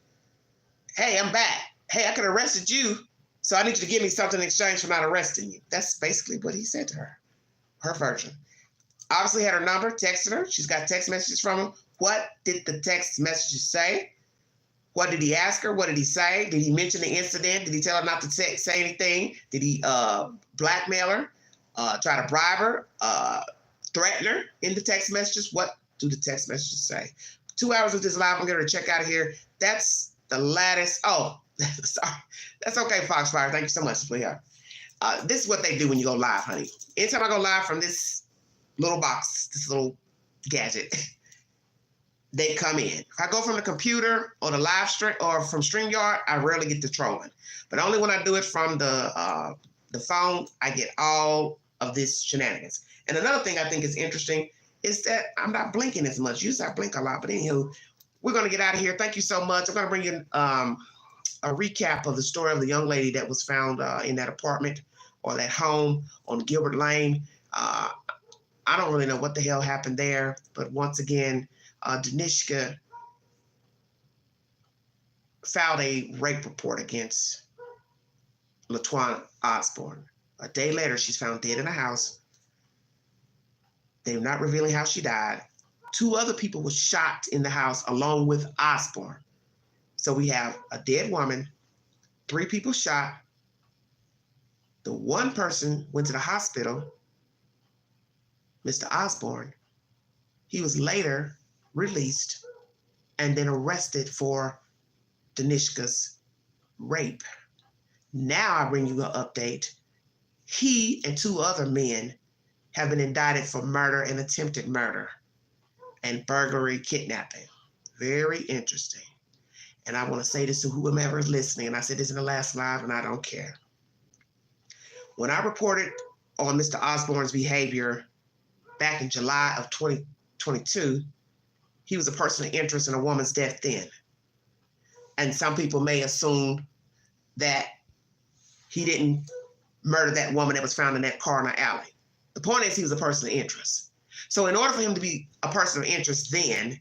hey, I'm back. Hey, I could have arrested you, so I need you to give me something in exchange for not arresting you. That's basically what he said to her, her version. Obviously had her number, texted her. She's got text messages from him. What did the text messages say? What did he ask her? What did he say? Did he mention the incident? Did he tell her not to say anything? Did he blackmail her, try to bribe her, threaten her in the text messages? What do the text messages say? 2 hours of this live. I'm going to check out of here. That's the latest. Oh, sorry. That's okay, Foxfire. Thank you so much, sweetheart. This is what they do when you go live, honey. Anytime I go live from this little box, this little gadget, they come in. If I go from the computer or the live stream or from StreamYard, I rarely get the trolling. But only when I do it from the phone, I get all of this shenanigans. And another thing I think is interesting is that I'm not blinking as much. Usually I blink a lot, but anywho, we're going to get out of here. Thank you so much. I'm going to bring you a recap of the story of the young lady that was found in that apartment or that home on Gilbert Lane. I don't really know what the hell happened there, but once again, Danishka filed a rape report against LaTwan Osborne. A day later, she's found dead in a house. They're not revealing how she died. 2 other people were shot in the house along with Osborne. So we have a dead woman, 3 people shot. The one person went to the hospital, Mr. Osborne. He was later released and then arrested for Danishka's rape. Now I bring you an update. He and 2 other men have been indicted for murder and attempted murder and burglary, kidnapping. Very interesting. And I want to say this to whomever is listening, and I said this in the last live, and I don't care. When I reported on Mr. Osborne's behavior back in July of 2020, 2022, he was a person of interest in a woman's death then. And some people may assume that he didn't murder that woman that was found in that car in the alley. The point is he was a person of interest. So in order for him to be a person of interest then,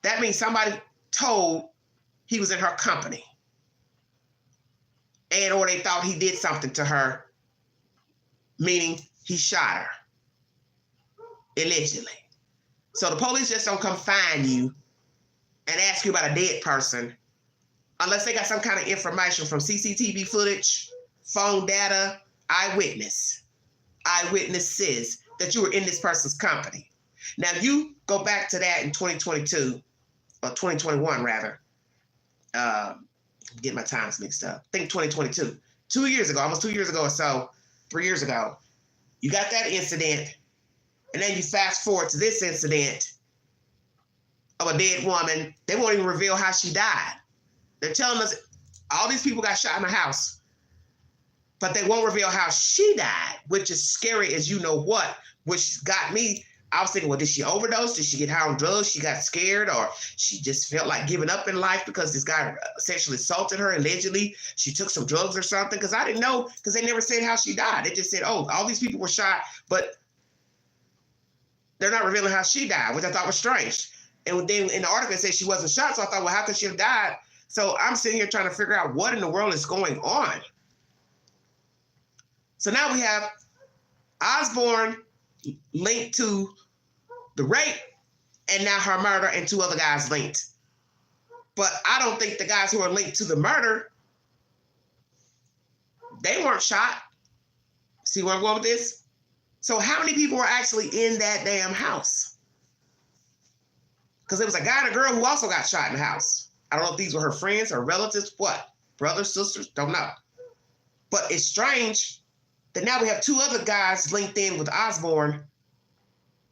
that means somebody told he was in her company. And or they thought he did something to her, meaning he shot her, allegedly. So the police just don't come find you and ask you about a dead person unless they got some kind of information from CCTV footage, phone data, eyewitnesses that you were in this person's company. Now you go back to that in 2022, or 2021 rather. Get my times mixed up. I think 2022. 2 years ago, almost 2 years ago or so, 3 years ago, you got that incident, and then you fast forward to this incident of a dead woman. They won't even reveal how she died. They're telling us all these people got shot in the house, but they won't reveal how she died, which is scary as you know what, which got me. I was thinking, well, did she overdose? Did she get high on drugs? She got scared, or she just felt like giving up in life because this guy sexually assaulted her, allegedly. She took some drugs or something, because I didn't know, because they never said how she died. They just said, oh, all these people were shot, but they're not revealing how she died, which I thought was strange. And then in the article, it said she wasn't shot, so I thought, well, how could she have died? So I'm sitting here trying to figure out what in the world is going on. So now we have Osborne linked to the rape, and now her murder, and 2 other guys linked. But I don't think the guys who are linked to the murder, they weren't shot. See where I'm going with this? So how many people were actually in that damn house? Because there was a guy and a girl who also got shot in the house. I don't know if these were her friends, her relatives, what? Brothers, sisters, don't know. But it's strange that now we have 2 other guys linked in with Osborne.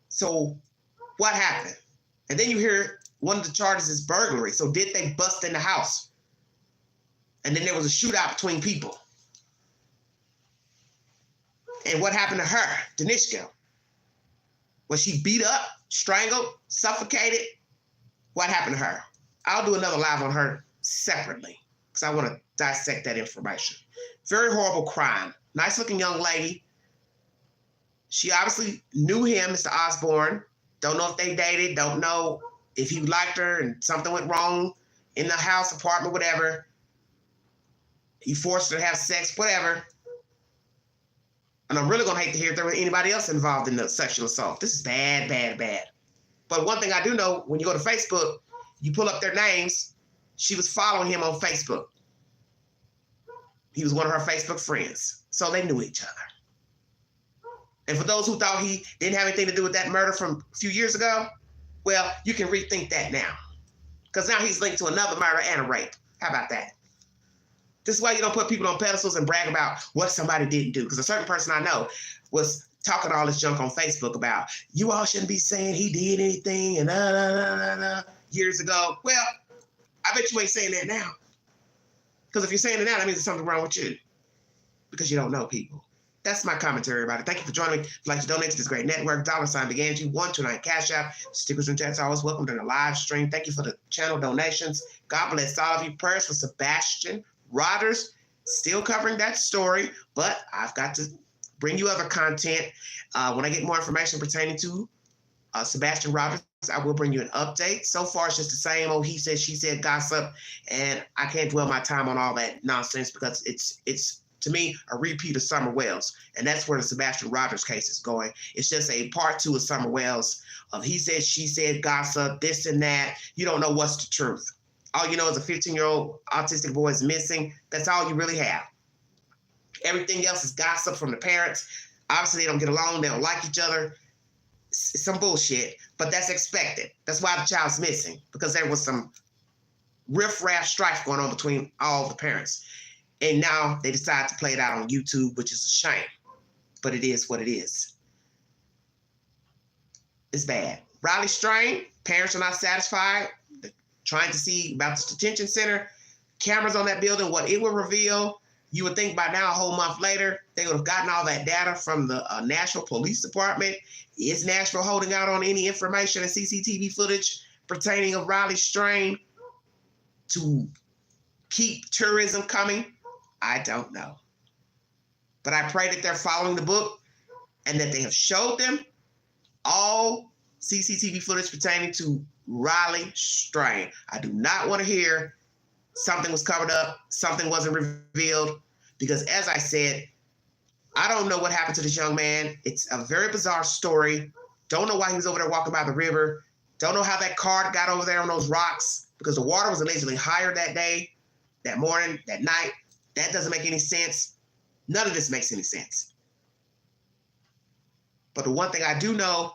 So what happened? And then you hear one of the charges is burglary. So did they bust in the house? And then there was a shootout between people. And what happened to her, Danishka? Was she beat up, strangled, suffocated? What happened to her? I'll do another live on her separately because I want to dissect that information. Very horrible crime. Nice looking young lady. She obviously knew him, Mr. Osborne. Don't know if they dated. Don't know if he liked her and something went wrong in the house, apartment, whatever. He forced her to have sex, whatever. And I'm really going to hate to hear if there was anybody else involved in the sexual assault. This is bad, bad, bad. But one thing I do know, when you go to Facebook, you pull up their names. She was following him on Facebook. He was one of her Facebook friends. So they knew each other. And for those who thought he didn't have anything to do with that murder from a few years ago, well, you can rethink that now. Because now he's linked to another murder and a rape. How about that? This is why you don't put people on pedestals and brag about what somebody didn't do. Because a certain person I know was talking all this junk on Facebook about, you all shouldn't be saying he did anything and years ago. Well, I bet you ain't saying that now. Because if you're saying it now, that means there's something wrong with you. Because you don't know people. That's my commentary about it. Thank you for joining me. If you'd like to donate to this great network, $BigAngie129 Cash App. Stickers and chats are always welcome during the live stream. Thank you for the channel donations. God bless all of you. Prayers for Sebastian Rogers. Still covering that story, but I've got to bring you other content. When I get more information pertaining to Sebastian Rogers, I will bring you an update. So far, it's just the same old he said, she said gossip, and I can't dwell my time on all that nonsense because it's to me, a repeat of Summer Wells. And that's where the Sebastian Rogers case is going. It's just a part 2 of Summer Wells of he said, she said, gossip, this and that. You don't know what's the truth. All you know is a 15-year-old autistic boy is missing. That's all you really have. Everything else is gossip from the parents. Obviously, they don't get along. They don't like each other. It's some bullshit, but that's expected. That's why the child's missing, because there was some riff-raff strife going on between all the parents. And now they decide to play it out on YouTube, which is a shame. But it is what it is. It's bad. Riley Strain, parents are not satisfied. They're trying to see about the detention center, cameras on that building, what it will reveal. You would think by now, a whole month later, they would have gotten all that data from the Nashville Police Department. Is Nashville holding out on any information and CCTV footage pertaining of Riley Strain to keep tourism coming? I don't know. But I pray that they're following the book and that they have showed them all CCTV footage pertaining to Riley Strain. I do not want to hear something was covered up, something wasn't revealed, because as I said, I don't know what happened to this young man. It's a very bizarre story. Don't know why he was over there walking by the river. Don't know how that car got over there on those rocks, because the water was allegedly higher that day, that morning, that night. That doesn't make any sense. None of this makes any sense. But the one thing I do know,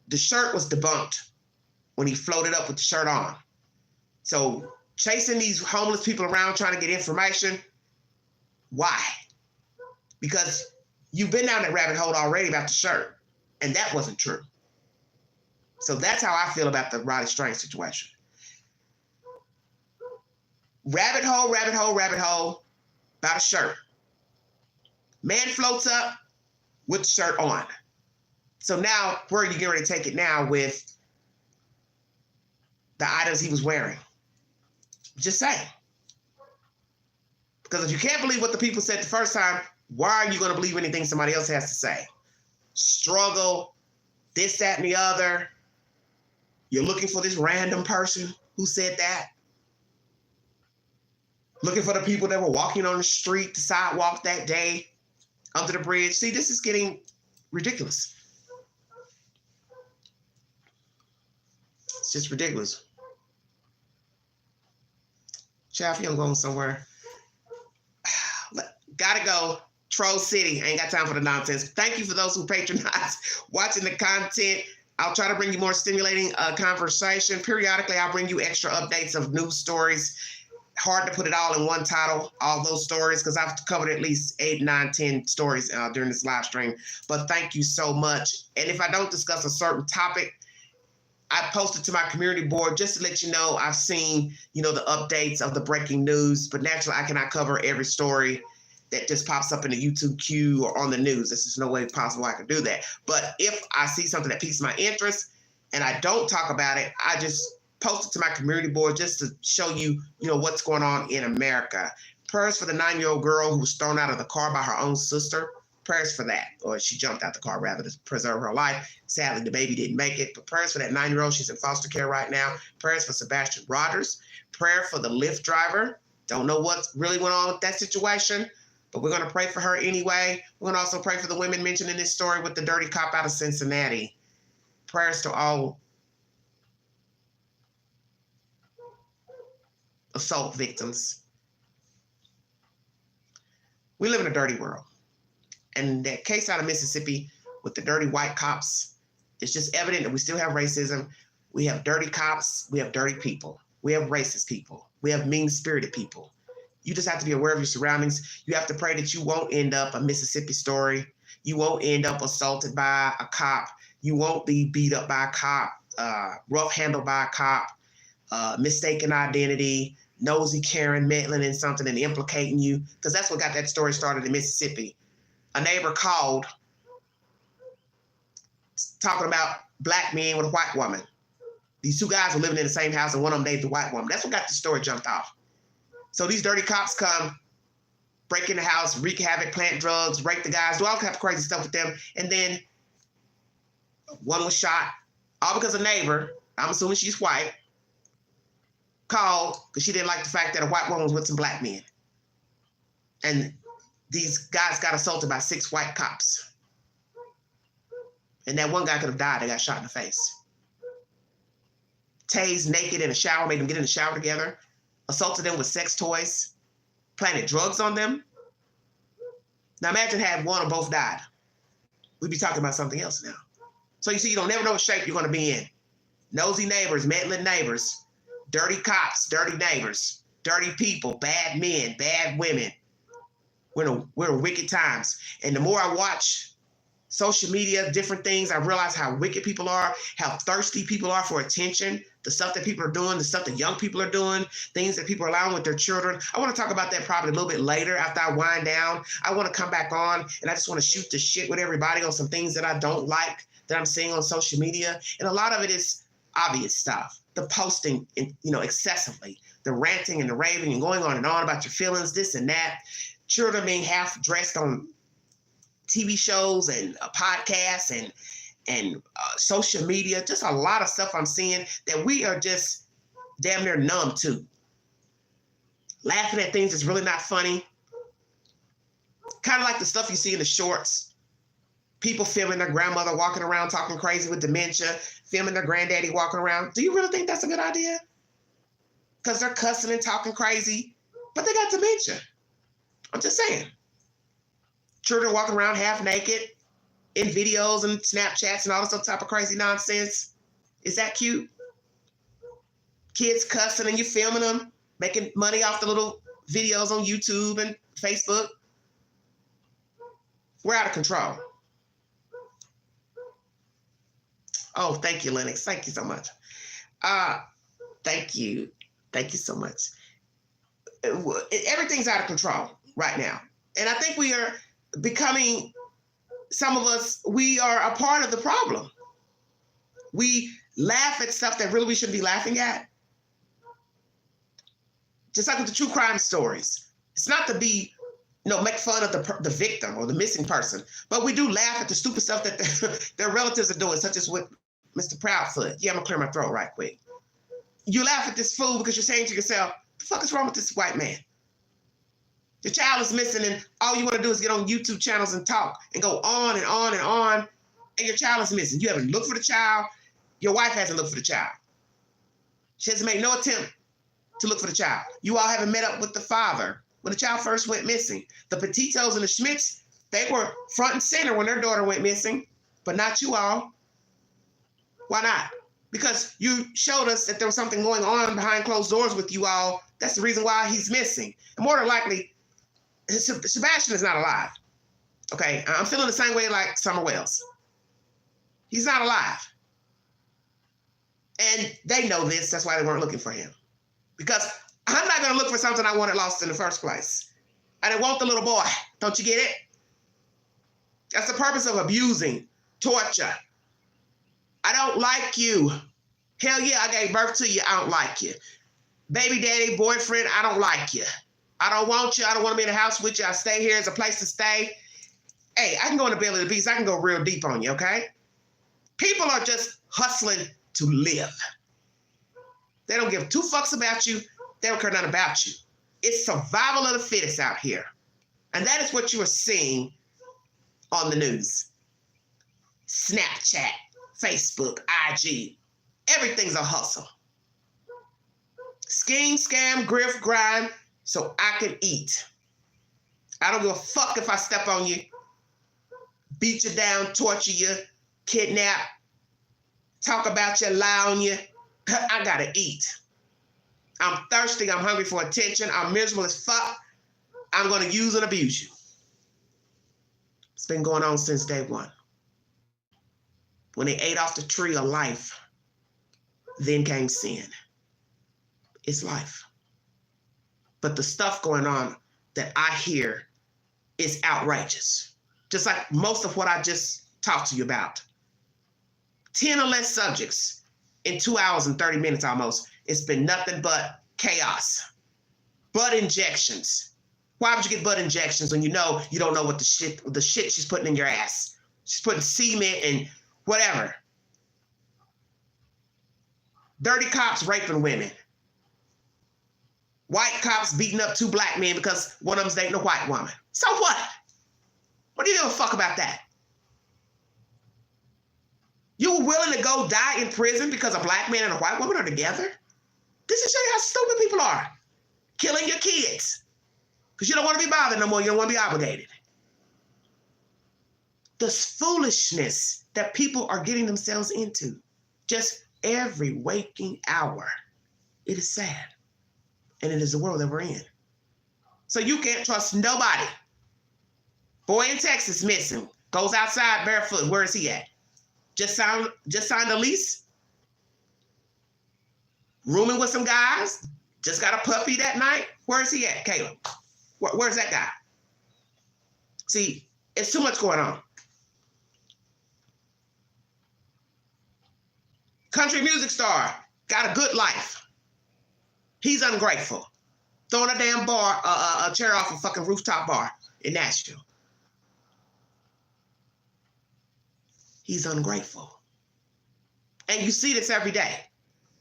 the shirt was debunked when he floated up with the shirt on. So chasing these homeless people around trying to get information, why? Because you've been down that rabbit hole already about the shirt, and that wasn't true. So that's how I feel about the Riley Strain situation. Rabbit hole, rabbit hole, rabbit hole about a shirt. Man floats up with the shirt on. So now, where are you getting ready to take it now with the items he was wearing? Just saying. Because if you can't believe what the people said the first time, why are you going to believe anything somebody else has to say? Struggle, this, that, and the other. You're looking for this random person who said that. Looking for the people that were walking on the street, the sidewalk that day, under the bridge. See, this is getting ridiculous. It's just ridiculous. Chaff, I'm going somewhere. Gotta go. Troll City. Ain't got time for the nonsense. Thank you for those who patronize watching the content. I'll try to bring you more stimulating conversation. Periodically, I'll bring you extra updates of news stories. Hard to put it all in one title, all those stories, because I've covered at least 8, 9, 10 stories during this live stream. But thank you so much. And if I don't discuss a certain topic, I posted to my community board just to let you know I've seen, the updates of the breaking news. But naturally, I cannot cover every story that just pops up in the YouTube queue or on the news. There's just no way possible I can do that. But if I see something that piques my interest and I don't talk about it, I just post it to my community board just to show you, what's going on in America. Prayers for the 9-year-old girl who was thrown out of the car by her own sister. Prayers for that. Or she jumped out the car rather to preserve her life. Sadly, the baby didn't make it. But prayers for that 9-year-old. She's in foster care right now. Prayers for Sebastian Rogers. Prayer for the Lyft driver. Don't know what really went on with that situation, but we're going to pray for her anyway. We're going to also pray for the women mentioned in this story with the dirty cop out of Cincinnati. Prayers to all assault victims. We live in a dirty world. And that case out of Mississippi with the dirty white cops, it's just evident that we still have racism. We have dirty cops. We have dirty people. We have racist people. We have mean-spirited people. You just have to be aware of your surroundings. You have to pray that you won't end up a Mississippi story. You won't end up assaulted by a cop. You won't be beat up by a cop, rough handled by a cop, mistaken identity, nosy Karen meddling in something and implicating you, because that's what got that story started in Mississippi. A neighbor called talking about black men with a white woman. These two guys were living in the same house and one of them dated the white woman. That's what got the story jumped off. So these dirty cops come, break in the house, wreak havoc, plant drugs, rape the guys, do all kinds of crazy stuff with them. And then one was shot, all because a neighbor, I'm assuming she's white, called because she didn't like the fact that a white woman was with some black men. And these guys got assaulted by 6 white cops. And that one guy could have died. They got shot in the face. Tased naked in a shower, made them get in the shower together, assaulted them with sex toys, planted drugs on them. Now imagine had one or both died. We'd be talking about something else now. So you see, you don't never know what shape you're going to be in. Nosy neighbors, meddling neighbors, dirty cops, dirty neighbors, dirty people, bad men, bad women. We're in wicked times. And the more I watch social media, different things, I realize how wicked people are, how thirsty people are for attention, the stuff that people are doing, the stuff that young people are doing, things that people are allowing with their children. I want to talk about that probably a little bit later after I wind down. I want to come back on and I just want to shoot the shit with everybody on some things that I don't like that I'm seeing on social media. And a lot of it is obvious stuff. The posting, excessively, the ranting and the raving and going on and on about your feelings, this and that. Children being half dressed on TV shows and podcasts and social media, just a lot of stuff I'm seeing that we are just damn near numb to. Laughing at things that's really not funny. Kind of like the stuff you see in the shorts. People filming their grandmother walking around talking crazy with dementia, filming their granddaddy walking around. Do you really think that's a good idea? Because they're cussing and talking crazy, but they got dementia. I'm just saying. Children walking around half naked in videos and Snapchats and all this other type of crazy nonsense. Is that cute? Kids cussing and you filming them, making money off the little videos on YouTube and Facebook. We're out of control. Oh, thank you, Lennox. Thank you so much. Thank you. Thank you so much. Everything's out of control right now. And I think we are becoming, some of us, we are a part of the problem. We laugh at stuff that really we shouldn't be laughing at. Just like with the true crime stories. It's not to be, make fun of the victim or the missing person, but we do laugh at the stupid stuff that their relatives are doing, such as with Mr. Proudfoot. Yeah, I'm gonna clear my throat right quick. You laugh at this fool because you're saying to yourself, the fuck is wrong with this white man? Your child is missing and all you want to do is get on YouTube channels and talk and go on and on and on, and your child is missing. You haven't looked for the child. Your wife hasn't looked for the child. She hasn't made no attempt to look for the child. You all haven't met up with the father when the child first went missing. The Petitos and the Schmitz, they were front and center when their daughter went missing, but not you all. Why not? Because you showed us that there was something going on behind closed doors with you all. That's the reason why he's missing. And more than likely, Sebastian is not alive. Okay, I'm feeling the same way like Summer Wells. He's not alive. And they know this, that's why they weren't looking for him. Because I'm not gonna look for something I wanted lost in the first place. I didn't want the little boy, don't you get it? That's the purpose of abusing, torture. I don't like you. Hell yeah, I gave birth to you, I don't like you. Baby daddy, boyfriend, I don't like you. I don't want you, I don't want to be in the house with you, I stay here as a place to stay. Hey, I can go in the belly of the beast, I can go real deep on you, okay? People are just hustling to live. They don't give two fucks about you, they don't care nothing about you. It's survival of the fittest out here. And that is what you are seeing on the news. Snapchat, Facebook, IG, everything's a hustle. Scheme, scam, grift, grind, so I can eat. I don't give a fuck if I step on you, beat you down, torture you, kidnap, talk about you, lie on you. I gotta eat. I'm thirsty, I'm hungry for attention, I'm miserable as fuck. I'm gonna use and abuse you. It's been going on since day one. When they ate off the tree of life, then came sin. It's life. But the stuff going on that I hear is outrageous. Just like most of what I just talked to you about. 10 or less subjects in 2 hours and 30 minutes almost. It's been nothing but chaos. Blood injections. Why would you get blood injections when you don't know what the shit she's putting in your ass? She's putting cement and whatever. Dirty cops raping women. White cops beating up 2 black men because one of them's dating a white woman. So what? What do you give a fuck about that? You were willing to go die in prison because a black man and a white woman are together? This is show you how stupid people are. Killing your kids. Because you don't want to be bothered no more. You don't want to be obligated. This foolishness that people are getting themselves into. Just every waking hour. It is sad. And it is the world that we're in. So you can't trust nobody. Boy in Texas missing. Goes outside barefoot. Where is he at? Just signed a lease? rooming with some guys, just got a puppy that night. Where's he at, Caleb? Where's that guy? See, it's too much going on. Country music star, got a good life. He's ungrateful. Throwing a damn bar, a chair off a fucking rooftop bar in Nashville. He's ungrateful. And you see this every day.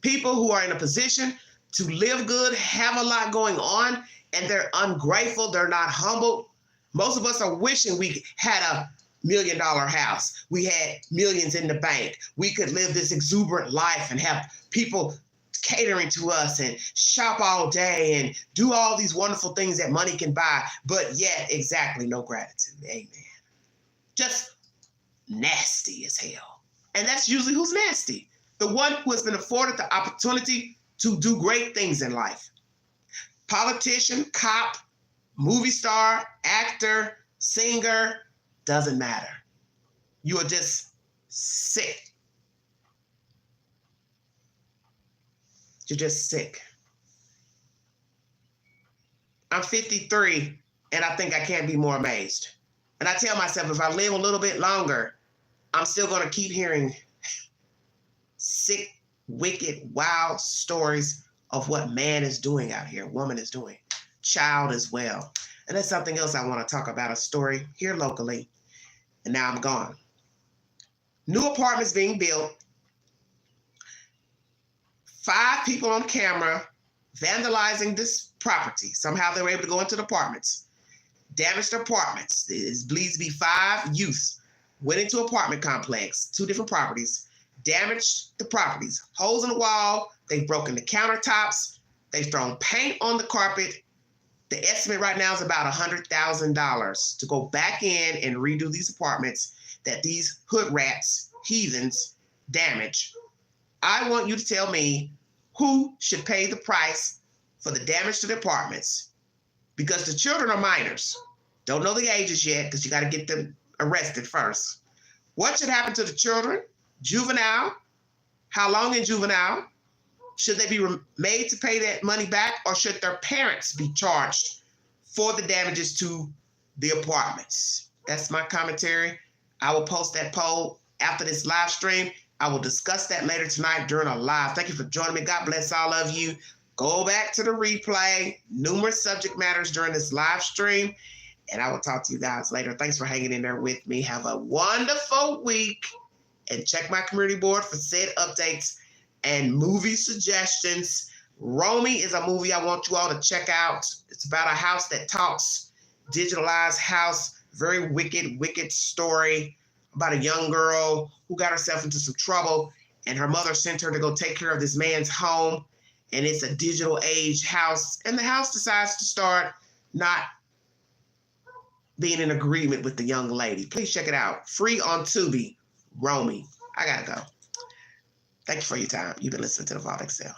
People who are in a position to live good, have a lot going on, and they're ungrateful, they're not humbled. Most of us are wishing we had a $1 million house. We had millions in the bank. We could live this exuberant life and have people catering to us and shop all day and do all these wonderful things that money can buy, but yet exactly no gratitude. Amen. Just nasty as hell. And that's usually who's nasty. The one who has been afforded the opportunity to do great things in life. Politician, cop, movie star, actor, singer, doesn't matter. You are just sick. You're just sick. I'm 53, and I think I can't be more amazed. And I tell myself, if I live a little bit longer, I'm still going to keep hearing sick, wicked, wild stories of what man is doing out here, woman is doing, child as well. And that's something else I want to talk about, a story here locally. And now I'm gone. New apartments being built. 5 people on camera vandalizing this property. Somehow they were able to go into the apartments, damaged the apartments. It believes to be 5 youths went into apartment complex, 2 different properties, damaged the properties, holes in the wall. They've broken the countertops. They've thrown paint on the carpet. The estimate right now is about $100,000 to go back in and redo these apartments that these hood rats, heathens, damage. I want you to tell me who should pay the price for the damage to the apartments, because the children are minors. Don't know the ages yet because you got to get them arrested first. What should happen to the children? Juvenile? How long in juvenile? Should they be made to pay that money back, or should their parents be charged for the damages to the apartments? That's my commentary. I will post that poll after this live stream. I will discuss that later tonight during a live. Thank you for joining me. God bless all of you. Go back to the replay. Numerous subject matters during this live stream. And I will talk to you guys later. Thanks for hanging in there with me. Have a wonderful week. And check my community board for said updates and movie suggestions. Romy is a movie I want you all to check out. It's about a house that talks. Digitalized house. Very wicked, wicked story about a young girl who got herself into some trouble, and her mother sent her to go take care of this man's home, and it's a digital age house, and the house decides to start not being in agreement with the young lady. Please check it out. Free on Tubi. Romy. I gotta go. Thank you for your time. You've been listening to the Wildn Excel.